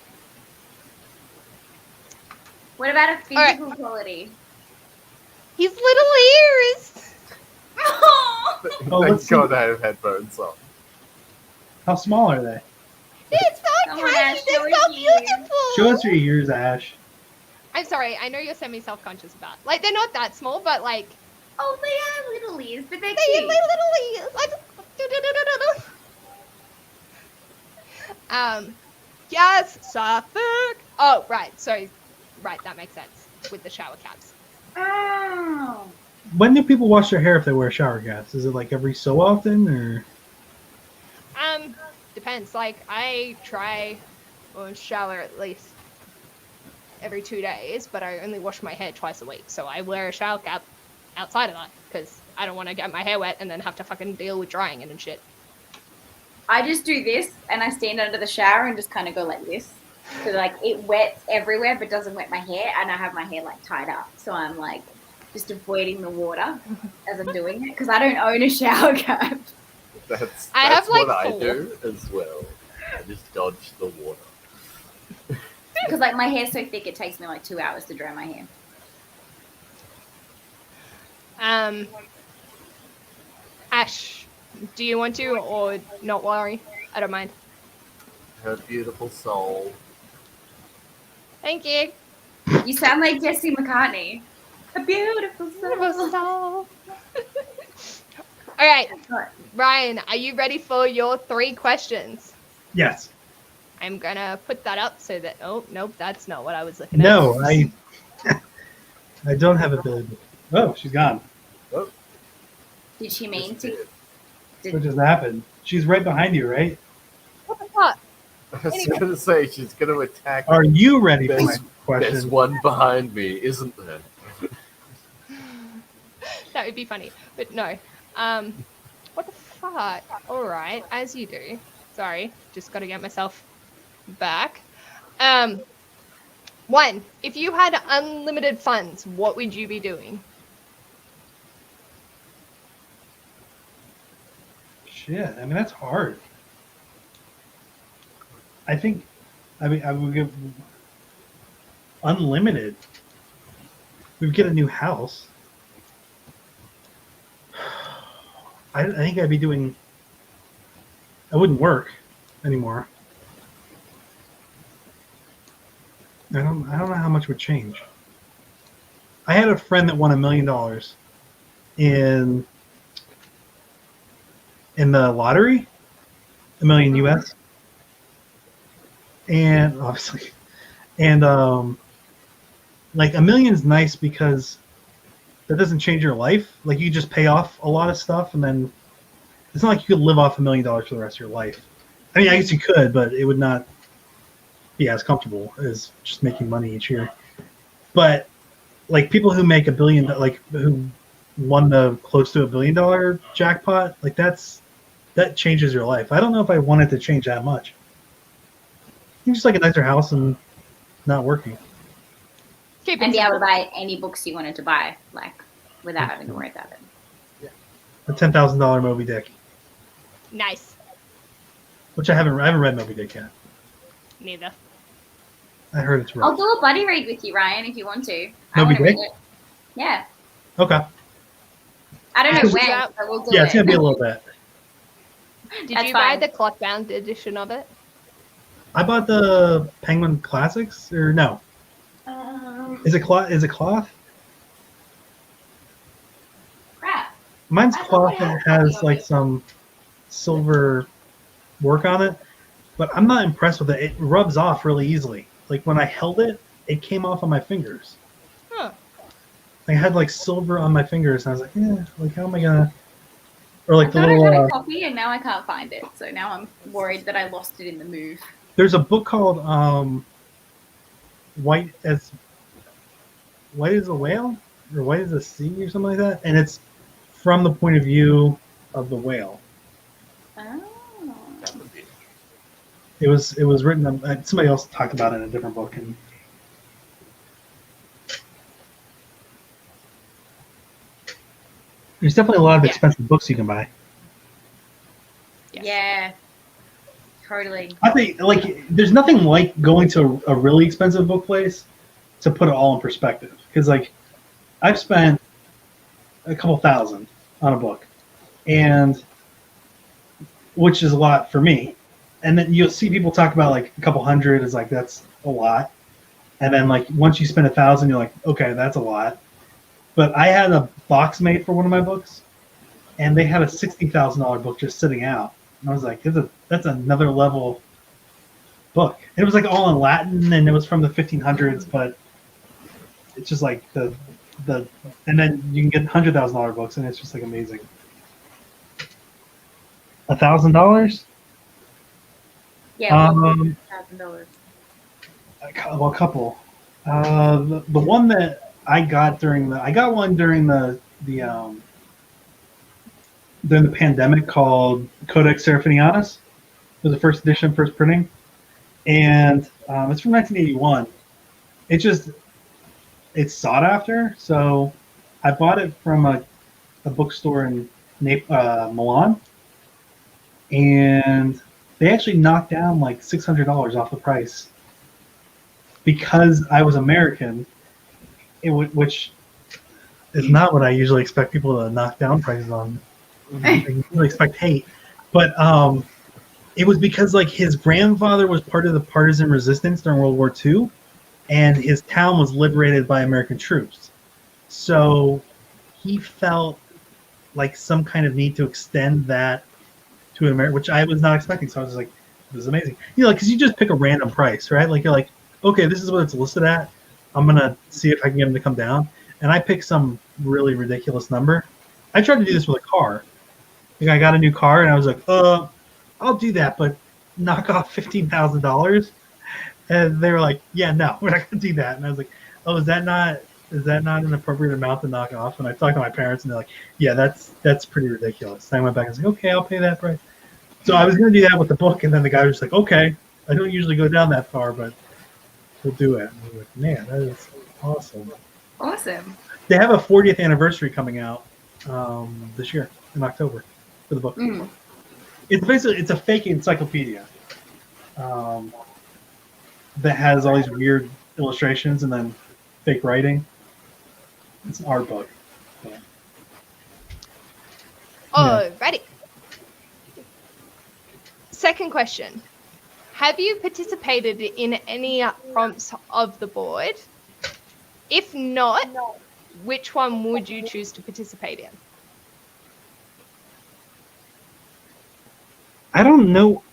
What about a right. physical quality? His little ears. Oh, Oh, Thank let's see. God I have headphones on. How small are they? It's so Come on, tiny. Ash, They're show so it to you. beautiful. Show us your ears, Ash. I'm sorry. I know you're semi-self-conscious about. Like they're not that small, but like oh, they are little ears, but they're they have cute. little ears. Yes, Suffolk. Oh, right. So, right, that makes sense with the shower caps. Oh. When do people wash their hair if they wear shower caps? Is it like every so often, or? Depends. Like I try or shower at least every 2 days, but I only wash my hair twice a week. So I wear a shower cap outside of that because I don't want to get my hair wet and then have to fucking deal with drying it and shit. I just do this and I stand under the shower and just kind of go like this. So like it wets everywhere but doesn't wet my hair, and I have my hair like tied up. So I'm like just avoiding the water as I'm doing it because I don't own a shower cap. That's I have, like, what I 4. do as well. I just dodge the water. Because like my hair's so thick it takes me like 2 hours to dry my hair. Ash, do you want to or not worry? I don't mind. Her beautiful soul. Thank you. You sound like Jesse McCartney. A beautiful soul. All right, Ryan, are you ready for your 3 questions? Yes. I'm gonna put that up so that. Oh nope, that's not what I was looking No, at. I don't have ability. Oh, she's gone. Oh, Did she mean to? What just happened? She's right behind you, right? What the fuck? I was going to say, she's going to attack. Are you ready for my There's question? one behind me, isn't there? That would be funny, but no. What the fuck? All right, as you do. Sorry, just got to get myself back. 1. If you had unlimited funds, what would you be doing? Shit, I mean that's hard. I think, I would give unlimited. We'd get a new house. I think I'd be doing. I wouldn't work anymore. I don't know how much would change. I had a friend that won $1 million in the lottery, $1 million US, and obviously, and like $1 million's nice because that doesn't change your life. Like you just pay off a lot of stuff, and then it's not like you could live off $1 million for the rest of your life. I mean, I guess you could, but it would not be as comfortable as just making money each year. But like people who make $1 billion, like who won the close to $1 billion jackpot, like that changes your life. I don't know if I wanted to change that much. You just like a nicer house and not working. Keep it And be able to simple. buy any books you wanted to buy, like without having to worry about it. A $10,000 Moby Dick, Nice. which I haven't read Moby Dick yet. Neither. I heard it's I'll rough. do a buddy read with you, Ryan, if you want to. I Moby want to read Dick? it. Yeah. Okay. I don't know Is when, that- but we'll do Yeah, it. it's gonna be a little bit. Did That's you buy fine. the cloth-bound edition of it? I bought the Penguin Classics, or no? Is it cloth? Is it cloth? Crap. Mine's I thought cloth I had and a it copy has of like it. some silver work on it, but I'm not impressed with it. It rubs off really easily. Like when I held it, it came off on my fingers. Huh. I had like silver on my fingers, and I was like, yeah, like how am I gonna? Or I like the thought I had little. a copy, and now I can't find it. So now I'm worried that I lost it in the move. There's a book called White as a Whale or White as a Sea or something like that, and it's from the point of view of the whale. Oh. That would be. It was written. Somebody else talked about it in a different book, and there's definitely a lot of Yeah. expensive books you can buy. Yes. Yeah. Totally. I think like there's nothing like going to a really expensive book place to put it all in perspective. Because like I've spent a couple thousand on a book, and which is a lot for me. And then you'll see people talk about like a couple hundred is like that's a lot. And then like once you spend 1,000, you're like, okay, that's a lot. But I had a box made for one of my books, and they had a $60,000 book just sitting out. And I was like, that's another level book. It was like all in Latin, and it was from the 1500s, but it's just like the and then you can get $100,000 books, and it's just like amazing. $1,000? Yeah. Um, $1,000. Well, a couple. The one that I got I got one during the pandemic called Codex Seraphinianus. It was the first edition, first printing, and it's from 1981. It's sought after, so I bought it from a bookstore in Milan, and they actually knocked down like $600 off the price because I was American, which is not what I usually expect people to knock down prices on. I usually expect hate, but it was because like his grandfather was part of the partisan resistance during World War II, and his town was liberated by American troops. So he felt like some kind of need to extend that to America, which I was not expecting. So I was just like, this is amazing. You know, because you just pick a random price, right? Like you're like, okay, this is what it's listed at. I'm gonna see if I can get him to come down. And I picked some really ridiculous number. I tried to do this with a car. Like I got a new car, and I was like, I'll do that, but knock off $15,000. And they were like, yeah, no, we're not gonna do that. And I was like, oh, is that not an appropriate amount to knock off? And I talked to my parents, and they're like, yeah, that's pretty ridiculous. And I went back and was like, okay, I'll pay that price. So I was gonna do that with the book, and then the guy was like, okay, I don't usually go down that far, but we'll do it. And I was like, man, that is awesome. Awesome. They have a 40th anniversary coming out this year in October for the book. Mm. It's a fake encyclopedia that has all these weird illustrations and then fake writing. It's an art book. Yeah. Alrighty. Second question. Have you participated in any prompts of the board? If not, which one would you choose to participate in? I don't know.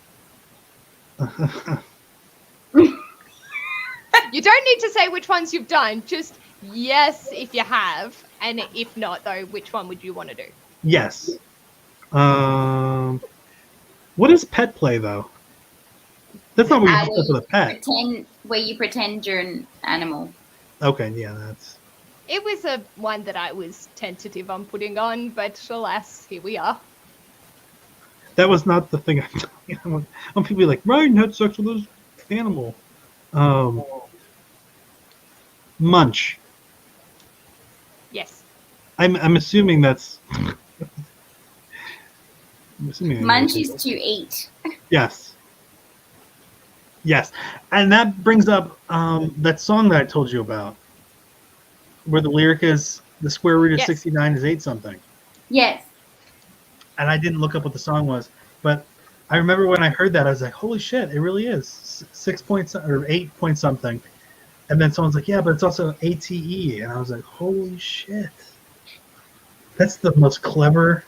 You don't need to say which ones you've done. Just yes if you have, and if not, though, which one would you want to do? Yes. What is pet play though? That's not where you hook up with a pet. Where you pretend you're an animal. Okay, yeah, that's. It was a one that I was tentative on putting on, but alas, here we are. That was not the thing. I'm people like Ryan had sex with his animal. Munch. Yes. I'm assuming that's. Munch is to eat. Yes. Yes, and that brings up that song that I told you about, where the lyric is the square root of 69 is 8 something. Yes. And I didn't look up what the song was, but I remember when I heard that I was like, "Holy shit! It really is 6 points or 8 point something." And then someone's like, "Yeah, but it's also ATE," and I was like, "Holy shit! That's the most clever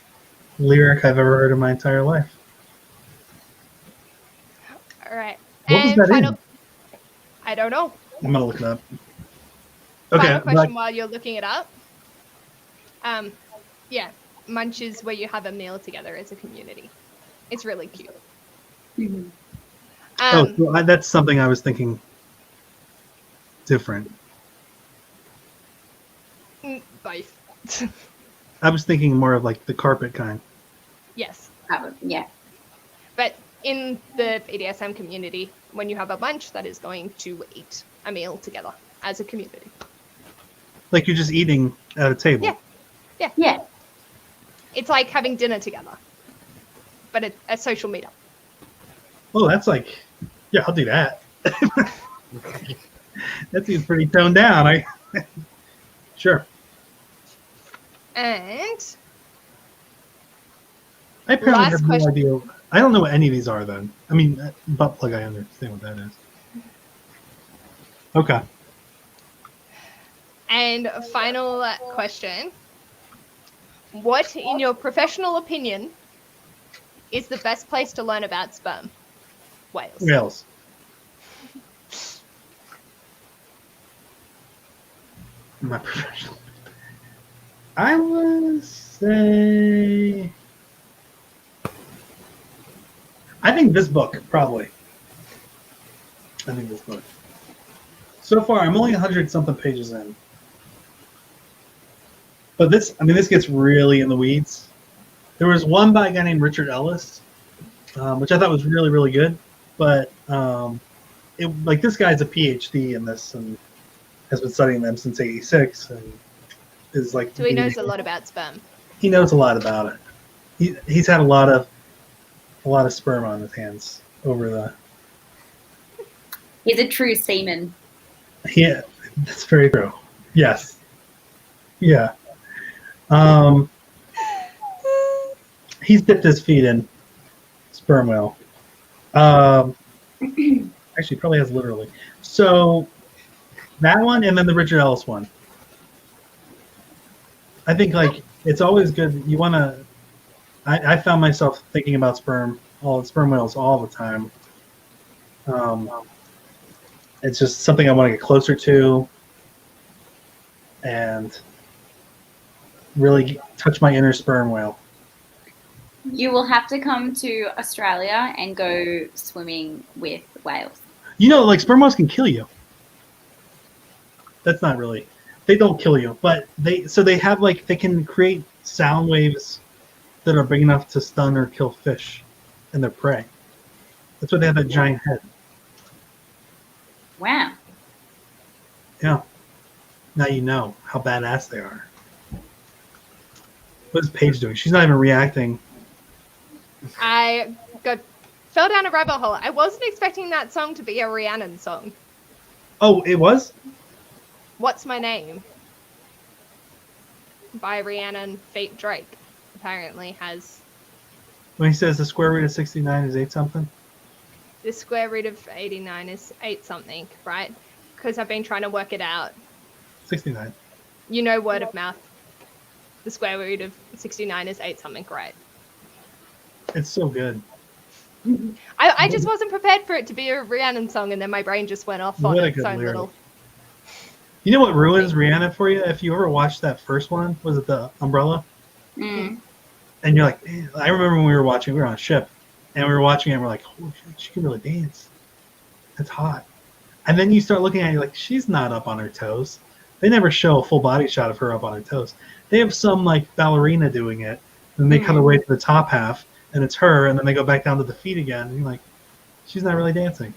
lyric I've ever heard in my entire life." All right. What was that in? I don't know. I'm gonna look it up. Okay. Final question while you're looking it up. Yeah, munches where you have a meal together as a community. It's really cute. Mhm. So that's something I was thinking different. Both. I was thinking more of like the carpet kind. Yes. Yeah. But in the BDSM community, when you have a bunch, that is going to eat a meal together as a community. Like you're just eating at a table. Yeah. Yeah. It's like having dinner together, but a social meetup. Oh, that's like, yeah, I'll do that. That seems pretty toned down. Sure. And I apparently last have no question. idea. I don't know what any of these are then. I mean, butt plug, I understand what that is. Okay. And final question. What, in your professional opinion, is the best place to learn about sperm? Whales. Whales. My professional. I would say. I think this book, probably. I think this book. So far, I'm only 100 something pages in. But this gets really in the weeds. There was one by a guy named Richard Ellis, which I thought was really, really good. But this guy's a PhD in this and has been studying them since '86, and is like. So he knows a lot about sperm. He knows a lot about it. He's had a lot of sperm on his hands over the. He's a true seaman. Yeah, that's very true. Yes. Yeah. He's dipped his feet in sperm whale. Actually, probably has literally. So that one, and then the Richard Ellis one. I think like it's always good. You want to. I found myself thinking about sperm whales all the time. It's just something I want to get closer to, and really touch my inner sperm whale. You will have to come to Australia and go swimming with whales. Like sperm whales can kill you. That's not really. They don't kill you, but they have they can create sound waves that are big enough to stun or kill fish and their prey. That's why they have that giant head. Wow. Yeah. Now you know how badass they are. What is Paige doing? She's not even reacting. I fell down a rabbit hole. I wasn't expecting that song to be a Rhiannon song. Oh, it was? What's My Name? By Rhiannon feat Drake. Apparently has. When he says the square root of 69 is 8 something? The square root of 89 is 8 something, right? Because I've been trying to work it out. 69. Word of mouth. The square root of 69 is 8 something, right? It's so good. I just wasn't prepared for it to be a Rhiannon song, and then my brain just went off on What a its good own lyric. little. You know what ruins Rihanna for you? If you ever watched that first one, was it the Umbrella? Mm. And you're like, man, I remember when we were on a ship, and we were watching it, and we're like, holy shit, she can really dance. That's hot. And then you start looking at it, you're like, she's not up on her toes. They never show a full body shot of her up on her toes. They have some ballerina doing it, and they cut away to the top half, and it's her, and then they go back down to the feet again, and you're like, she's not really dancing.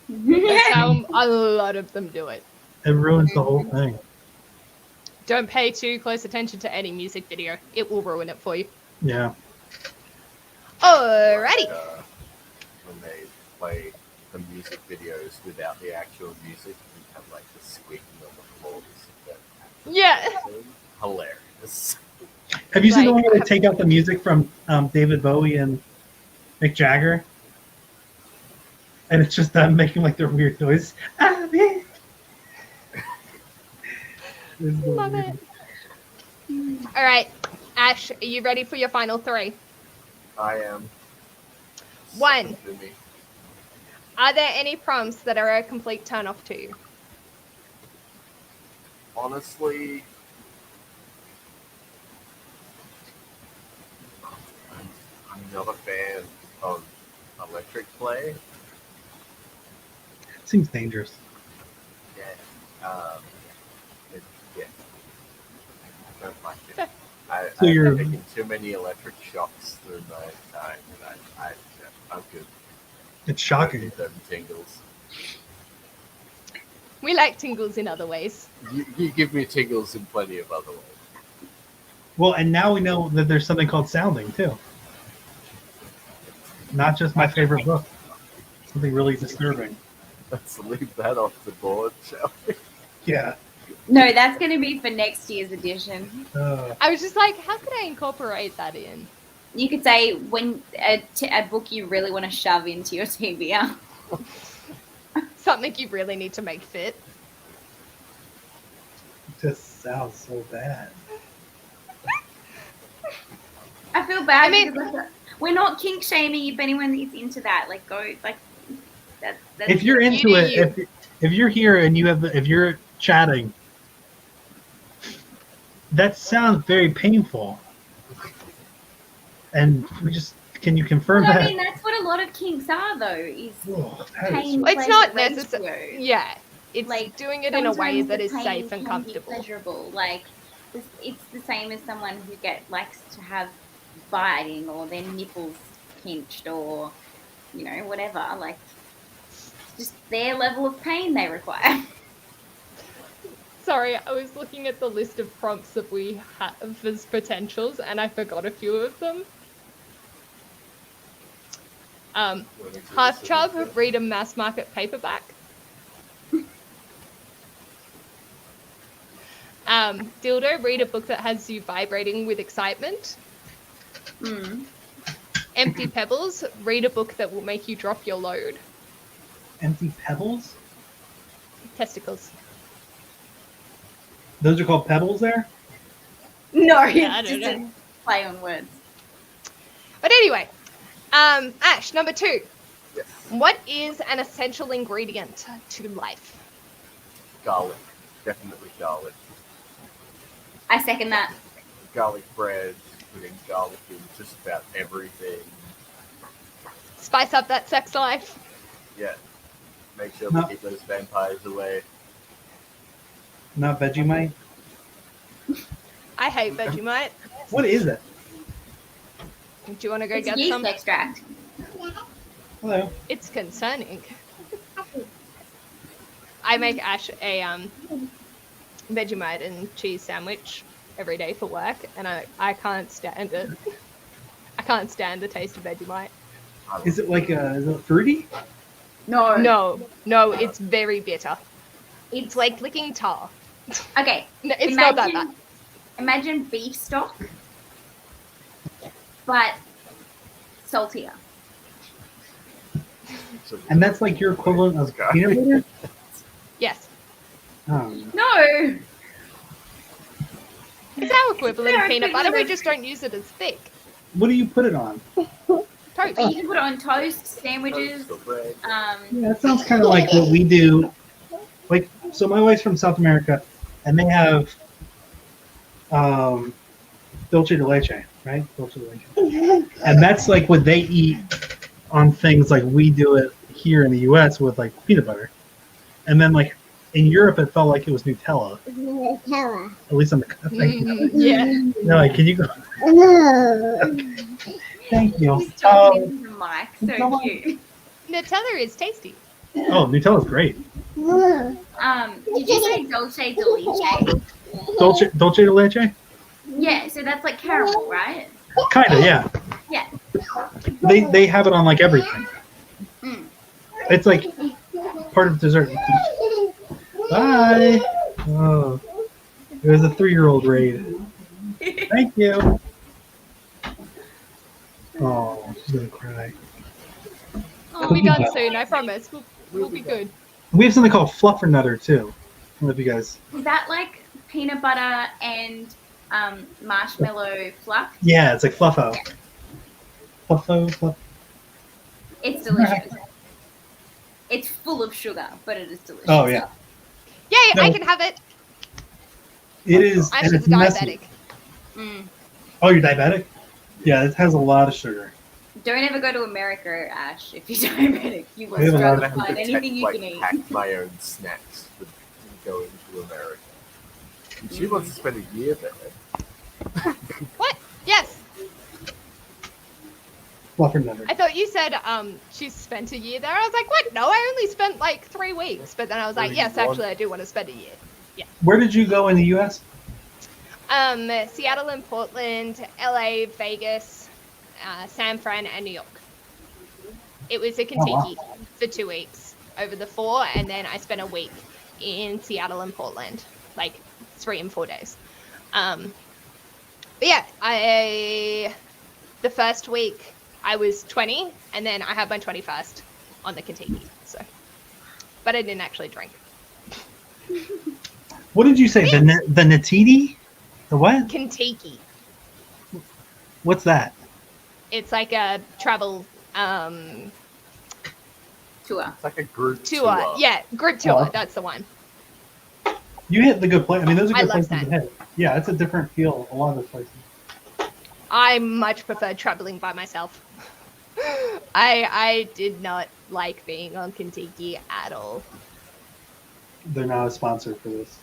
That's how a lot of them do it. It ruins the whole thing. Don't pay too close attention to any music video. It will ruin it for you. Yeah. Alrighty. When they play the music videos without the actual music, you have the squeaking on the floors. Yeah. Hilarious. Have you seen the one where they take out the music from David Bowie and Mick Jagger? And it's just them making their weird noise. Love it. All right, Ash, are you ready for your final 3? I am. 1. Are there any prompts that are a complete turn off to you? Honestly, not a fan of electric play. Seems dangerous. Yeah. Yeah. I don't like it. So I've you're- taken too many electric shocks through my time, and I'm good. It's shocking. Give them tingles. We like tingles in other ways. You give me tingles in plenty of other ways. Well, and now we know that there's something called sounding too. Not just my favorite book. Something really disturbing. Let's leave that off the board, shall we? Yeah. No, that's going to be for next year's edition. I was just like, how could I incorporate that in? You could say when a book you really want to shove into your TBR. Something you really need to make fit. It just sounds so bad. I feel bad. I mean- because we're not kink shaming. If anyone is into that, like go like that's If you're into You do it, if you're here and if you're chatting, that sounds very painful. And can you confirm Well, that? I mean, that's what a lot of kinks are, though. Is Oh, that is- pain. It's not pleasure necessary. ratio. Yeah, it's Like, doing it in a way Sometimes that the is pain safe and can be comfortable. pleasurable. Like it's the same as someone who likes to have biting or their nipples pinched or whatever. Like just their level of pain they require. Sorry, I was looking at the list of prompts that we have as potentials, and I forgot a few of them. Half chub, read a mass market paperback. Dildo, read a book that has you vibrating with excitement. Mm. Empty pebbles, read a book that will make you drop your load. Empty pebbles? Testicles. Those are called pebbles there? No, Yeah, I it's don't just know. a play on words. But anyway, Ash, number 2. Yes. What is an essential ingredient to life? Garlic. Definitely garlic. I second that. Garlic bread, putting garlic in just about everything. Spice up that sex life. Yeah. Make sure No. we keep those vampires away. Not Vegemite? I hate Vegemite. What is it? Do you want to go It's get yeast some? extract. Hello. It's concerning. I make Ash a Vegemite and cheese sandwich every day for work, and I can't stand it. I can't stand the taste of Vegemite. Is it is it fruity? No. No, it's very bitter. It's like licking tar. Okay. No, it's not that bad. Imagine beef stock, but saltier. And that's like your equivalent of peanut butter? Yes, Oh. No. it's our equivalent Fair of peanut butter. We equivalent. just don't use it as thick. What do you put it on? Toast. You can put it on toast, sandwiches. Toast or bread. Yeah, that sounds kind of like what we do. Like, so my wife's from South America, and they have dulce de leche, right? Dulce de leche. And that's like what they eat on things like we do it here in the U.S. with like peanut butter. And then like in Europe, it felt like it was Nutella. Nutella. At least on the thing. Yeah. No, like, can you go? Thank you. He's talking into the mic. So come on. cute. Nutella is tasty. Oh, Nutella's great. Did you say dulce de leche? Dulce de leche? Yeah, so that's like caramel, right? Kind of, yeah. Yeah. They have it on like everything. Mm. It's like part of dessert. Bye. Oh, it was a 3-year-old raid. Thank you. Oh, she's gonna cry. We'll be done soon, I promise. We'll be good. We have something called fluffernutter too. I don't know if you guys. Is that like peanut butter and marshmallow fluff? Yeah, it's like fluffo. Fluff. It's delicious. It's full of sugar, but it is delicious. Oh yeah, Yay, No. I can have it. it is. Ash And is it's messy. diabetic. Mm. Oh, you're diabetic? Yeah, it has a lot of sugar. Don't ever go to America, Ash, if you're diabetic. You will We have a lot struggle of- to find anything you can pack eat. my own snacks for going to America. And she wants to spend a year there. What? Yes. Fluffernutter. I thought you said she spent a year there. I was like, what? No, I only spent like 3 weeks. But then I was like, Only yes, one. actually, I do want to spend a year. Where did you go in the U.S.? Seattle and Portland, LA, Vegas, San Fran, and New York. It was a Kentucky for 2 weeks over the 4, and then I spent a week in Seattle and Portland, like 3 and 4 days. But yeah, the first week I was 20, and then I had my 21st on the Kentucky. So, but I didn't actually drink. What did you say? The Natiti? The what? Kentucky. What's that? It's like a travel Tour. It's like a group tour. Yeah, group tour. Oh. That's the one. You hit the good place. I mean, those are I good love places to that. hit. Yeah, it's a different feel. A lot of those places. I much prefer traveling by myself. I did not like being on Kentucky at all. They're not a sponsor for this.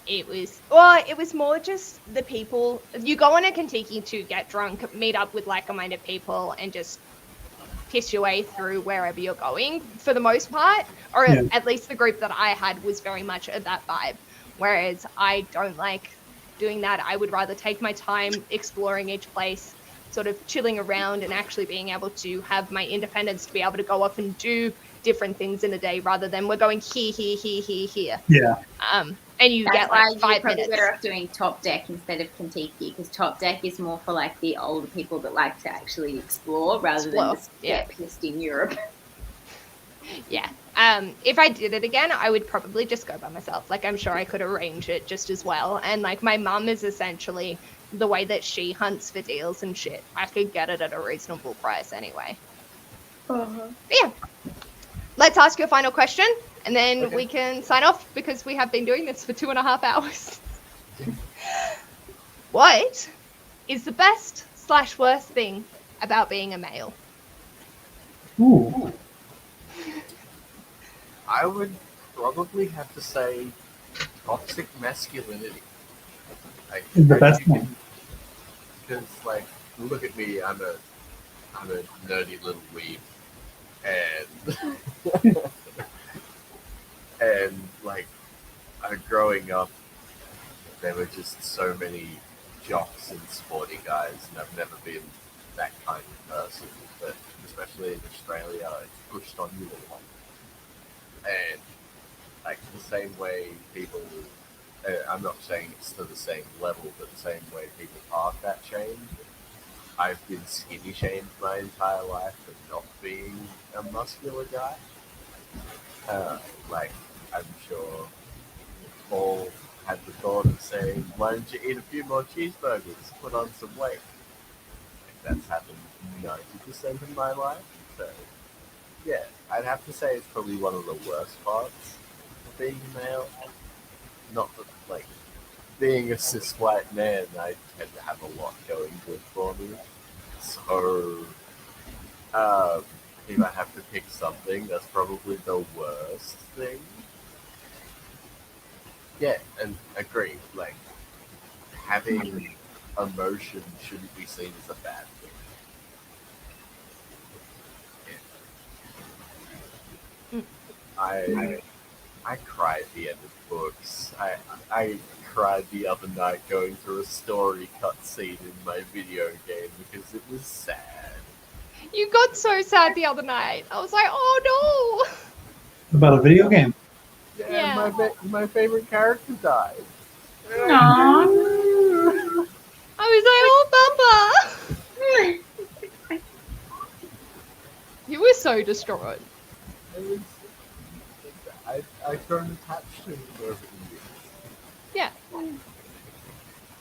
It was more just the people. You go on a Kentucky to get drunk, meet up with like-minded people, and just piss your way through wherever you're going for the most part. Or Yeah. at least the group that I had was very much of that vibe. Whereas I don't like doing that. I would rather take my time exploring each place, sort of chilling around and actually being able to have my independence to be able to go off and do different things in a day rather than we're going here. Yeah. And you That's get why like you're 5 probably minutes. better off doing Top Deck instead of Kentucky, because Top Deck is more for like the older people that like to actually explore rather Explore, than just get pissed in Europe. Yeah. If I did it again, I would probably just go by myself. Like, I'm sure I could arrange it just as well. And like, my mum is essentially the way that she hunts for deals and shit. I could get it at a reasonable price anyway. But yeah. Let's ask you a final question, and then we can sign off because we have been doing this for 2.5 hours. What is the best/worst thing about being a male? Ooh. I would probably have to say toxic masculinity. Like, Is the how best you one. can- Because, like, look at me, I'm a nerdy little weeb, and and like, growing up, there were just so many jocks and sporty guys, and I've never been that kind of person. But especially in Australia, it's pushed on you a lot, and like the same way people. I'm not saying it's to the same level, but the same way people are fat shamed. I've been skinny shamed my entire life for not being a muscular guy. Like, I'm sure Paul had the thought of saying, why don't you eat a few more cheeseburgers, put on some weight? Like, that's happened 90% of my life. So, yeah, I'd have to say it's probably one of the worst parts of being a male. Not that, like, being a cis white man, I tend to have a lot going good for me. So, if I have to pick something, that's probably the worst thing. Yeah, and agree. Like, having emotion shouldn't be seen as a bad thing. Yeah. I cry at the end of books. I cried the other night going through a story cutscene in my video game because it was sad. You got so sad the other night. I was like, oh no. About a video game. Yeah, my favorite character died. Aww. I was like, oh, Papa. You were so distraught. I've grown attached to him over the years. Yeah.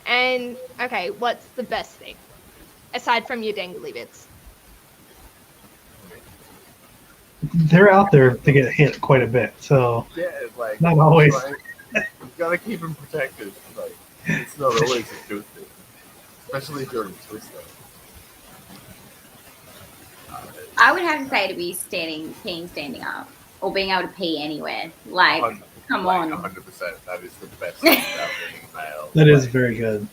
And, okay, what's the best thing? Aside from your dangly bits. They're out there to get hit quite a bit, so Yeah, like, not always. you gotta keep him protected. Like, it's not always a good thing, especially during Twister. I would have to say to be standing up, or being able to pee anywhere. Like, come on. 100%. That is the best thing about being male. That is very good.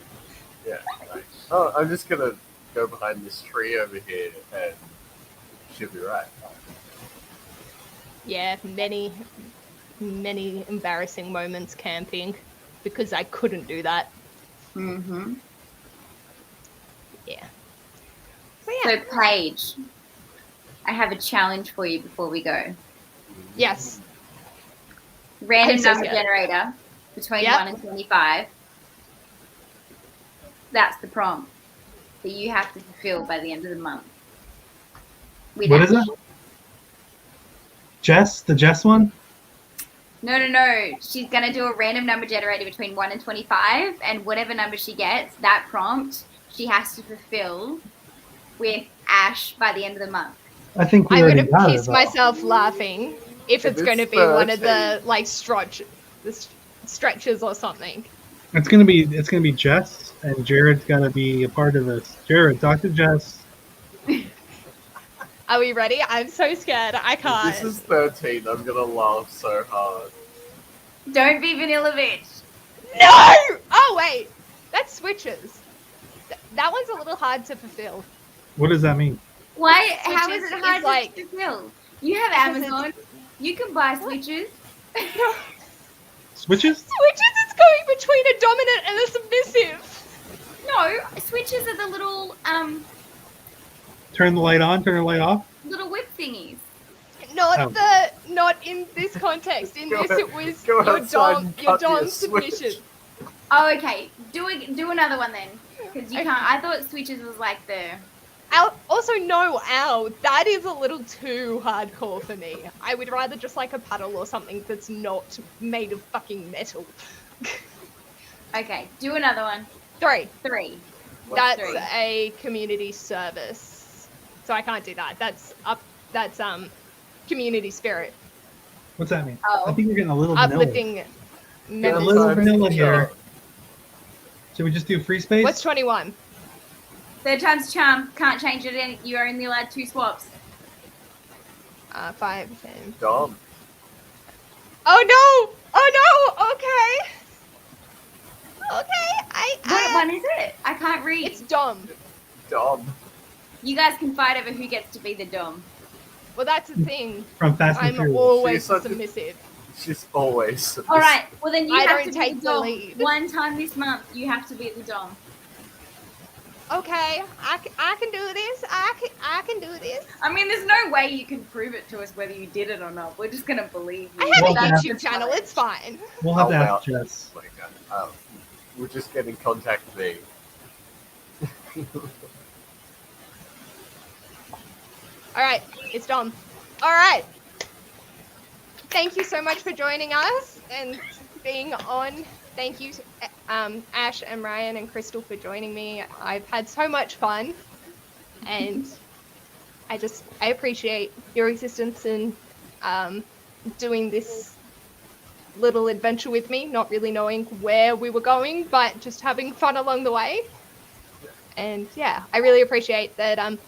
Yeah. Like, oh, I'm just gonna go behind this tree over here, and she'll be right. Yeah, many embarrassing moments camping because I couldn't do that. Mm-hmm. Yeah. So, Paige, I have a challenge for you before we go. Yes. Random I'm so number scared. generator between Yep. 1 and 25. That's the prompt that you have to fulfill by the end of the month. What is it? Jess? The Jess one? No. She's going to do a random number generator between 1 and 25, and whatever number she gets, that prompt, she has to fulfill with Ash by the end of the month. I think we I'm already gonna got piss it. myself laughing if it's going to be one of the like stretches or something. It's gonna be Jess, and Jared's gotta be a part of this. Jared, talk to Jess. Are we ready? I'm so scared. I can't. If this is 13, I'm gonna laugh so hard. Don't be Vanilla Bitch. No! Oh wait, that switches. That one's a little hard to fulfill. What does that mean? Why? How Switches is it is hard like- to fulfill? You have Because Amazon. You can buy switches. Switches? Switches is going between a dominant and a submissive. No, switches are the little Turn the light on, turn the light off? little whip thingies. Not in this context. In this it was Go your outside and your cut your dom switch. submission. Oh, okay. Do another one then, because you can't. I thought switches was like the. Also, no, ow, that is a little too hardcore for me. I would rather just like a paddle or something that's not made of fucking metal. Okay, do another one. 3. 3. What's That's 3? a community service. So I can't do that. That's community spirit. What's that mean? Oh. I think you're getting a little vanilla. Uplifting Yeah, a members. little of- vanilla here. Should we just do free space? What's 21? Third time's charm. Can't change it. You're only allowed 2 swaps. 5, 10. Dom. Oh no! Oh no! Okay. Okay. What one is it? I can't read. It's Dom. Dom. You guys can fight over who gets to be the dom. Well, that's the thing. From Fast and I'm Furious. always She's such a- submissive. She's always. All right. Well, then you I have don't to be take the the dom. lead. One time this month, you have to be the dom. Okay, I can do this. I can do this. I mean, there's no way you can prove it to us whether you did it or not. We're just gonna believe you. I have Well, a that's YouTube channel. It's fine. We'll have to How ask Jess. Like, we're just getting contact me. All right, it's Dom. All right. Thank you so much for joining us and being on. Thank you, Ash and Ryan and Krystal for joining me. I've had so much fun, and I appreciate your existence and doing this little adventure with me, not really knowing where we were going, but just having fun along the way. And yeah, I really appreciate that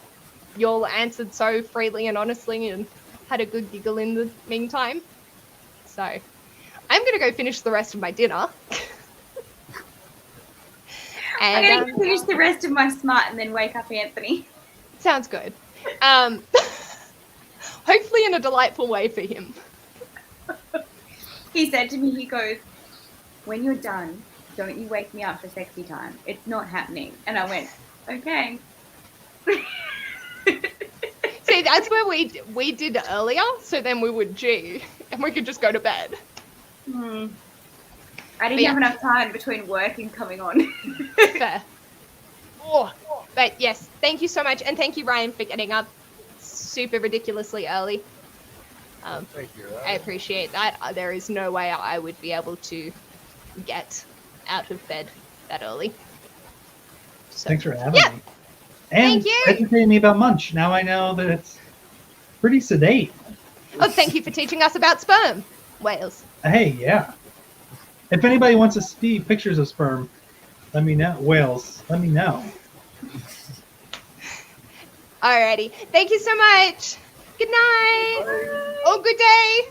you all answered so freely and honestly and had a good giggle in the meantime. So I'm going to go finish the rest of my dinner. I'm And gonna finish the rest of my smart and then wake up Anthony. sounds good. Hopefully in a delightful way for him. He said to me, he goes, "When you're done, don't you wake me up for sexy time. It's not happening." And I went, "Okay." See, that's where we did earlier, so then we would G, and we could just go to bed. I didn't Yeah. have enough time between work and coming on. Fair. Oh, but yes, thank you so much, and thank you, Ryan, for getting up super ridiculously early. Thank you. I appreciate that. There is no way I would be able to get out of bed that early. So, Thanks for having Yeah. me. And Thank you. educating me about Munch. Now I know that it's pretty sedate. oh, thank you for teaching us about sperm whales. Hey, yeah. If anybody wants to see pictures of sperm, let me know. Whales, let me know. Alrighty. Thank you so much. Good night. Bye. Oh, good day.